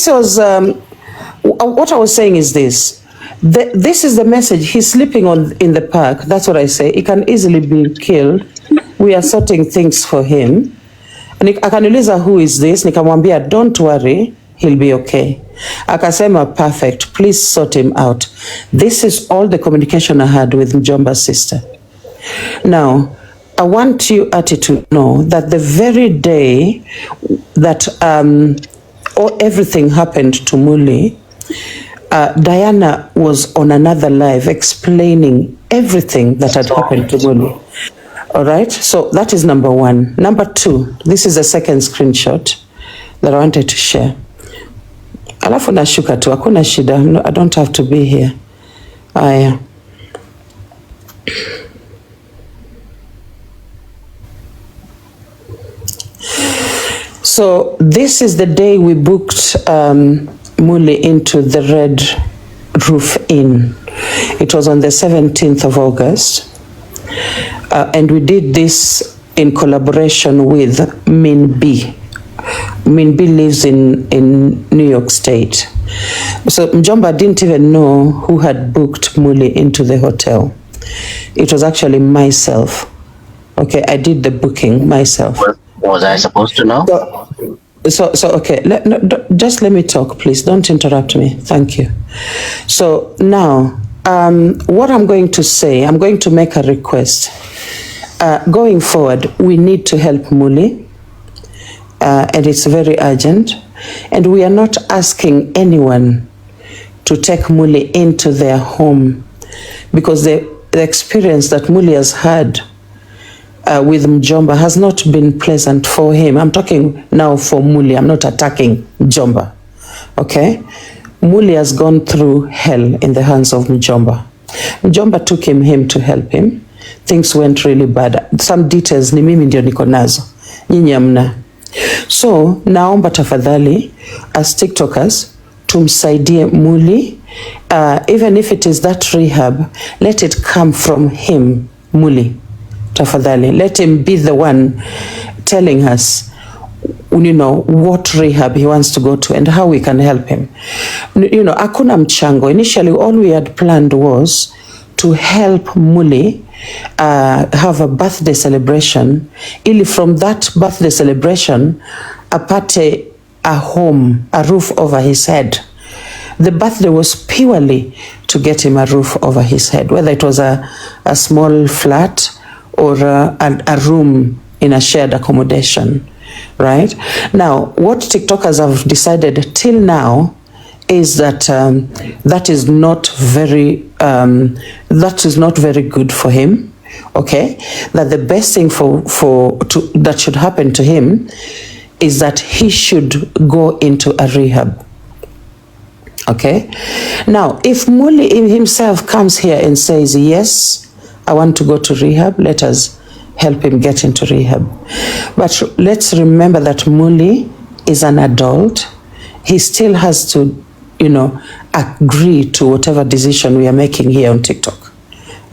D: was what I was saying is this. This is the message. He's sleeping in the park. That's what I say. He can easily be killed. We are sorting things for him. And akaniuliza who is this? Nikamwambia don't worry. He'll be okay. Akasema perfect, please sort him out. This is all the communication I had with Njomba's sister. Now, I want you, Ati, to know that the very day that everything happened to Muli, Diana was on another live explaining everything that had happened to Muli. All right, so that is number one. Number two, this is the second screenshot that I wanted to share. Alafu nashuka tu, hakuna shida. No, I don't have to be here. Aya. So this is the day we booked Muli into the Red Roof Inn. It was on the 17th of August. And we did this in collaboration with Min B. Min B lives in New York State. So Njomba didn't even know who had booked Muli into the hotel. It was actually myself. Okay, I did the booking myself.
O: Was I supposed to know?
D: So okay, just let me talk, please. Don't interrupt me. Thank you. So now, what I'm going to say, I'm going to make a request. Going forward, we need to help Muli. And it's very urgent. And we are not asking anyone to take Muli into their home because the experience that Muli has had with Njomba has not been pleasant for him. I'm talking now for Muli. I'm not attacking Njomba. Okay? Muli has gone through hell in the hands of Njomba. Njomba took him to help him. Things went really bad. Some details ni mimi ndio niko nazo. Nyinyi hamna. So, naomba tafadhali, as TikTokers, tumsaidie Muli. Even if it is that rehab, let it come from him, Muli. Tafadhali, let him be the one telling us, you know, what rehab he wants to go to and how we can help him. You know, hakuna mchango. Initially, all we had planned was to help Muli have a birthday celebration, ili from that birthday celebration apate a home, a roof over his head.
I: The birthday was purely to get him a roof over his head, whether it was a small flat or a room in a shared accommodation, right? Now, what TikTokers have decided till now is that that is not very good for him. Okay, that the best thing that should happen to him is that he should go into a rehab. Okay, now if Muli himself comes here and says, yes, I want to go to rehab, let us help him get into rehab. But let's remember that Muli is an adult. He still has to, agree to whatever decision we are making here on TikTok.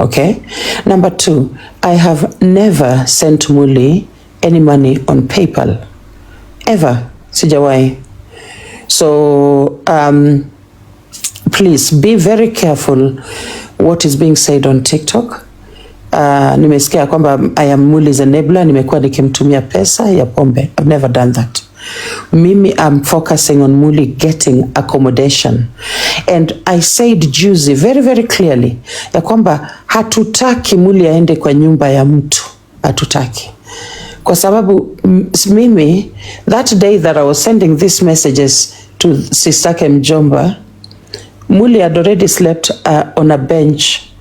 I: Okay. Number 2, I have never sent Muli any money on PayPal. Ever. Sijawai. So, please be very careful what is being said on TikTok. Nimesikia kwamba I am Muli's enabler, nimekuwa nikimtumia pesa ya pombe. I've never done that. Mimi, I'm focusing on Muli getting accommodation. And I said juzi very, very clearly ya kwamba hatutaki Muli aende kwa nyumba ya mtu. Hatutaki. Kwa sababu mimi, that day that I was sending these messages to Sistake Mjomba, Muli had already slept on a bench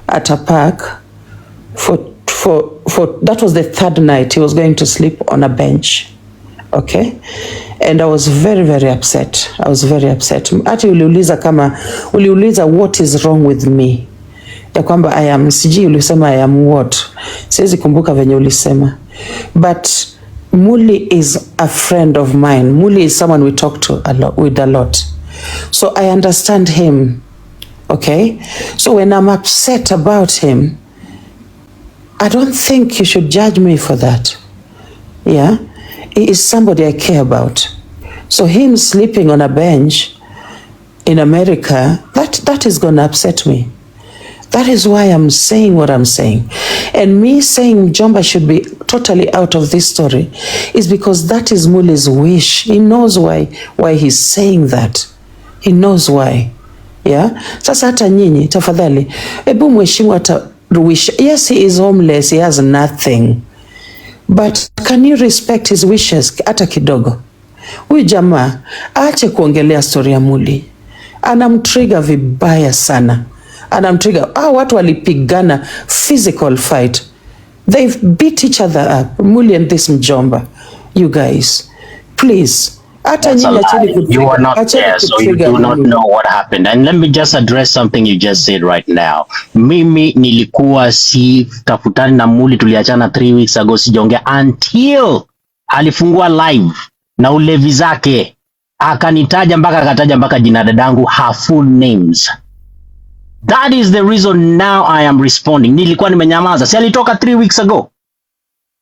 I: at a park for that was the 3rd night he was going to sleep on a bench. Okay, and I was very, very upset. I was very upset. Ati uliuliza what is wrong with me, ya kwamba I am, siji ulisema I am what, siwezi kumbuka venye ulisema, but Muli is a friend of mine. Muli is someone we talk to a lot, so I understand him. Okay, so when I'm upset about him, I don't think you should judge me for that. Yeah, he is somebody I care about. So him sleeping on a bench in America, that is going to upset me. That is why I'm saying what I'm saying. And me saying Jomba should be totally out of this story is because that is Muli's wish. He knows why he's saying that. He knows why. Yeah? Sasa hata nyinyi, tafadhali, ebu mheshimu hata wish. Yes, he is homeless, he has nothing. But can you respect his wishes hata kidogo? Huyu jamaa aache kuongelea story ya Muli. Anamtrigger vibaya sana. Anamtrigger. Watu walipigana physical fight. They've beat each other up. Muli and this Mjomba. You guys, please.
O: That's a lie. You are not there, so you do not know what happened. And let me just address something you just said right now. Mimi nilikuwa si tafutani na Muli, tuliachana 3 weeks ago, sijaongea until alifungua live na ulevi zake. Akataja mpaka jina dadangu, her full names. That is the reason now I am responding. Nilikuwa nimenyamaza. Si alitoka 3 weeks ago.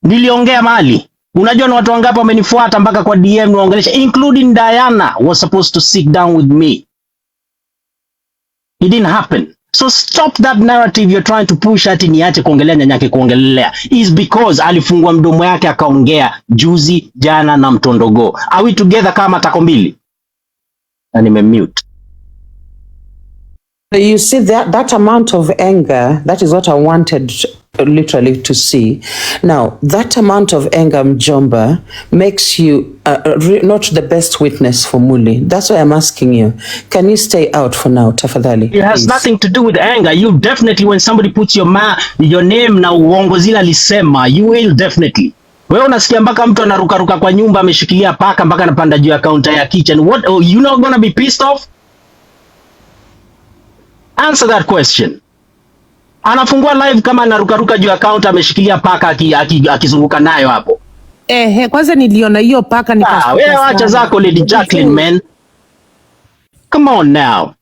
O: Niliongea mali. Unajua ni watu wangapi wamenifuata mpaka kwa DM niwaongelesha, including Diana was supposed to sit down with me. It didn't happen. So stop that narrative you're trying to push ati niache kuongelea nyanyake kuongelea. Is because alifungua mdomo yake akaongea juzi, jana na mtondogo. Are we together kama tako mbili? Na nimemute.
I: You see that amount of anger, that is what I wanted literally to see. Now, that amount of anger, Mjomba, makes you not the best witness for Muli. That's why I'm asking you. Can you stay out for now, tafadhali?
O: It has nothing to do with anger. You definitely, when somebody puts your name na uongo zila lisema, you will definitely. Wewe unasikia mpaka mtu anarukaruka kwa nyumba ameshikilia paka mpaka anapanda juu ya counter ya kitchen. What? Oh, you not gonna be pissed off? Answer that question. Anafungua live kama anarukaruka juu ya counter ameshikilia paka akizunguka nayo hapo.
J: Kwanza niliona hiyo paka nikashtuka.
O: Wewe acha zako Lady Jacqueline, man. Come on now.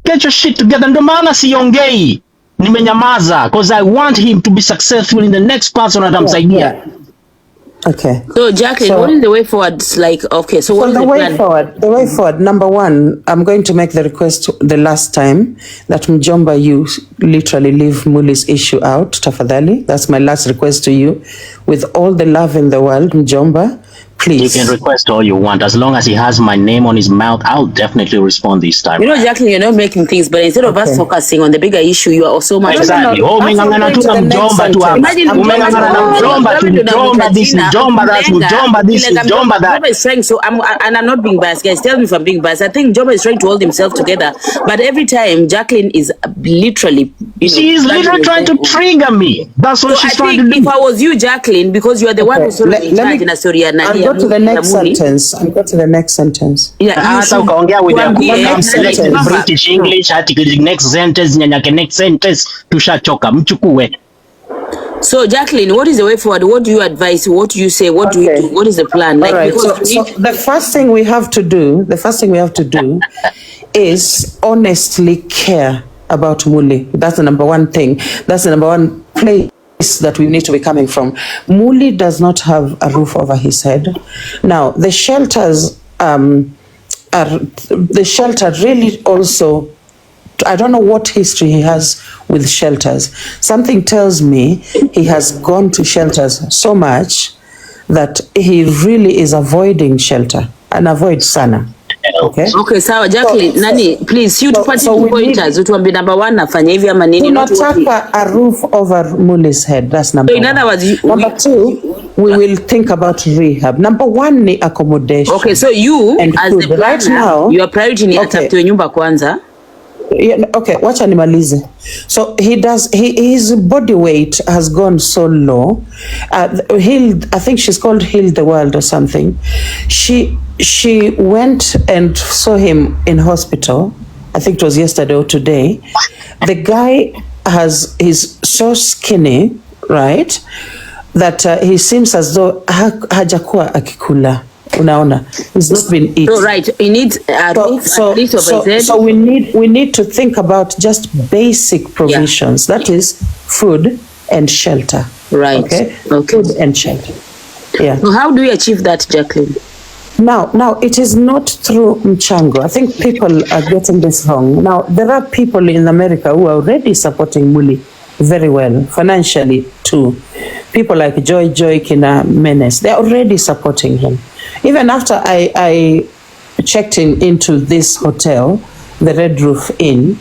O: Get your shit together. Ndio maana siongei. Nimenyamaza because I want him to be successful in the next person atamsaidia.
I: Yeah. Okay.
B: So Jacqueline, what is the way forward? Like, okay, so what is the plan?
I: The way forward, number 1, I'm going to make the request the last time that Mjomba, you literally leave Muli's issue out, tafadhali. That's my last request to you. With all the love in the world, Mjomba, please.
O: You can request all you want. As long as he has my name on his mouth, I'll definitely respond this time.
B: You know, Jacqueline, you're not making things, but instead of us focusing on the bigger issue, you are also much.
O: Exactly. Oh, umeng'ang'ana tu na mjomba tu hapa. Umeng'ang'ana na mjomba tu, mjomba this, mjomba that, mjomba this, mjomba that.
B: Jomba is trying, so I'm not being biased, guys. Tell me if I'm being biased. I think Jomba is trying to hold himself together, but every time Jacqueline is literally,
O: she is literally trying to trigger me. That's what she's trying to do.
B: If I was you, Jacqueline, because you are the one who's sort of in charge in a story,
I: I'll go to the next sentence. I'll go to the next sentence.
B: Yeah,
O: hata ukaongea with your British English, hati next sentence, nyanyake next sentence, tushachoka, mchukue.
B: So Jacqueline, what is the way forward? What do you advise? What do you say? What do you do? What is the plan? Like,
I: right. So the first thing we have to do, is honestly care about Muli. That's the number one thing. That's the number one place that we need to be coming from. Muli does not have a roof over his head. Now, the shelters really also, I don't know what history he has with shelters. Something tells me he has gone to shelters so much that he really is avoiding shelter and avoid sana.
B: Okay, sawa Jacqueline, please you tupatie pointers, utuambie number 1 nafanya hivi ama nini.
I: Tunataka a roof over Muli's head. That's number 1.
B: So in other words,
I: number 2, we will think about rehab. Number 1 ni accommodation.
B: Okay, so you
I: and
B: as
I: food.
B: the planner,
I: right now,
B: your priority ni atafutiwe nyumba kwanza.
I: Yeah, okay, wacha nimalize. So his body weight has gone so low. I think she's called Heal the World or something. She went and saw him in hospital. I think it was yesterday or today. The guy is so skinny, right? That he seems as though hajakuwa akikula. Unaona, he's not been eating.
B: So right, he needs a roof, at least over his head.
I: So we need to think about just basic provisions. Yeah. That is food and shelter.
B: Right.
I: Okay. Food and shelter. Yeah.
B: So how do we achieve that, Jacqueline?
I: Now it is not through mchango. I think people are getting this wrong. Now there are people in America who are already supporting Muli very well financially too. People like Joy Kina Menes, they're already supporting him. Even after I checked into this hotel, the Red Roof Inn,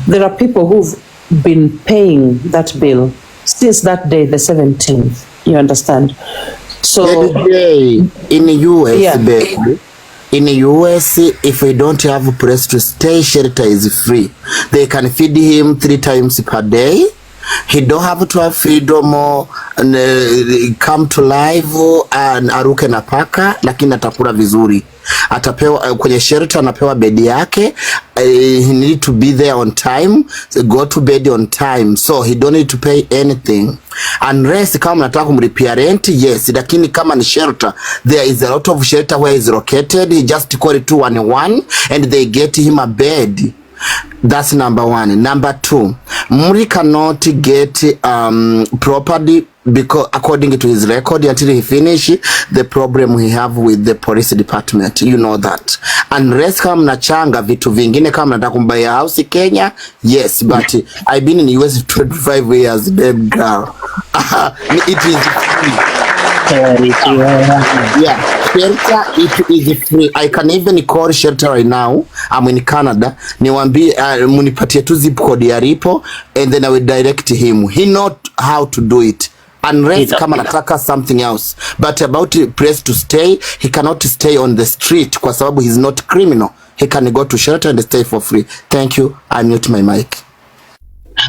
I: there are people who've been paying that bill since that day, the 17th. You understand? So
P: in the US, baby, in the US, if we don't have a place to stay, shelter is free. They can feed him 3 times per day. He don't have to have freedom and come to live and aruke na paka, lakini atakula vizuri. Atapewa kwenye shelter, anapewa bedi yake. He need to be there on time, go to bed on time, so he don't need to pay anything. Unless kama nataka kumlipia rent, yes, lakini kama ni shelter, there is a lot of shelter where he's located. He just call it 211 and they get him a bed. That's number 1. Number 2, Muli cannot get property because according to his record until he finish the problem we have with the police department. You know that. Unless kama mnachanga vitu vingine kama nataka kumbaya house Kenya, yes, but I've been in the US 25 years, babe girl. It is free. Yeah, shelter it is free. I can even call shelter right now. I'm in Canada. Niwaambie munipatie tu zip code ya ripo and then I will direct him. He know how to do it. Unless kama nataka something else. But about a place to stay, he cannot stay on the street kwa sababu he's not criminal. He can go to shelter and stay for free. Thank you. I mute my mic.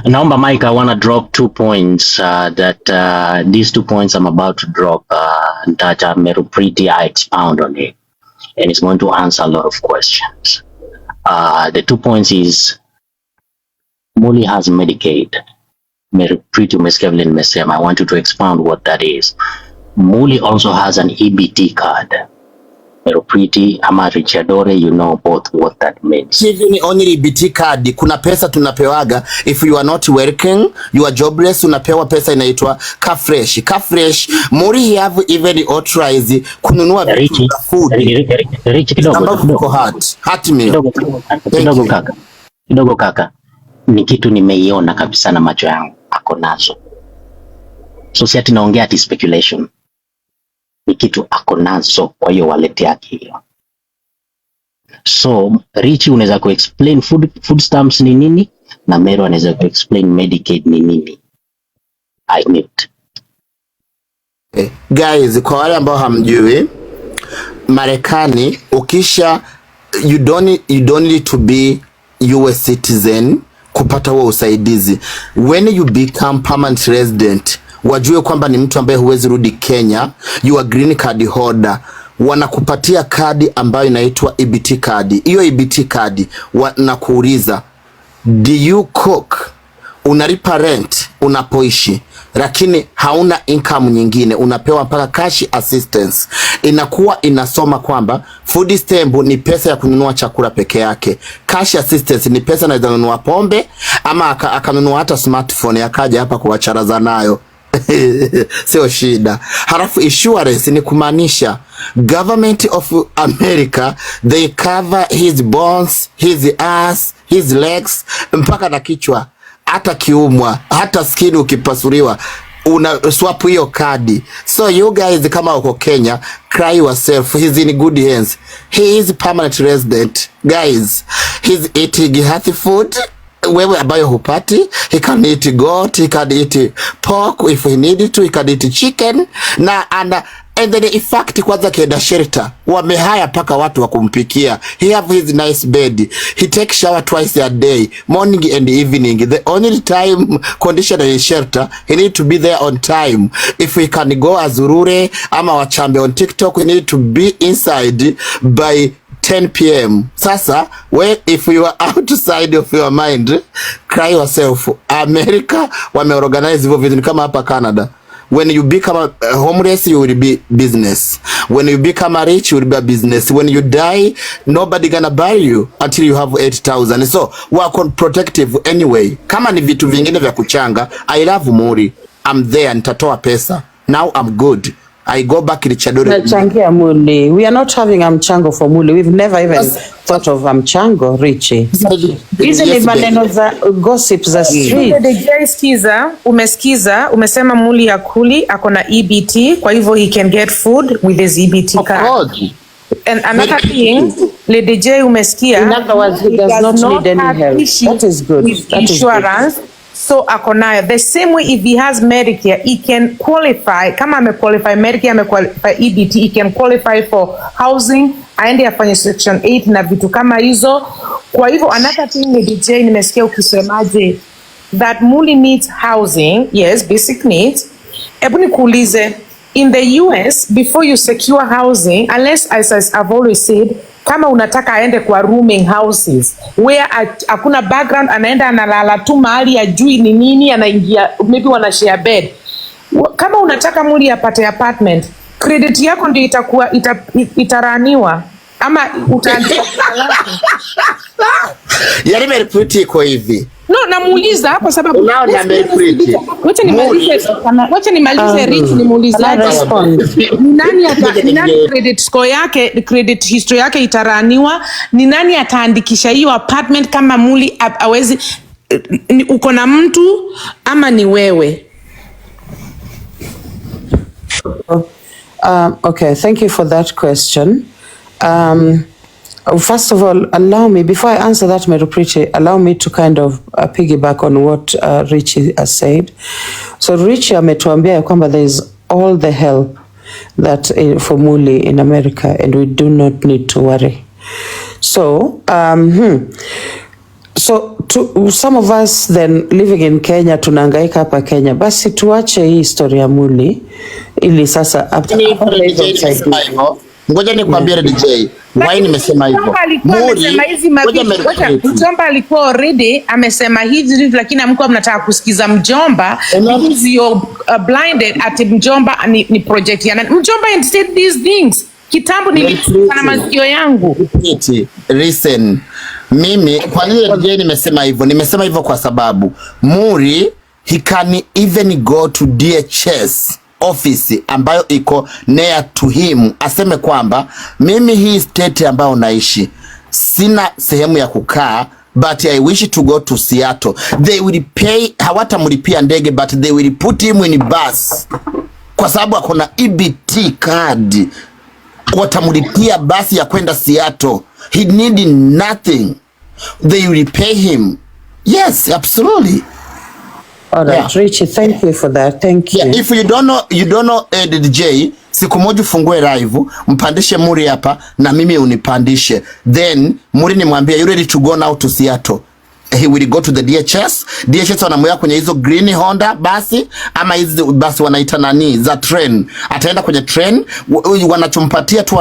O: Naomba Mike, I want to drop 2 points these 2 points I'm about to drop that Merupriti, I expound on it and it's going to answer a lot of questions. The 2 points is Muli has Medicaid. Merupriti umesikia nimesema. I want you to expound what that is. Muli also has an EBT card. Merupriti ama Richardore, you know both what that means.
P: Even only EBT card, kuna pesa tunapewaga. If you are not working, you are jobless, unapewa pesa inaitwa Kafresh. Kafresh, Muli he have even authorized kununua vitu food.
O: Rich kidogo.
P: Heart meal.
O: Kidogo kaka. Ni kitu nimeiona kabisa na macho yangu. Ako nazo. So si ati naongea ati speculation. ni kitu ako nazo kwa hiyo wallet yake hiyo. So Rich unaweza kuexplain food stamps ni nini, na Mero anaweza kuexplain Medicaid ni nini. I need.
P: Guys, kwa wale ambao hamjui, Marekani ukisha you don't need to be US citizen kupata huo usaidizi. When you become permanent resident, wajue kwamba ni mtu ambaye huwezi rudi Kenya, you are green card holder. Wanakupatia kadi ambayo inaitwa EBT kadi. Hiyo EBT kadi wanakuuliza, do you cook? Unalipa rent unapoishi, lakini hauna income nyingine, unapewa mpaka cash assistance. Inakuwa inasoma kwamba food stamp ni pesa ya kununua chakula peke yake, cash assistance ni pesa na kununua pombe, ama akanunua hata smartphone akaja hapa kuwacharaza nayo. Sio shida. Halafu insurance ni kumaanisha government of America, they cover his bones, his ass, his legs, mpaka na kichwa. Hata kiumwa, hata skin ukipasuriwa, una swap hiyo kadi. So you guys kama uko Kenya, cry yourself, he's in good hands. He is permanent resident. Guys, he's eating healthy food. Wewe ambayo hupati, he can eat goat, he can eat pork if he needed to, he can eat chicken. And then in fact kwanza kienda shelter, wamehaya paka watu wa kumpikia. He have his nice bed. He takes shower twice a day, morning and evening. The only time condition in shelter, he need to be there on time. If we can go Azurure ama wachambe on TikTok, we need to be inside by 10 p.m. Sasa, if you are outside of your mind, cry yourself. America wameorganize hivyo vitu kama hapa Canada. When you become homeless, you will be business. When you become rich, you will be a business. When you die, nobody gonna bury you until you have 8,000. So, wako protective anyway. Kama ni vitu vingine vya kuchanga, I love Muli. I'm there, nitatoa pesa. Now I'm good. I go back in Chadori.
N: Nachangia Muli. We are not having mchango for Muli. We've never even thought of mchango, Richie. Hizi ni maneno za gossip za street.
J: Umesema Muli ya kuli akona EBT, kwa hivyo he can get food with his EBT card. And another thing, Lady J umesikia,
N: in other words, he does not need any help. That is good. That
J: insurance.
N: Is good.
J: So akonayo. The same way if he has Medicare, he can qualify. Kama amequalify Medicare, amequalify EBT, he can qualify for housing, aende afanye section 8 na vitu kama hizo. Kwa hivyo another thing ni DJ nimesikia ukisemaje that Muli needs housing, yes, basic needs. Hebu nikuulize, in the US, before you secure housing, unless as I've always said, kama unataka aende kwa rooming houses where hakuna background, anaenda analala tu mahali ajui ni nini, anaingia maybe wana share bed. Kama unataka Muli apate apartment, credit yako ndio itakuwa itaraniwa ama utaandika.
P: Yari meripoti iko hivi.
J: No, namuuliza kwa sababu wacha nimalize Rich, nimuulizaje ni nani credit score yake, credit history yake itaraniwa, ni nani ataandikisha hiyo apartment kama Muli awezi, uko na mtu ama ni wewe?
N: Okay, thank you for that question. First of all, allow me, before I answer that, Merupriti, allow me to kind of piggyback on what Richie has said. So Richie ametuambia ya kwamba there is all the help that for Muli in America, and we do not need to worry. So, so to some of us then living in Kenya, tunahangaika hapa Kenya, basi tuache hii story ya Muli ili sasa
P: ngoja nikwambie DJ, why nimesema hivyo.
J: Mjomba alikuwa already amesema hizi vitu, lakini amkuwa mnataka kusikiza mjomba because you're blinded at mjomba ni project yana mjomba and said these things. Kitambo nilikuwa na masikio yangu.
P: Listen, mimi kwa nini DJ nimesema hivyo? Nimesema hivyo kwa sababu Muli, he can even go to DHS office ambayo iko near to him, aseme kwamba mimi hii state ambayo naishi sina sehemu ya kukaa, but I wish to go to Seattle. They will pay, hawatamlipia ndege, but they will put him in bus. Kwa kwa sababu akona EBT card. Watamlipia basi ya kwenda Seattle. He needed nothing. They will pay him. Yes, absolutely.
I: All right, yeah. Richie, thank you for that. Thank you.
P: Yeah, if you don't know DJ, siku moja ufungue live, mpandishe Muli hapa na mimi unipandishe. Then Muli nimwambia you ready to go now to Seattle. He will go to the DHS. DHS wanamweka kwenye hizo green Honda basi, ama hizi basi wanaita nani za train. Ataenda kwenye train, wanachompatia tu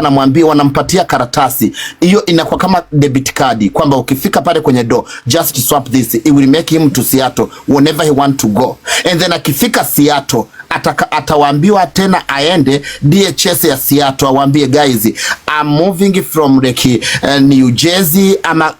P: wanampatia karatasi. Hiyo inakuwa kama debit card, kwamba ukifika pale kwenye door, just swap this. It will make him to Seattle whenever he want to go. And then akifika Seattle, atawaambiwa tena aende DHS ya Seattle, awaambie guys, I'm moving from like New Jersey, ama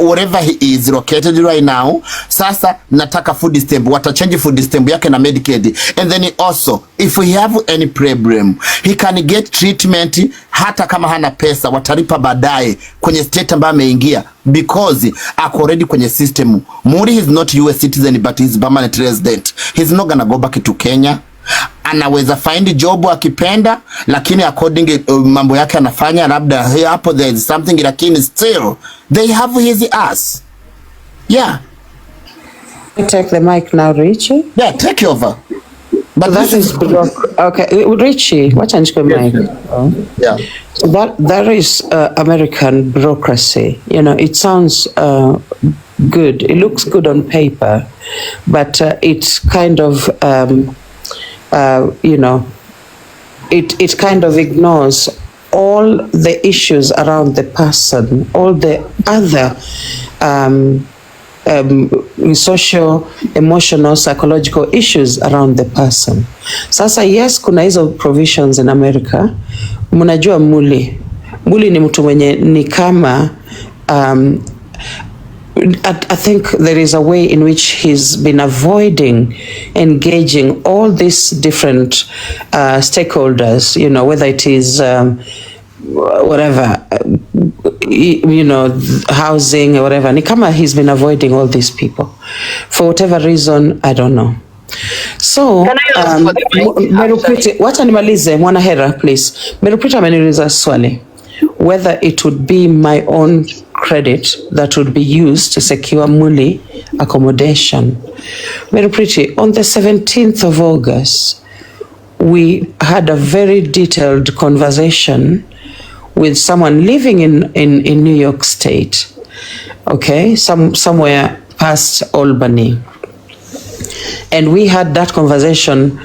P: wherever he is located right now. Sasa nataka food stamp. Watachange food stamp yake na Medicaid. And then also, if we have any problem, he can get treatment hata kama hana pesa. Watalipa baadaye kwenye state ambayo ameingia, because ako already kwenye system. Muli is not US citizen, but he's permanent resident. He's not gonna go back to Kenya. Anaweza find job akipenda, lakini according mambo yake anafanya, labda hapo there is something, lakini still they have his ass. Yeah.
I: Take the mic now, Richie.
P: Yeah, take over. But
I: that is okay. Richie, what change the mic?
P: Yeah.
I: That is American bureaucracy. You know, it sounds good. It looks good on paper, but it's kind of you know, it kind of ignores all the issues around the person, all the other social, emotional, psychological issues around the person. Sasa yes, kuna hizo provisions in America. Mnajua Muli ni mtu mwenye ni kama I think there is a way in which he's been avoiding engaging all these different stakeholders, you know, whether it is whatever, you know, housing or whatever. Ni kama he's been avoiding all these people for whatever reason, I don't know. So Merupriti, wacha nimalize Mwanahera, please. Merupriti ameniuliza swali whether it would be my own credit that would be used to secure Muli accommodation. Merupriti, on the 17th of August, we had a very detailed conversation with someone living in New York State, okay, somewhere past Albany. And we had that conversation,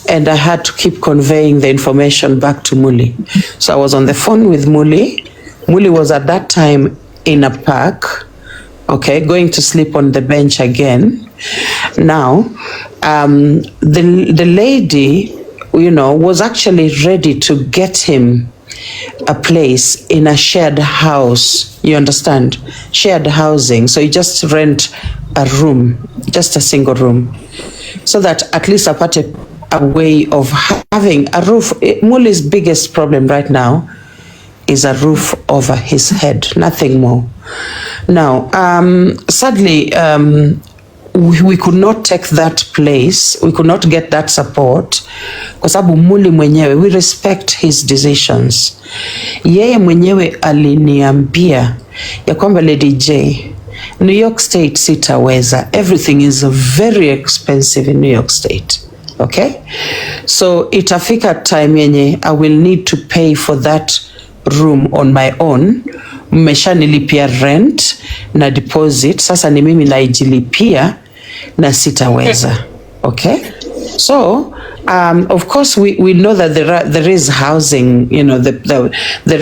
I: and I had to keep conveying the information back to Muli. So I was on the phone with Muli. Muli was at that time in a park, okay, going to sleep on the bench again. Now, the lady, you know, was actually ready to get him a place in a shared house. You understand? Shared housing. So you just rent a room, just a single room, so that at least apart a way of having a roof. Muli's biggest problem right now is a roof over his head, nothing more. Now, sadly, we could not take that place, we could not get that support, kwa sababu Muli mwenyewe, we respect his decisions. Yeye mwenyewe aliniambia ya kwamba Lady J, New York State sitaweza. Everything is very expensive in New York State. Okay? So itafika time yenye I will need to pay for that room on my own. Mmeshanilipia rent na deposit, sasa ni mimi naijilipia na sitaweza. Okay? So of course, we know that there is housing, you know,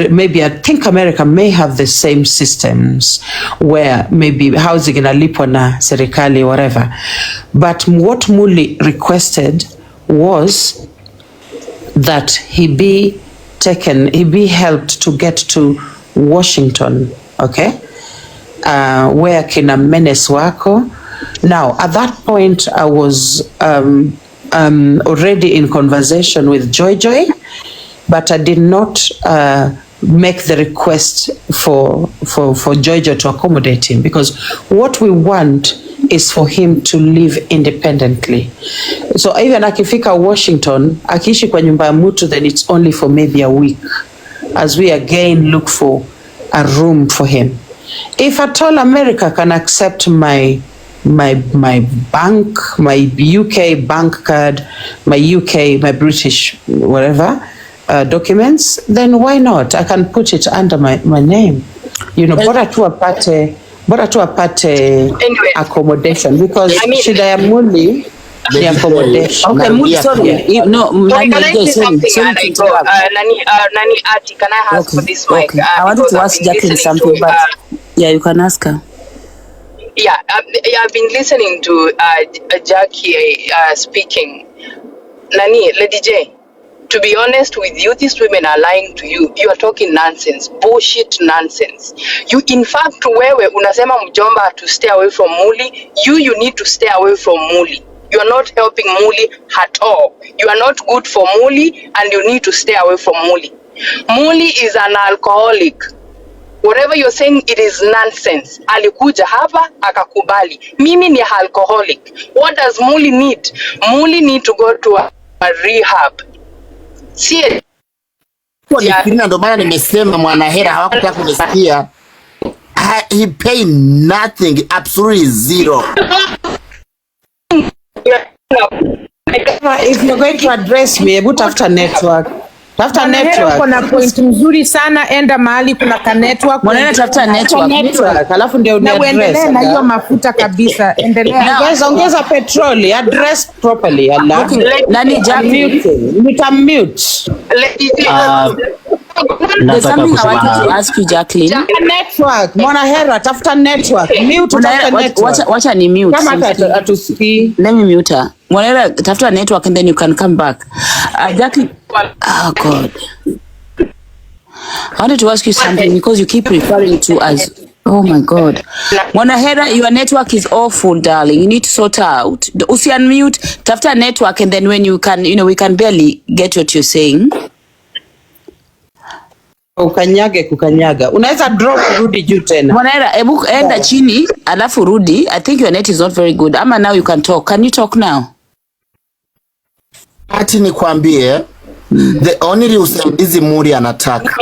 I: maybe I think America may have the same systems where maybe housing inalipwa na serikali or whatever. But what Muli requested was that he be helped to get to Washington, okay, where kina menes wako. Now, at that point, I was already in conversation with Joy, but I did not make the request for Joy to accommodate him, because what we want is for him to live independently. So even akifika Washington, akiishi kwa nyumba ya mtu, then it's only for maybe a week, as we again look for a room for him. If at all America can accept my bank, my UK bank card, my British, whatever, documents, then why not? I can put it under my name. You know, bora tu apate anyway, accommodation, because I mean, shida ya Muli the accommodation.
B: Okay, Muli, sorry. No,
Q: can I say something? Nani, Ati, can I ask for this mic?
B: Okay. I wanted to ask Jacqueline something, but yeah, you can ask her.
Q: Yeah, I've been listening to Jackie speaking. Nani, Lady J, to be honest with you, these women are lying to you. You are talking nonsense, bullshit nonsense. You, in fact, wewe unasema mjomba to stay away from Muli. You need to stay away from Muli. You are not helping Muli at all. You are not good for Muli, and you need to stay away from Muli. Muli is an alcoholic. Whatever you're saying, it is nonsense. Alikuja hapa akakubali. Mimi ni alcoholic. What does Muli need? Muli need to go to a rehab. See,
P: ndo maana nimesema Mwanahera hawakutaka kunisikia. He pay nothing, absolutely zero.
I: If you're going to address me, hebu tafuta network. Tafuta network.
D: Kuna point mzuri sana, enda mahali kuna ka network.
B: Mwanahera tafuta network.
I: Alafu ndio ni address.
D: Uendelee na hiyo mafuta kabisa. Endelea.
I: Guys, ongeza petroli, address properly.
B: Nani Jacqueline?
I: Mute.
B: There's something I wanted to ask you, Jacqueline.
I: Network. Mwanahera, tafuta network. Mute network.
B: Wacha ni mute.
I: Kama atusikii.
B: Let me mute her. Mwanahera, tafuta network and then you can come back. Jacqueline. Oh God. I wanted to ask you something because you keep referring to as, oh my God. Mwanahera, your network is awful, darling. You need to sort out. Usi unmute, tafuta network, and then when you can, we can barely get what you're saying.
I: Kukanyaga. Unaweza drop rudi juu tena.
B: Mwanahera, ebu enda chini, alafu rudi. I think your net is not very good. Ama now you can talk. Can you talk now?
P: Ati nikwambie, the only usaidizi Muli anataka.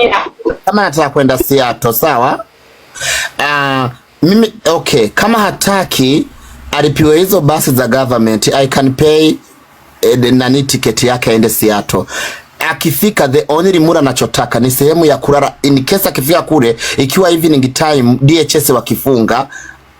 P: Kama anataka kwenda Seattle, sawa? Mimi, okay, kama hataki, alipiwe hizo basi za government, I can pay nani ticket yake aende Seattle. Akifika, the only Muli anachotaka ni sehemu ya kulala. In case akifika kule, ikiwa evening time, DHS wakifunga,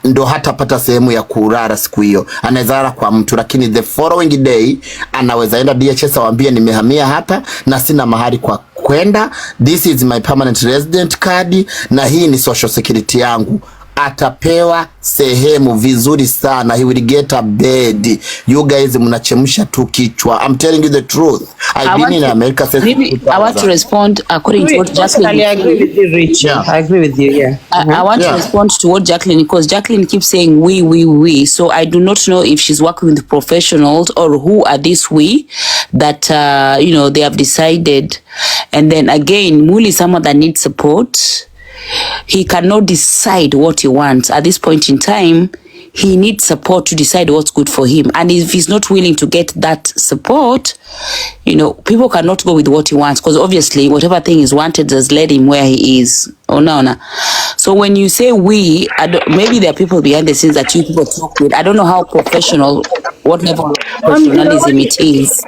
P: ndo hatapata sehemu ya kulala siku hiyo. Anaweza lala kwa mtu, lakini the following day anaweza enda DHS waambie nimehamia hapa na sina mahali kwa kwenda. This is my permanent resident card na hii ni social security yangu. Atapewa sehemu vizuri sana. He will get a bed. You guys mnachemsha tu kichwa. I'm telling you the truth. I've been in America since
B: I want to respond according to what Jacqueline.
I: I agree with you, Rich. Yeah. I agree with you, yeah.
B: I want to respond to what Jacqueline, because Jacqueline keeps saying we. So I do not know if she's working with professionals or who are these we that, they have decided. And then again, Muli is someone that needs support. He cannot decide what he wants. At this point in time, he needs support to decide what's good for him. And if he's not willing to get that support, people cannot go with what he wants, because obviously whatever thing is wanted has led him where he is. No. So when you say we, maybe there are people behind the scenes that you people talk with. I don't know how professional, what level of professionalism it is.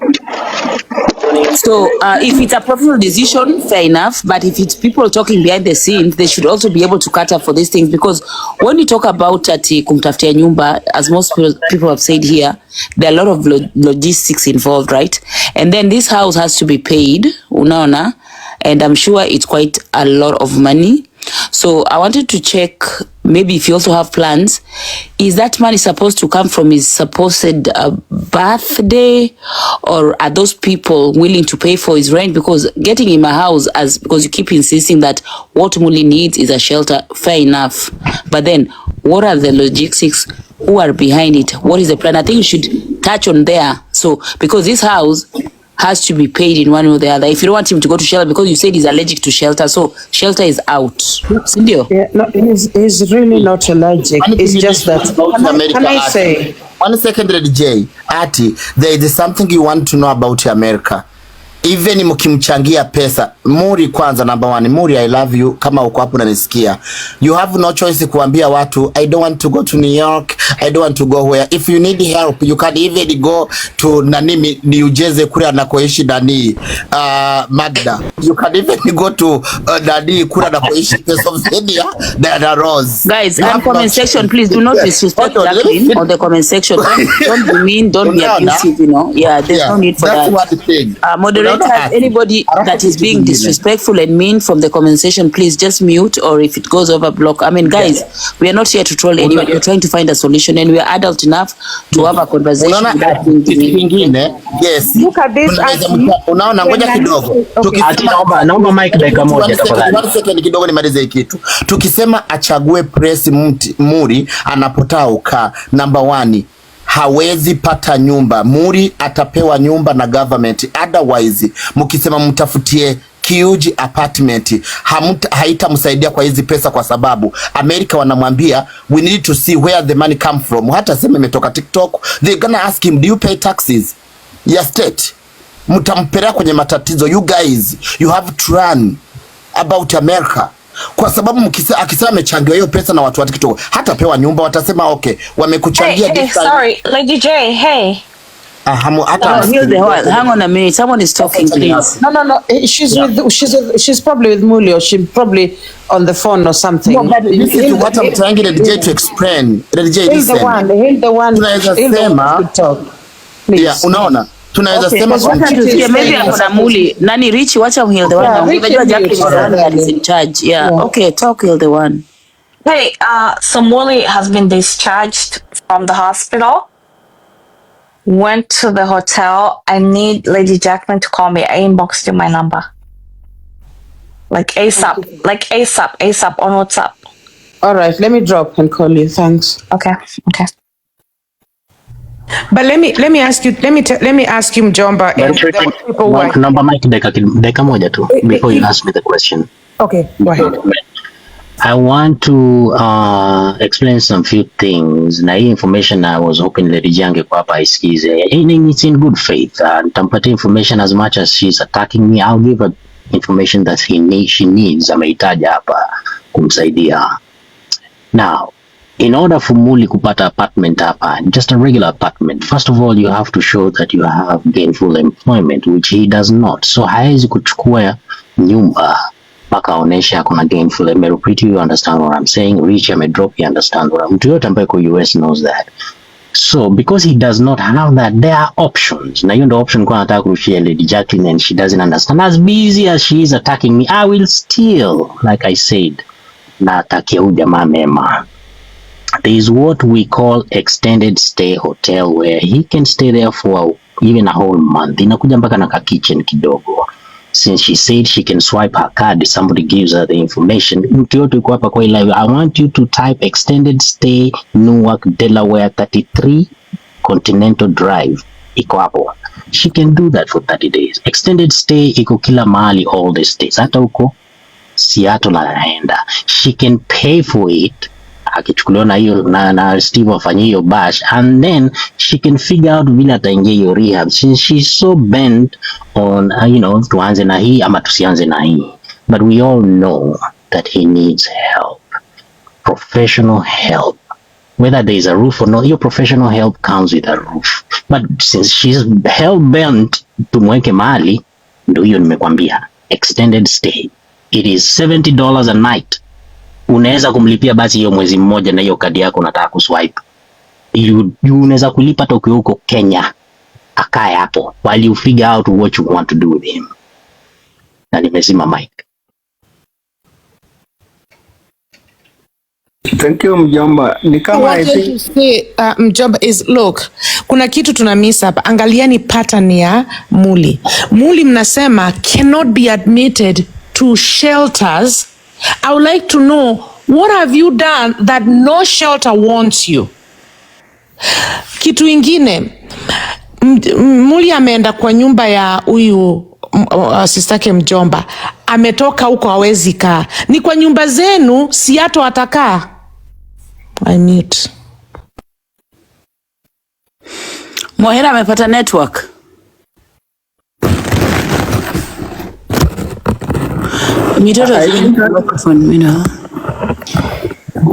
B: So if it's a professional decision, fair enough. But if it's people talking behind the scenes, they should also be able to cut up for these things. Because when you talk about kumtafutia nyumba, as most people have said here, there are a lot of logistics involved, right? And then this house has to be paid, unaona, and I'm sure it's quite a lot of money. So I wanted to check, maybe if you also have plans, is that money supposed to come from his supposed birthday, or are those people willing to pay for his rent? Because getting him a house, because you keep insisting that what Muli needs is a shelter, fair enough. But then what are the logistics? Who are behind it? What is the plan? I think you should touch on there. So because this house, has to be paid in one way or the other. If you don't want him to go to shelter because you said he's allergic to shelter, so shelter is out. Sindio?
I: Yeah, no, he's really not allergic. It's just that. Can I say?
P: 1 second, Red J. Ati, there is something you want to know about America. Even mkimchangia pesa, Muri kwanza number 1, Muri I love you, kama uko hapo unanisikia. You have no choice kuambia watu, I don't want to go to New York, I don't want to go where. If you need help, you can even go to New Jersey kule anakoishi Magda. You can even go to kule anakoishi Pennsylvania, Diana Rose.
B: Guys, and comment section, please do not disrespect Jacqueline on the comment section. Don't be mean, don't be abusive, you know. Yeah, there's no need for that.
P: That's what the thing.
B: Moderator, anybody that is being disrespectful and mean from the comment section, please just mute, or if it goes over, block. I mean, guys, we are not here to troll anyone. We're trying to find a solution, and we are adult enough to have a conversation without being
P: yes.
I: Look at this.
P: Unaona, ngoja kidogo.
O: Naomba mic dakika moja tafadhali.
P: 1 second kidogo nimalize hiki kitu. Tukisema achague press Muri anapotaa ukaa, number 1, hawezi pata nyumba. Muri atapewa nyumba na government. Otherwise, mkisema mtafutie huge apartment, haitamsaidia kwa hizi pesa, kwa sababu America wanamwambia we need to see where the money come from. Hata sema imetoka TikTok, they gonna ask him, do you pay taxes? Yes, state. Mtampeleka kwenye matatizo. You guys, you have to run about America. Kwa sababu akisema amechangiwa hiyo pesa na watu wa TikTok, hata pewa nyumba watasema okay, wamekuchangia.
R: Hey, sorry, Lady J, hey.
B: Hang on a minute, someone is talking, please.
I: No. She's probably with Muli, or she's probably on the phone or something.
P: No, but this is what I'm trying Red J to explain. Red J, listen.
I: He'll the one.
P: Yeah, unaona? Tunaweza sema
B: maybe akona Muli. Nani Rich, wacha heal the one. Unajua Jacqueline is the one that is in charge. Yeah. Okay, talk heal the one.
R: Hey, so Muli has been discharged from the hospital. Went to the hotel. I need Lady Jacqueline to call me. I inboxed you my number. Like ASAP. ASAP on WhatsApp.
I: All right, let me drop and call you. Thanks.
R: Okay.
J: But let me ask you, Mjomba.
O: Number mic dakika moja tu before you ask me the question.
J: Okay, go ahead.
O: I want to explain some few things. Na hii information I was hoping Lady Jange kwa hapa isikize. It's in good faith. Nitampatia information as much as she's attacking me. I'll give her information that she needs. Ameitaja hapa kumsaidia. Now, in order for Muli kupata apartment hapa, just a regular apartment, first of all, you have to show that you have gainful employment, which he does not. So haezi kuchukua nyumba mpaka aonesha kuna gainful employment. You understand what I'm saying? Rich amedrop, you understand what I'm. Mtu yote ambaye kwa US knows that. So because he does not have that, there are options. Na hiyo ndo option kwa nataka kurushia Lady Jacqueline, and she doesn't understand. As busy as she is attacking me, I will still, like I said, na atakia huyu jamaa mema. There is what we call extended stay hotel, where he can stay there for even a whole month. Inakuja mpaka na ka kitchen kidogo. Since she said she can swipe her card, somebody gives her the information. Mtu yote yuko hapa kwa hii live, I want you to type extended stay Newark, Delaware 33 Continental Drive. Iko hapo. She can do that for 30 days. Extended stay iko kila mahali, all the states. Hata huko Seattle anaenda. She can pay for it. Akichukuliwa na hiyo na Steve afanye hiyo bash, and then she can figure out vile ataingia hiyo rehab, since she's so bent on tuanze na hii ama tusianze na hii. But we all know that he needs help, professional help, whether there is a roof or not. Your professional help comes with a roof, but since she's hell bent tumweke mahali, ndio hiyo nimekwambia extended stay. It is $70 a night. Unaweza kumlipia basi hiyo mwezi mmoja, na hiyo kadi yako unataka kuswipe. Unaweza kulipa hata ukiwa huko Kenya, akae hapo while you figure out what you want to do with him. Na nimezima mic.
F: Thank you, Mjomba. Ni kama I think
J: Mjomba is look, kuna kitu tuna miss hapa. Angaliani pattern ya Muli. Muli mnasema cannot be admitted to shelters. I would like to know, what have you done that no shelter wants you? Kitu ingine,
I: Muli ameenda kwa nyumba ya huyu sistake mjomba, ametoka huko hawezi kaa, ni kwa nyumba zenu, si hata atakaa. I mute.
B: Mohera amepata network.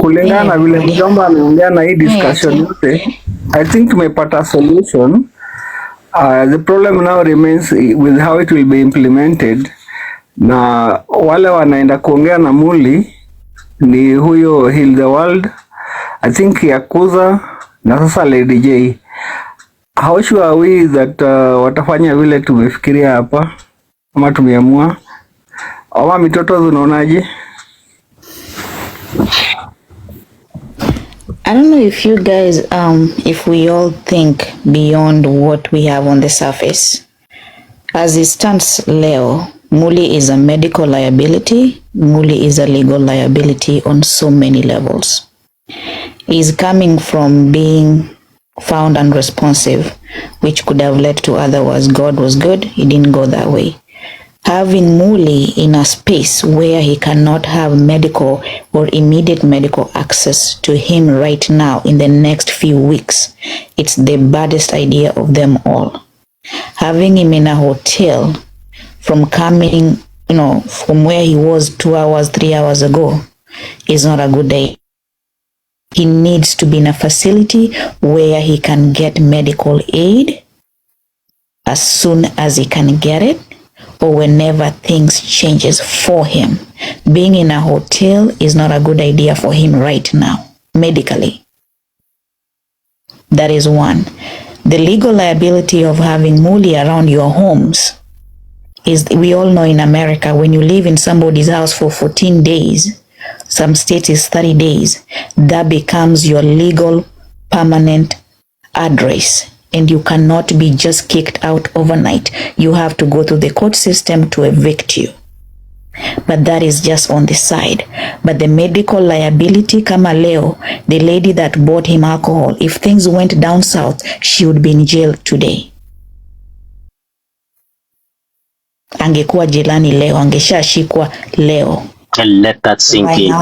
F: Kulingana na vile mjomba ameongea na hii discussion yote, I think tumepata solution. The problem now remains with how it will be implemented. Na wale wanaenda kuongea na Muli ni huyo Heal the World, I think Yakuza na sasa Lady J. How sure are we that watafanya vile tumefikiria hapa ama tumeamua? Ama mitoto zinaonaje?
E: I don't know if you guys, if we all think beyond what we have on the surface. As it stands leo, Muli is a medical liability. Muli is a legal liability on so many levels. He's coming from being found unresponsive, which could have led to otherwise. God was good, he didn't go that way. Having Muli in a space where he cannot have medical or immediate medical access to him right now in the next few weeks, it's the baddest idea of them all. Having him in a hotel from coming, from where he was 2 hours, 3 hours ago is not a good day. He needs to be in a facility where he can get medical aid as soon as he can get it, or whenever things changes for him. Being in a hotel is not a good idea for him right now, medically. That is one. The legal liability of having Muli around your homes is, we all know in America, when you live in somebody's house for 14 days, some states is 30 days, that becomes your legal permanent address. And you cannot be just kicked out overnight. You have to go through the court system to evict you. But that is just on the side. But the medical liability, kama leo, the lady that bought him alcohol, if things went down south, she would be in jail today. Angekuwa jelani leo, angeshashikwa leo.
O: And let that sink in.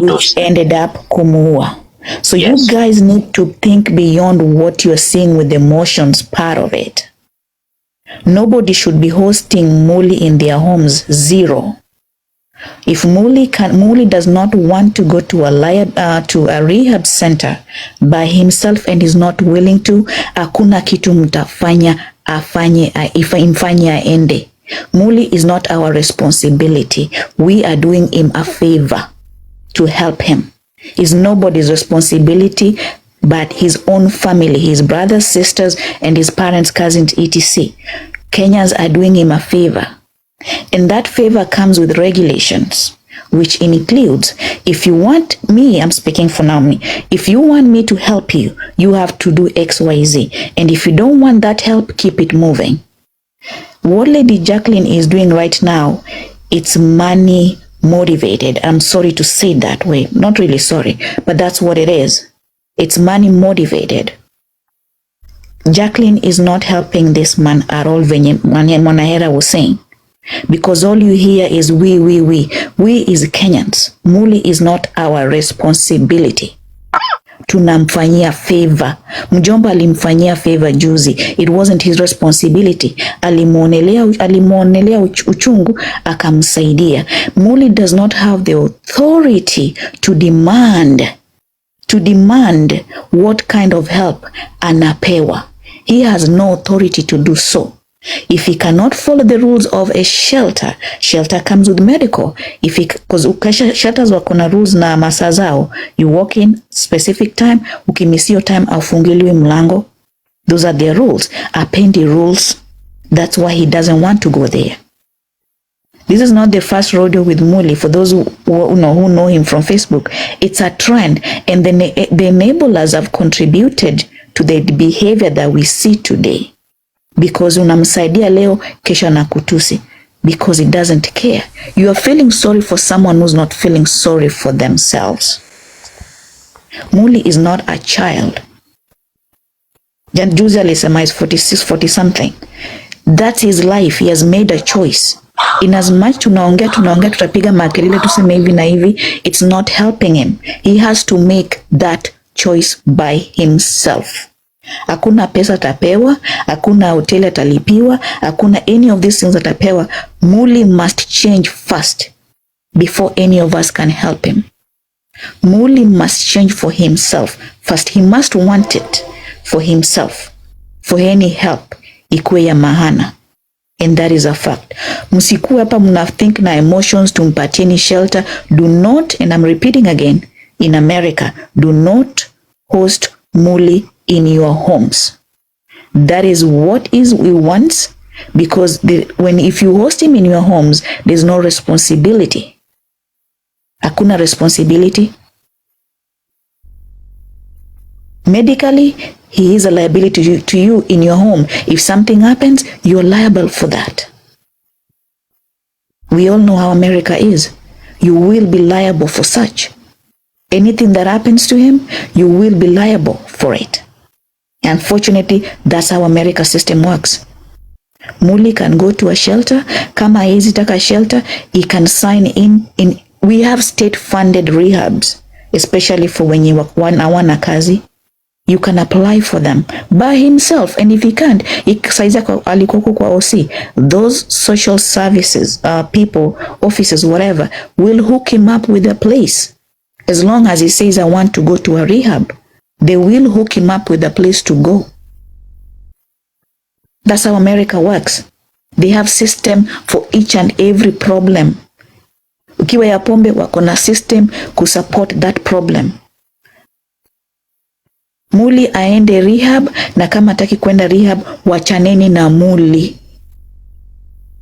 E: Which ended up kumuua. So yes, you guys need to think beyond what you're seeing with the emotions part of it. Nobody should be hosting Muli in their homes. Zero. If Muli does not want to go to a rehab center by himself and is not willing to, hakuna kitu mtafanya imfanye aende. Muli is not our responsibility. We are doing him a favor to help him. It's nobody's responsibility but his own family, his brothers, sisters, and his parents, cousins, etc. Kenyans are doing him a favor. And that favor comes with regulations, which includes, if you want me, I'm speaking for Naomi, if you want me to help you, you have to do X, Y, Z. And if you don't want that help, keep it moving. What Lady Jacqueline is doing right now, it's money motivated. I'm sorry to say it that way. Not really sorry, but that's what it is. It's money motivated. Jacqueline is not helping this man at all, venye Monahera was saying. Because all you hear is we. We is Kenyans. Muli is not our responsibility. Tunamfanyia favor. Mjomba alimfanyia favor juzi. It wasn't his responsibility. Alimuonelea uchungu akamsaidia. Muli does not have the authority to demand what kind of help anapewa. He has no authority to do so. If he cannot follow the rules of a shelter comes with medical. Because shelters wako na rules na masaa zao. You walk in specific time, ukimisio time aufungiliwi mlango. Those are their rules. Apendi rules. That's why he doesn't want to go there. This is not the first rodeo with Muli. For those who know him from Facebook, it's a trend, and the enablers have contributed to the behavior that we see today. Because unamsaidia leo, kesho anakutusi. Because he doesn't care. You are feeling sorry for someone who's not feeling sorry for themselves. Muli is not a child.
S: Juzi alisema is 46, 40 something. That's his life. He has made a choice. In as much tunaongea tutapiga makelele tuseme hivi na hivi, it's not helping him. He has to make that choice by himself. Hakuna pesa atapewa, hakuna hoteli atalipiwa, hakuna any of these things atapewa. Muli must change first before any of us can help him. Muli must change for himself first. He must want it for himself, for any help ikuwe ya mahana. And that is a fact. Msikuwe hapa mna think na emotions tumpatieni shelter. Do not, and I'm repeating again, in America, do not host Muli in your homes. That is what is we want, because if you host him in your homes, there's no responsibility. Hakuna responsibility. Medically, he is a liability to you in your home. If something happens, you're liable for that. We all know how America is. You will be liable for such. Anything that happens to him, you will be liable for it. Unfortunately, that's how America's system works. Muli can go to a shelter. Kama hezi taka shelter, he can sign in. We have state-funded rehabs, especially for when you hawana kazi. You can apply for them by himself, and if he can't, saiza alikoko kwa OC, those social services, people, offices, whatever, will hook him up with a place. As long as he says, I want to go to a rehab, they will hook him up with a place to go. That's how America works. They have system for each and every problem. Ukiwa ya pombe wako na system kusupport that problem. Muli aende rehab, na kama hataki kwenda rehab, wachaneni na Muli.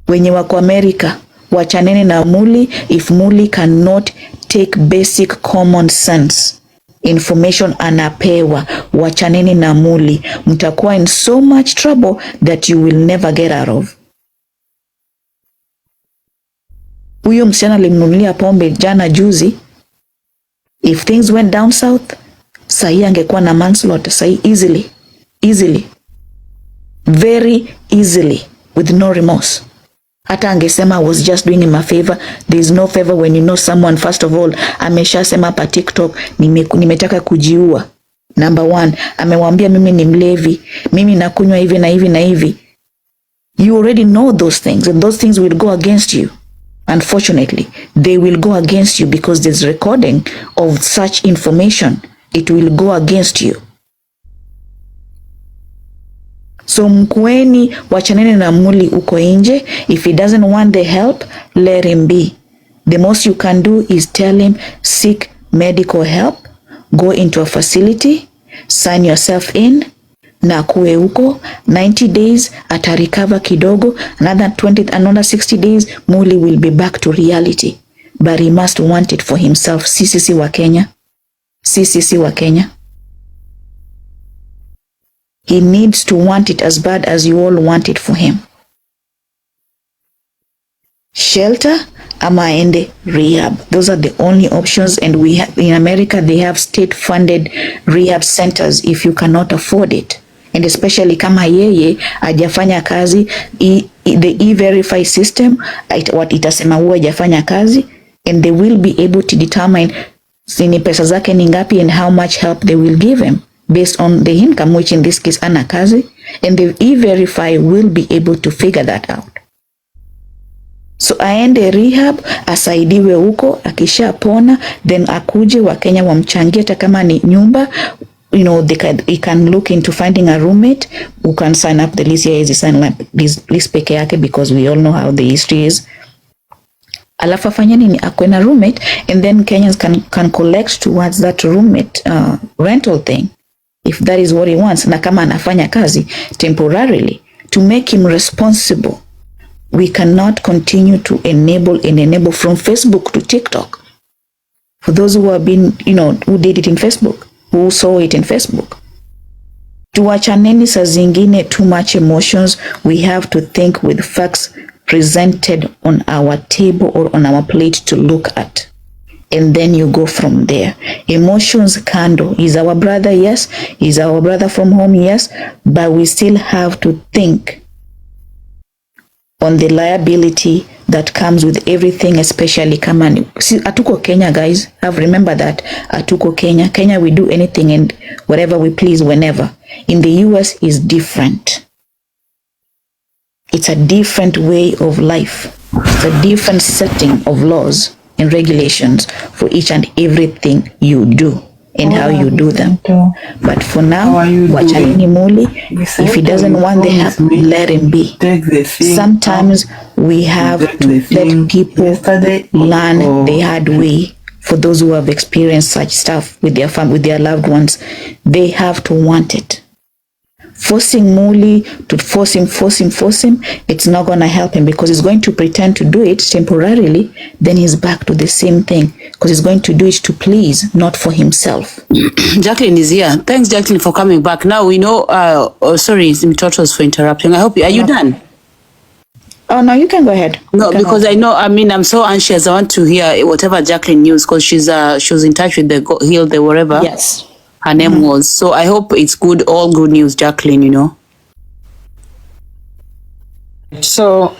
S: Wenye wako America, wachaneni na Muli if Muli cannot take basic common sense information anapewa. Wachaneni na Muli. Mtakuwa in so much trouble that you will never get out of. Huyo msichana alimnunulia pombe jana juzi. If things went down south, sahi angekuwa na manslaughter sahi easily, very easily, with no remorse. Hata angesema I was just doing him a favor. There is no favor when you know someone. First of all, ameshasema hapa TikTok, nimetaka kujiua. Number 1, amewambia mimi ni mlevi, mimi nakunywa hivi na hivi na hivi. You already know those things, and those things will go against you. Unfortunately, they will go against you because there's recording of such information. It will go against you. So mkueni, wachanene na Muli uko nje. If he doesn't want the help, let him be. The most you can do is tell him, seek medical help, go into a facility, sign yourself in, na kuwe uko 90 days, atarecover kidogo, another 60 days, Muli will be back to reality. But he must want it for himself. Sisi wa Kenya. Sisi wa Kenya. He needs to want it as bad as you all want it for him. Shelter ama aende rehab. Those are the only options, and we have in America, they have state-funded rehab centers if you cannot afford it. And especially kama yeye hajafanya kazi, the e-verify system itasema huwa hajafanya kazi, and they will be able to determine sini pesa zake ni ngapi and how much help they will give him based on the income, which in this case ana kazi, and the e-verify will be able to figure that out. So aende rehab, asaidiwe huko, akisha pona, then akuje Wakenya wamchangie hata kama ni nyumba. You know, he can look into finding a roommate who can sign up the lease. Here is sign up lease peke yake, because we all know how the history is. Alafu afanye nini? Akwe na roommate, and then Kenyans can collect towards that roommate rental thing, if that is what he wants. Na kama anafanya kazi temporarily, to make him responsible. We cannot continue to enable from Facebook to TikTok. For those who have been, who did it in Facebook, who saw it in Facebook. Tuachaneni saa zingine too much emotions. We have to think with facts presented on our table or on our plate to look at. and then you go from there. Emotions kando. He's our brother, yes. He's our brother from home, yes. But we still have to think on the liability that comes with everything, especially Kamani. See, Atuko Kenya, guys. Have remember that. Atuko Kenya. Kenya, we do anything and whatever we please whenever. In the US is different. It's a different way of life. It's a different setting of laws and regulations for each and everything you do and how you do them. But for now, wachanini Muli, if he doesn't want the help, let him be. Sometimes we have to let people learn the hard way. For those who have experienced such stuff with their family, with their loved ones, they have to want it. Forcing Muli to force him, it's not going to help him, because he's going to pretend to do it temporarily, then he's back to the same thing, because he's going to do it to please, not for himself.
B: Jacqueline is here. Thanks, Jacqueline, for coming back. Now we know, sorry, Mtotos, for interrupting. I hope are you done?
S: Oh, no, you can go ahead.
B: No, because I know, I mean, I'm so anxious. I want to hear whatever Jacqueline news, because she was in touch with the Heal the whatever.
S: Yes.
B: Her name was. So I hope it's good, all good news, Jacqueline, you know.
N: So,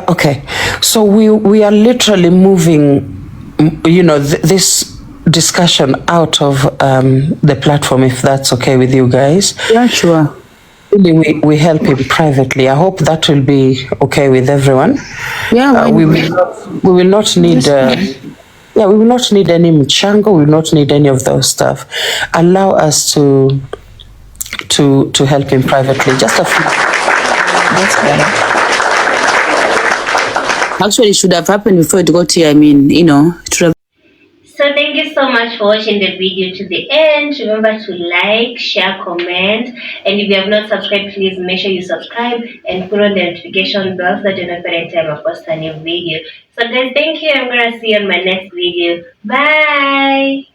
N: okay. So we are literally moving, you know, this discussion out of the platform, if that's okay with you guys.
B: Yeah, sure.
N: We help him privately. I hope that will be okay with everyone.
B: Yeah,
N: we will not need. We will not need any mchango. We will not need any of those stuff. Allow us to help him privately. Just a few.
S: That's better.
B: Actually, it should have happened before it got here. I mean, you know, it should have.
C: So thank you so much for watching the video to the end. Remember to like, share, comment, and if you have not subscribed, please make sure you subscribe and put on the notification bell so that you know every time I post a new video. So guys, thank you. I'm gonna see you on my next video. Bye.